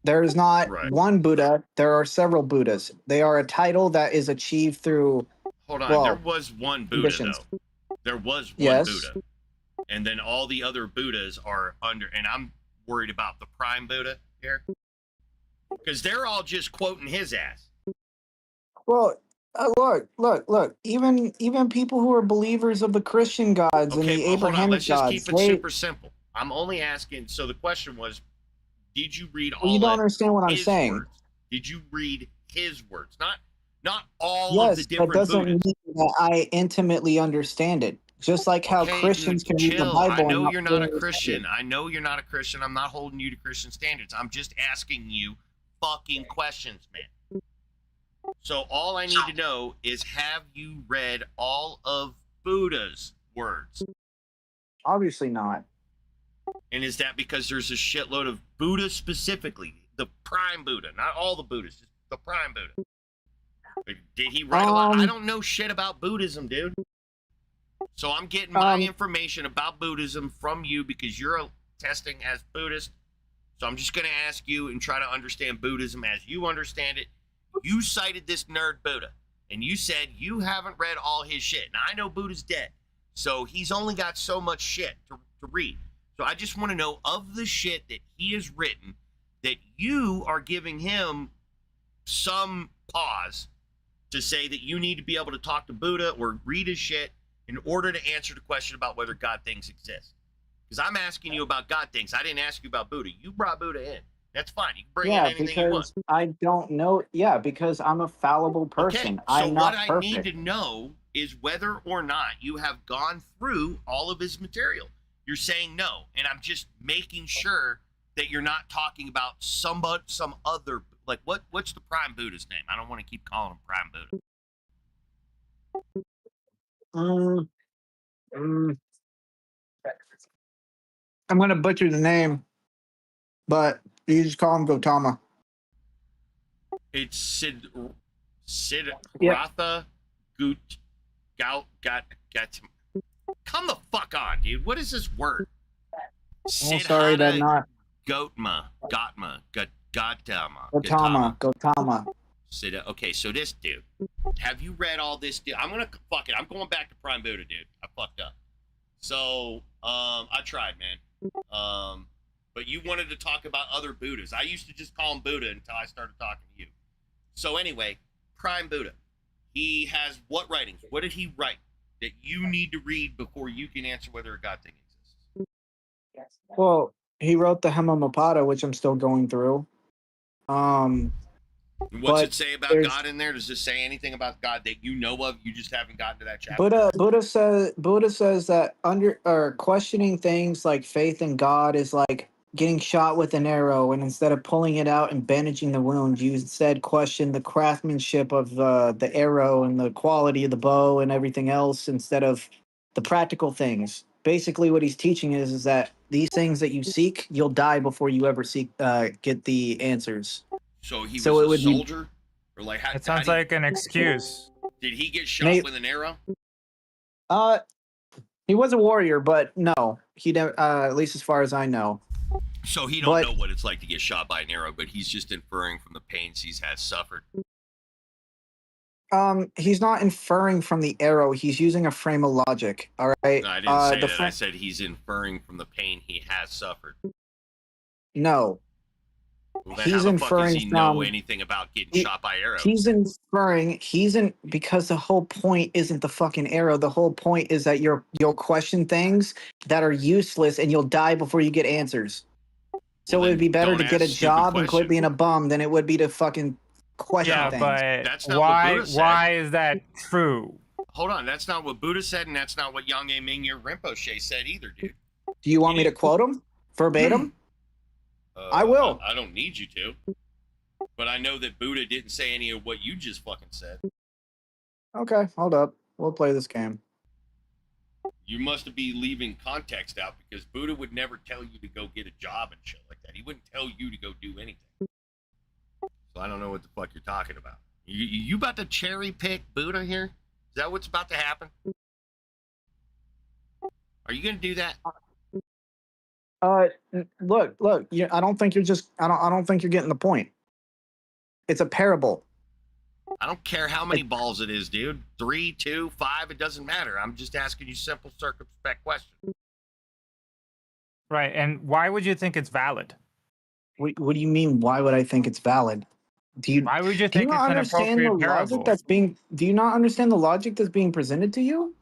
There is not one Buddha. There are several Buddhas. They are a title that is achieved through. Hold on, well, there was one Buddha, conditions. though. There was one Yes. Buddha. And then all the other Buddhas are under, and I'm worried about the prime Buddha here. Because they're all just quoting his ass. Well, look. Even people who are believers of the Christian gods and the Okay, well, hold on. Abrahamic Let's just gods, keep it super simple. I'm only asking, so the question was, did you read all you don't of understand what I'm his saying. words? Did you read his words? Not all of the Yes, that different doesn't Buddhas. mean that I intimately understand it. Just like how Okay, Christians can read the chill. Bible. I know and you're not a fully Christian. understand I know you're not a Christian. I'm not holding you to Christian standards. I'm just asking you fucking questions, man. So all I need to know is, have you read all of Buddha's words? it. Obviously not. And is that because there's a shitload of Buddha specifically, the prime Buddha, not all the Buddhas, just the prime Buddha? Like, did he write a lot? I don't know shit about Buddhism, dude. So I'm getting my information about Buddhism from you because you're testing as Buddhist. So I'm just going to ask you and try to understand Buddhism as you understand it. You cited this nerd Buddha, and you said you haven't read all his shit. Now, I know Buddha's dead, So he's only got so much shit to read. So I just want to know, of the shit that he has written, that you are giving him some pause to say that you need to be able to talk to Buddha or read his shit in order to answer the question about whether God things exist. Because I'm asking you about God things. I didn't ask you about Buddha. You brought Buddha in. That's fine. You can bring in anything you want. because I don't know. Yeah, because I'm a fallible person. Okay, so I'm what not I perfect. need to know is whether or not you have gone through all of his material. You're saying no, and I'm just making sure that you're not talking about some other, like, what's the Prime Buddha's name? I don't want to keep calling him Prime Buddha. I'm gonna butcher the name, but you just call him Gautama. It's Siddhartha Yep. Got. Come the fuck on, dude. What is this word? Oh, sorry, that not Gautama. Gautama. Okay, so this dude. Have you read all this, dude? I'm going back to Prime Buddha, dude. I fucked up. So, I tried, man. But you wanted to talk about other Buddhas. I used to just call him Buddha until I started talking to you. So anyway, Prime Buddha. He has what writings? What did he write that you need to read before you can answer whether a God thing exists? Well, he wrote the Hemamapada, which I'm still going through. What's it say about there's- God in there? Does it say anything about God that you know of? You just haven't gotten to that chapter. Buddha says that questioning things like faith in God is like getting shot with an arrow, and instead of pulling it out and bandaging the wound, you instead question the craftsmanship of the arrow and the quality of the bow and everything else instead of the practical things. Basically, what he's teaching is that these things that you seek, you'll die before you ever get the answers. So he was So a soldier? Or like, It sounds like an excuse. Did he get shot with an arrow? He was a warrior, but no, he never. At least as far as I know. So he don't know what it's like to get shot by an arrow, but he's just inferring from the pains he has suffered. He's not inferring from the arrow. He's using a frame of logic. All right. No, I didn't say that. I said he's inferring from the pain he has suffered. No. Well, then how the fuck does he know anything about getting shot by arrows? He's inferring. Because the whole point isn't the fucking arrow. The whole point is that you'll question things that are useless and you'll die before you get answers. So it would be better to get a job and quit being a bum than it would be to fucking question things. Yeah, but that's not what Buddha said. Why is that true? Hold on, that's not what Buddha said, and that's not what Yangye Mingye Rinpoche said either, dude. Do you want me to quote him verbatim? I will. I don't need you to. But I know that Buddha didn't say any of what you just fucking said. Okay, hold up. We'll play this game. You must be leaving context out, because Buddha would never tell you to go get a job and shit like that. He wouldn't tell you to go do anything. So I don't know what the fuck you're talking about. You about to cherry pick Buddha here? Is that what's about to happen? Are you gonna do that? Look. I don't think you're getting the point. It's a parable. I don't care how many balls it is, dude. 3, 2, 5, it doesn't matter. I'm just asking you simple, circumspect questions. Right, and why would you think it's valid? What do you mean? Why would I think it's valid? Why would you think it's an appropriate parable? Do you not understand the logic that's being presented to you?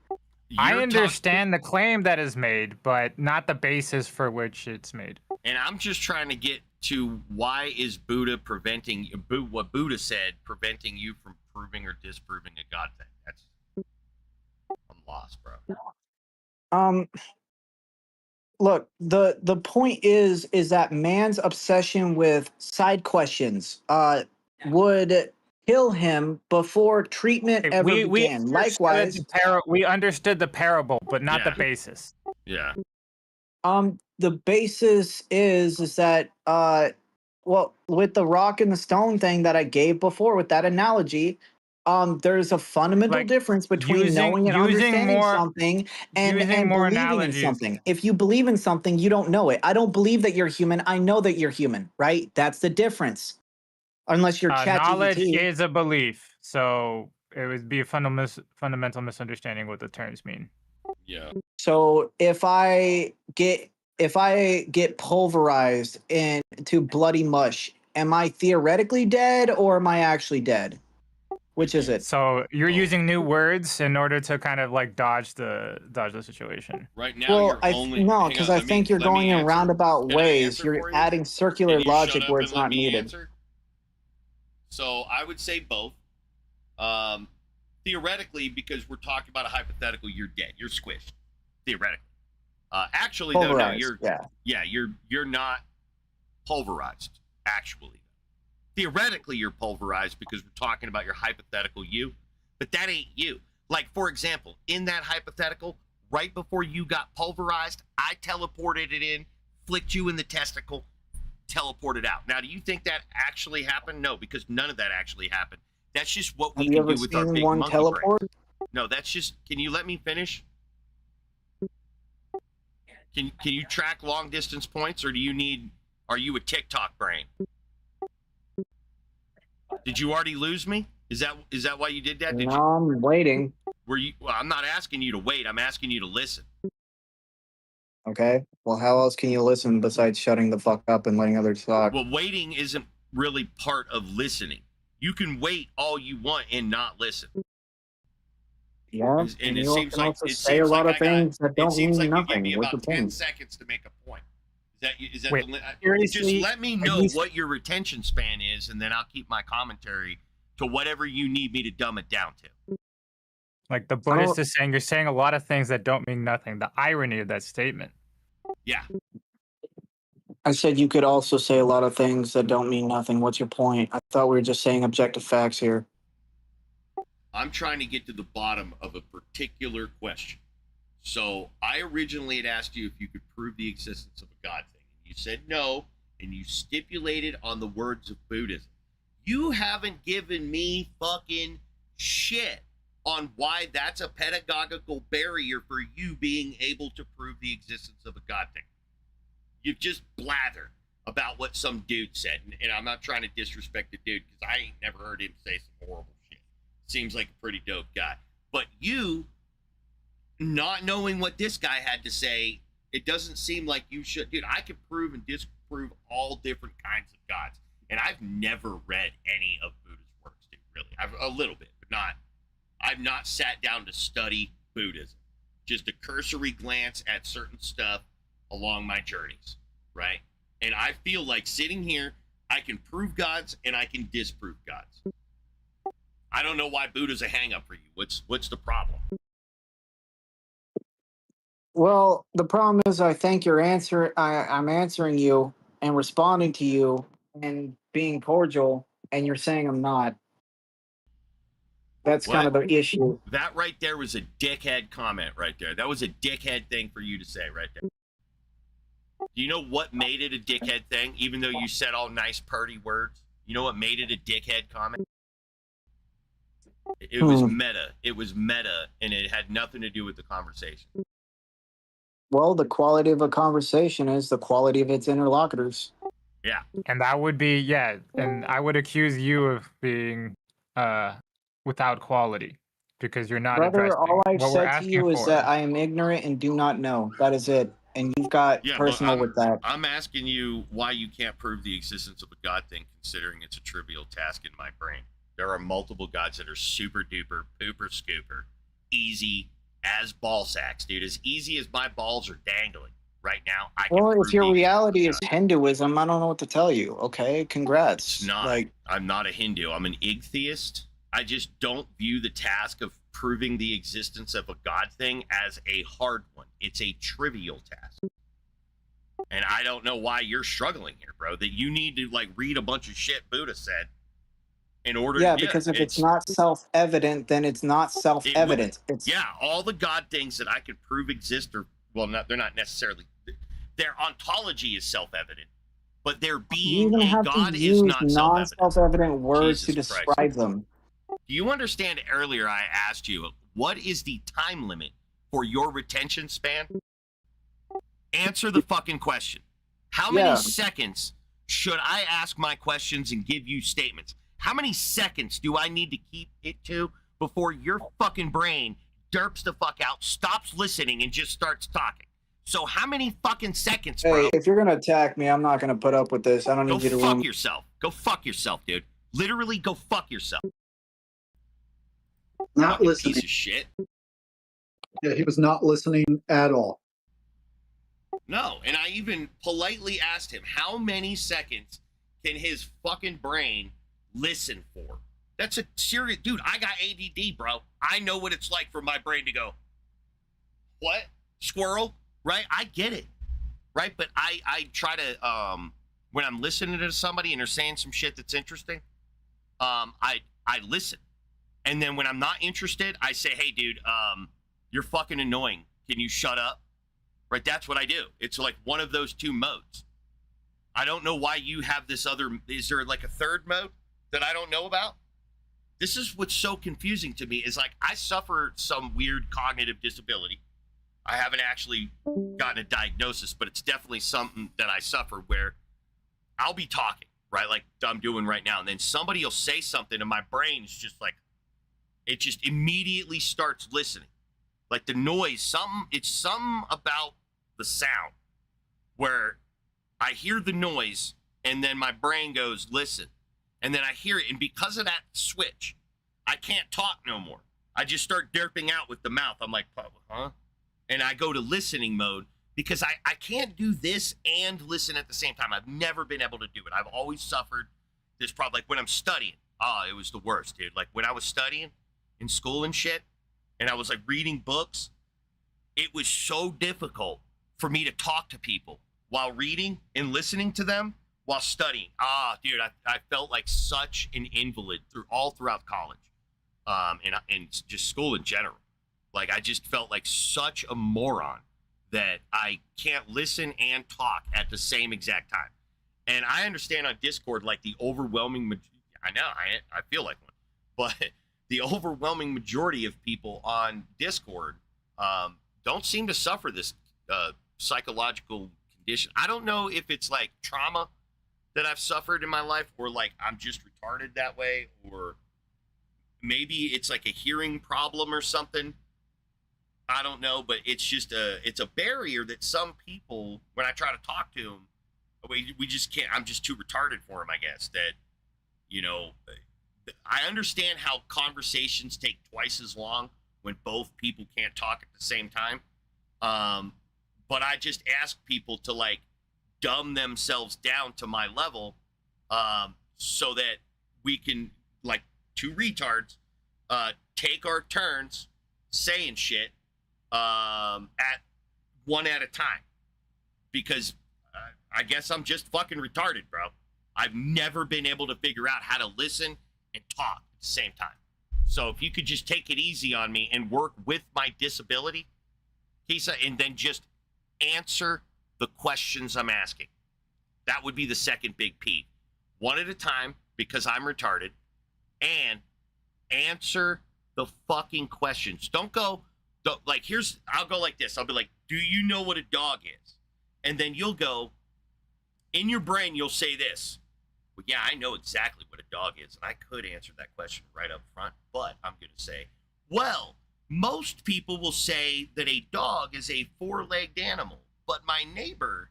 I understand the claim that is made, but not the basis for which it's made. And I'm just trying to get to why is Buddha preventing what Buddha said preventing you from proving or disproving a God thing? That's I'm lost, bro. Look, the point is that man's obsession with side questions would kill him before treatment ever began. Likewise, we understood the parable, but not the basis. Yeah. The basis is that well, with the rock and the stone thing that I gave before with that analogy, there's a fundamental difference between knowing and understanding something and believing in something. If you believe in something, you don't know it. I don't believe that you're human. I know that you're human, right? That's the difference. Unless you're ChatGPT. Knowledge is a belief, so it would be a fundamental misunderstanding what the terms mean. Yeah. So if I get pulverized into bloody mush, am I theoretically dead or am I actually dead? Which is it? So you're Oh. using new words in order to kind of like dodge the situation. Right now, Well, you're only no, hang because on, I let me- think you're let me going in answer. roundabout Can I ways. answer You're for you? adding circular Can you logic shut where up it's and let not me needed. answer? So I would say both. Theoretically, because we're talking about a hypothetical, you're dead. You're squished. Theoretically. Actually, though, no, Pulverized, you're not pulverized. Actually, theoretically, you're pulverized because we're talking about your hypothetical you, but that ain't you. Like, for example, in that hypothetical, right before you got pulverized, I teleported it in, flicked you in the testicle, teleported out. Now, do you think that actually happened? No, because none of that actually happened. That's just what we Have you can ever do with our seen big one monkey teleport? brain. No, that's just. Can you let me finish? Can you track long distance points, or do you need? Are you a TikTok brain? Did you already lose me? Is that why you did that? Did No, you? I'm waiting. Were you? Well, I'm not asking you to wait. I'm asking you to listen. Okay. Well, how else can you listen besides shutting the fuck up and letting others talk? Well, waiting isn't really part of listening. You can wait all you want and not listen. Yeah. And And it you seems can like also it say a seems lot like of I got. things that It don't seems mean like you gave nothing. me What's about your 10 point? seconds to make a point. Is that Wait, the? Just seriously, let me are know you- what your retention span is, and then I'll keep my commentary to whatever you need me to dumb it down to. Like the Buddhist is saying, you're saying a lot of things that don't mean nothing. The irony of that statement. Yeah. I said you could also say a lot of things that don't mean nothing. What's your point? I thought we were just saying objective facts here. I'm trying to get to the bottom of a particular question. So I originally had asked you if you could prove the existence of a God thing. You said no, and you stipulated on the words of Buddhism. You haven't given me fucking shit on why that's a pedagogical barrier for you being able to prove the existence of a God thing. You've just blathered about what some dude said, and I'm not trying to disrespect the dude because I ain't never heard him say some horrible shit. Seems like a pretty dope guy. But you, not knowing what this guy had to say, it doesn't seem like you should. Dude, I can prove and disprove all different kinds of gods. And I've never read any of Buddha's works, dude, really. A little bit, but not. I've not sat down to study Buddhism. Just a cursory glance at certain stuff along my journeys, right? And I feel like sitting here, I can prove gods and I can disprove gods. I don't know why Buddha's a hang-up for you. What's the problem? Well, the problem is I think you're I'm answering you and responding to you and being cordial, and you're saying I'm not. That's kind of the issue. That right there was a dickhead comment right there. That was a dickhead thing for you to say right there. Do you know what made it a dickhead thing, even though you said all nice, purty words? You know what made it a dickhead comment? It was meta. It was meta, and it had nothing to do with the conversation. Well, the quality of a conversation is the quality of its interlocutors. Yeah. And that would be, yeah, and I would accuse you of being without quality because you're not Brother, addressing all I've what we're said to asking you is for. that I am ignorant and do not know. That is it. And you've got personal with that. I'm asking you why you can't prove the existence of a God thing, considering it's a trivial task in my brain. There are multiple gods that are super duper, pooper scooper, easy as ball sacks, dude. As easy as my balls are dangling right now. Well, if your reality is Hinduism, I don't know what to tell you. Okay, congrats. It's not. Like, I'm not a Hindu. I'm an Igtheist. I just don't view the task of proving the existence of a God thing as a hard one. It's a trivial task. And I don't know why you're struggling here, bro. That you need to like read a bunch of shit Buddha said in order yeah, to do because it. if it's not self-evident, then it's not self-evident. Yeah, all the God things that I can prove exist are, well, they're not necessarily, their ontology is self-evident, but their being a God is not self-evident. Non-self-evident words to Jesus describe Christ. them. Do you understand earlier I asked you, what is the time limit for your retention span? Answer the fucking question. How many seconds should I ask my questions and give you statements? How many seconds do I need to keep it to before your fucking brain derps the fuck out, stops listening, and just starts talking. So how many fucking seconds, bro? Hey, if you're gonna attack me, I'm not gonna put up with this. I don't Go need you to fuck ruin. yourself. Go fuck yourself, dude. Literally, go fuck yourself. Not Fucking listening. piece of shit. Yeah, he was not listening at all. No, and I even politely asked him, how many seconds can his fucking brain listen for? That's a serious... Dude, I got ADD, bro. I know what it's like for my brain to go, what? Squirrel? Right? I get it. Right? But I try to... when I'm listening to somebody and they're saying some shit that's interesting, I listen. And then when I'm not interested, I say, hey, dude, you're fucking annoying. Can you shut up? Right? That's what I do. It's like one of those two modes. I don't know why you have this other... Is there like a third mode that I don't know about? This is what's so confusing to me is like I suffer some weird cognitive disability. I haven't actually gotten a diagnosis, but it's definitely something that I suffer where I'll be talking, right? Like I'm doing right now. And then somebody will say something and my brain's just like, it just immediately starts listening. Like the noise, it's something about the sound where I hear the noise and then my brain goes, listen. And then I hear it. And because of that switch, I can't talk no more. I just start derping out with the mouth. I'm like, huh? And I go to listening mode because I can't do this and listen at the same time. I've never been able to do it. I've always suffered this problem. Like when I'm studying, it was the worst, dude. Like when I was studying in school and shit, and I was like reading books, it was so difficult for me to talk to people while reading and listening to them while studying. Dude, I felt like such an invalid throughout college, and just school in general. Like I just felt like such a moron that I can't listen and talk at the same exact time. And I understand on Discord, like the overwhelming, I know, I feel like one, but the overwhelming majority of people on Discord don't seem to suffer this psychological condition. I don't know if it's like trauma that I've suffered in my life or like I'm just retarded that way, or maybe it's like a hearing problem or something. I don't know, but it's just it's a barrier that some people, when I try to talk to them, we just can't. I'm just too retarded for them, I guess. That, you know, I understand how conversations take twice as long when both people can't talk at the same time. But I just ask people to like dumb themselves down to my level, so that we can, like two retards, take our turns saying shit at one at a time, because I guess I'm just fucking retarded, bro. I've never been able to figure out how to listen and talk at the same time. So if you could just take it easy on me and work with my disability, Kisa, and then just answer the questions I'm asking. That would be the second big peeve. One at a time, because I'm retarded, and answer the fucking questions. I'll go like this. I'll be like, do you know what a dog is? And then you'll go, in your brain, you'll say this. Well, yeah, I know exactly what a dog is, and I could answer that question right up front, but I'm going to say, well, most people will say that a dog is a four-legged animal, but my neighbor,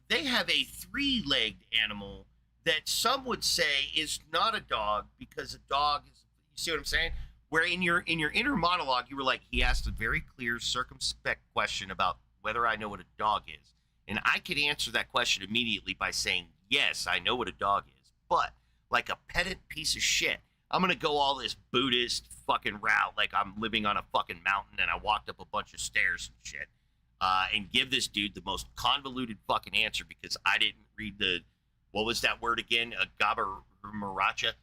they have a three-legged animal that some would say is not a dog because a dog is, you see what I'm saying? Where in your inner monologue, you were like, he asked a very clear, circumspect question about whether I know what a dog is. And I could answer that question immediately by saying, yes, I know what a dog is. But like a pedant piece of shit, I'm going to go all this Buddhist fucking route like I'm living on a fucking mountain and I walked up a bunch of stairs and shit, and give this dude the most convoluted fucking answer because I didn't read what was that word again? Gabarmaracha.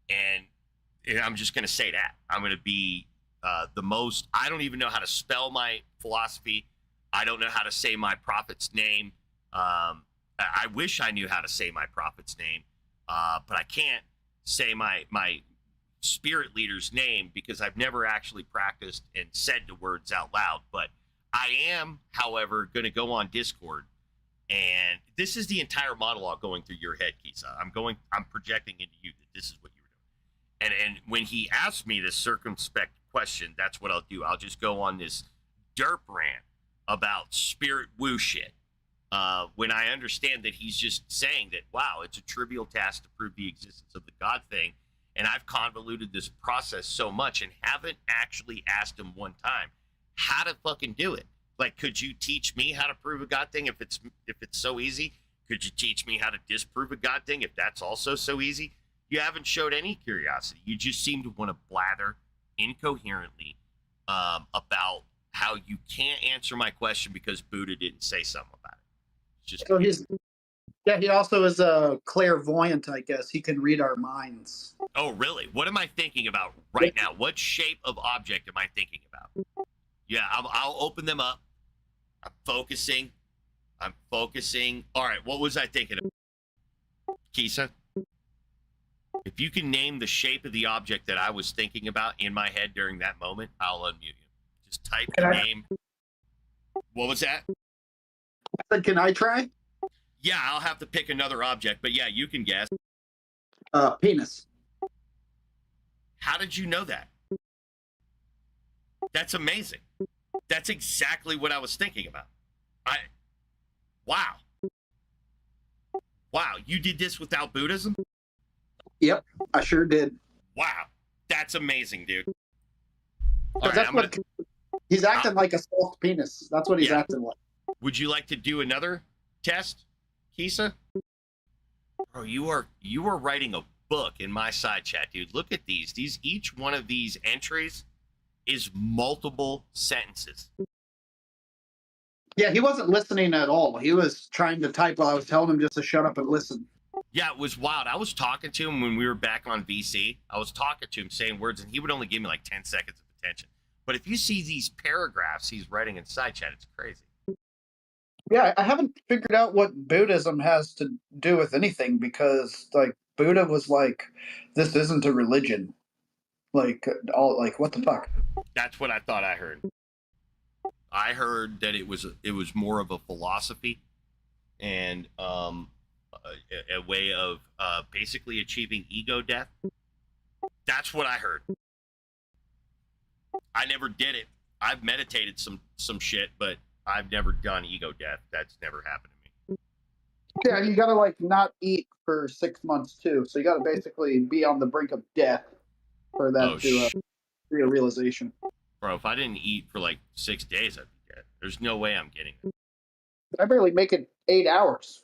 And I'm just going to say that. I'm going to be I don't even know how to spell my philosophy. I don't know how to say my prophet's name. I wish I knew how to say my prophet's name, but I can't say my spirit leader's name because I've never actually practiced and said the words out loud. But I am, however, going to go on Discord, and this is the entire monologue going through your head, Kisa. I'm projecting into you that this is what you were doing. And when he asked me this circumspect question, that's what I'll do. I'll just go on this derp rant about spirit woo shit. When I understand that he's just saying that, wow, it's a trivial task to prove the existence of the God thing. And I've convoluted this process so much and haven't actually asked him one time how to fucking do it. Like, could you teach me how to prove a God thing if it's so easy? Could you teach me how to disprove a God thing if that's also so easy? You haven't showed any curiosity. You just seem to want to blather incoherently about how you can't answer my question because Buddha didn't say something about it. It's just So he also is a clairvoyant, I guess. He can read our minds. Oh, really? What am I thinking about right now? What shape of object am I thinking about? Yeah, I'll open them up. I'm focusing. All right, what was I thinking of? Kisa? If you can name the shape of the object that I was thinking about in my head during that moment, I'll unmute you. Just type the name. What was that? I said, can I try? Yeah, I'll have to pick another object, but yeah, you can guess. Penis. How did you know that? That's amazing. That's exactly what I was thinking about. Wow. Wow, you did this without Buddhism? Yep, I sure did. Wow, that's amazing, dude. All Because right, that's he's acting like a soft penis. That's what he's acting like. Would you like to do another test, Kisa? Bro, you are writing a book in my side chat, dude. Look at these. Each one of these entries is multiple sentences. Yeah, he wasn't listening at all. He was trying to type while I was telling him just to shut up and listen. Yeah, it was wild. I was talking to him when we were back on VC. I was talking to him, saying words, and he would only give me like 10 seconds of attention. But if you see these paragraphs he's writing in side chat, it's crazy. Yeah, I haven't figured out what Buddhism has to do with anything because, like, Buddha was like, "This isn't a religion." Like, what the fuck? That's what I thought I heard. I heard that it was more of a philosophy and a way of basically achieving ego death. That's what I heard. I never did it. I've meditated some shit, but I've never done ego death. That's never happened to me. Yeah, you gotta like not eat for 6 months too. So you gotta basically be on the brink of death for that to be a realization. Bro, if I didn't eat for like 6 days, I'd be dead. There's no way I'm getting it. I barely make it 8 hours.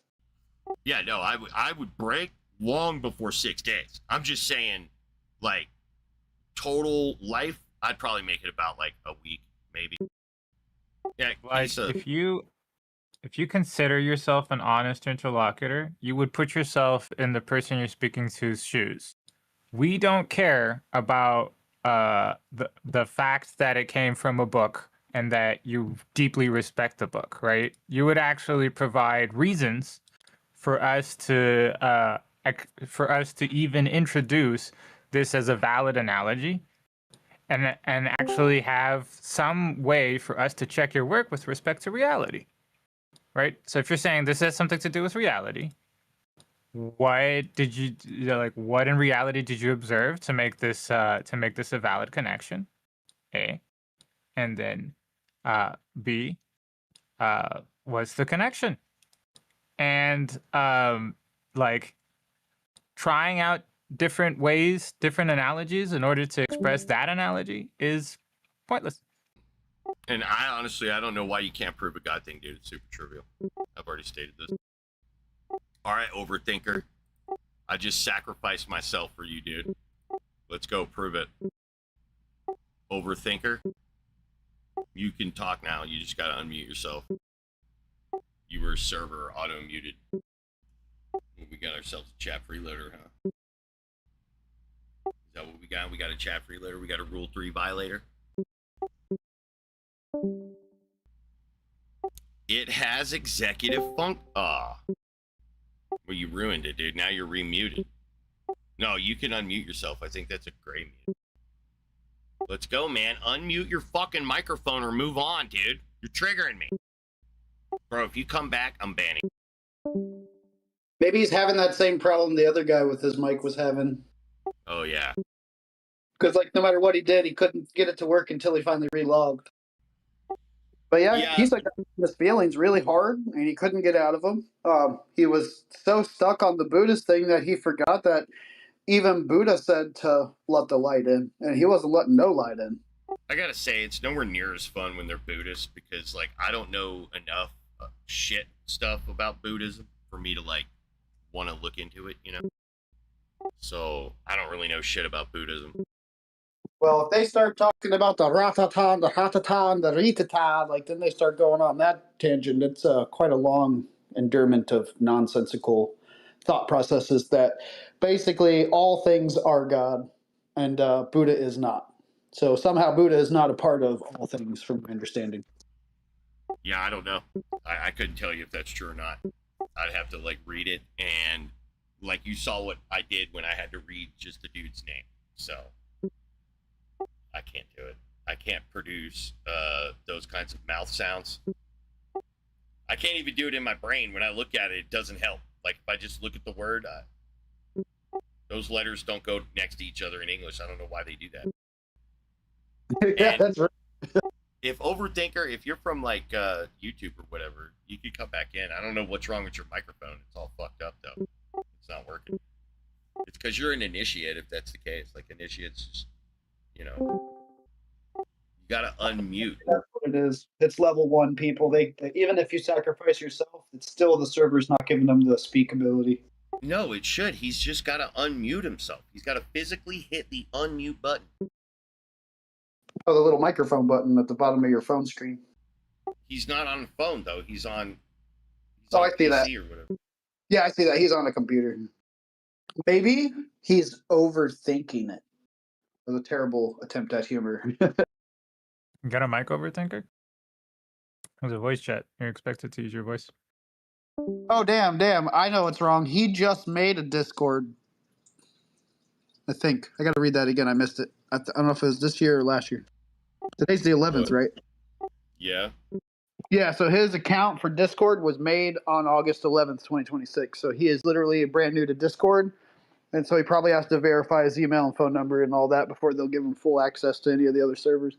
Yeah, no, I would break long before 6 days. I'm just saying, like, total life, I'd probably make it about like a week, maybe. Yeah, Like if you consider yourself an honest interlocutor, you would put yourself in the person you're speaking to's shoes. We don't care about the fact that it came from a book and that you deeply respect the book, right? You would actually provide reasons for us to even introduce this as a valid analogy and actually have some way for us to check your work with respect to reality, right? So if you're saying this has something to do with reality, what did you like? What in reality did you observe to make this a valid connection? A, and then B, what's the connection? And like trying out different ways, different analogies in order to express that analogy is pointless. And I don't know why you can't prove a God thing, dude. It's super trivial. I've already stated this. All right, overthinker. I just sacrificed myself for you, dude. Let's go prove it. Overthinker. You can talk now. You just got to unmute yourself. You were server auto-muted. We got ourselves a chat freeloader, huh? Is that what we got? We got a chat freeloader. We got a Rule 3 violator. It has executive funk. Well, you ruined it, dude. Now you're remuted. No, you can unmute yourself. I think that's a great mute. Let's go, man. Unmute your fucking microphone or move on, dude. You're triggering me. Bro, if you come back, I'm banning. Maybe he's having that same problem the other guy with his mic was having. Oh, yeah. because like no matter what he did, he couldn't get it to work until he finally relogged. But yeah, he's like his feelings really hard, and he couldn't get out of them. He was so stuck on the Buddhist thing that he forgot that even Buddha said to let the light in, and he wasn't letting no light in. I gotta say, it's nowhere near as fun when they're Buddhist because, like, I don't know enough shit stuff about Buddhism for me to like want to look into it, you know. So I don't really know shit about Buddhism. Well, if they start talking about the ratatan, the hatatan, the ritata, like then they start going on that tangent. It's quite a long endurement of nonsensical thought processes that basically all things are God and Buddha is not. So somehow Buddha is not a part of all things, from my understanding. Yeah, I don't know. I couldn't tell you if that's true or not. I'd have to like read it, and like you saw what I did when I had to read just the dude's name. So I can't do it. I can't produce those kinds of mouth sounds. I can't even do it in my brain. When I look at it, it doesn't help. Like if I just look at the word, those letters don't go next to each other in English. I don't know why they do that. Yeah, that's right. If Overthinker, if you're from like YouTube or whatever, you could come back in. I don't know what's wrong with your microphone. It's all fucked up though. It's not working. It's because you're an initiate. If that's the case, like initiates, just, you know, you gotta unmute. That's what it is. It's level 1 people. They even if you sacrifice yourself, it's still the server's not giving them the speak ability. No, it should. He's just gotta unmute himself. He's gotta physically hit the unmute button. Oh, the little microphone button at the bottom of your phone screen. He's not on the phone though. He's on. Oh, I see PC that. or whatever. Yeah, I see that. He's on a computer. Maybe he's overthinking it. It was a terrible attempt at humor. You got a mic Overthinker? There's a voice chat. You're expected to use your voice. Oh, damn. I know what's wrong. He just made a Discord. I think. I got to read that again. I missed it. I don't know if it was this year or last year. Today's the 11th, What? right? Yeah. Yeah, so his account for Discord was made on August 11th, 2026. So he is literally brand new to Discord. And so he probably has to verify his email and phone number and all that before they'll give him full access to any of the other servers.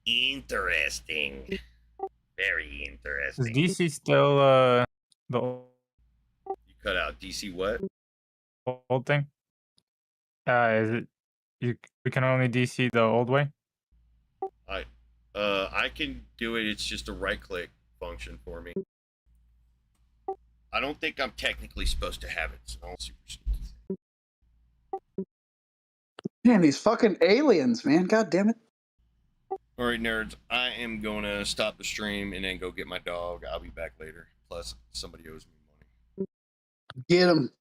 Interesting. Very Is interesting. DC still the You cut out DC what? old thing? Is it we can only DC the old way? I can do it. It's just a right click function for me. I don't think I'm technically supposed to have it, so I'm super sneaky. Man, these fucking aliens, man. God damn it. All right, nerds. I am going to stop the stream and then go get my dog. I'll be back later. Plus, somebody owes me money. Get him.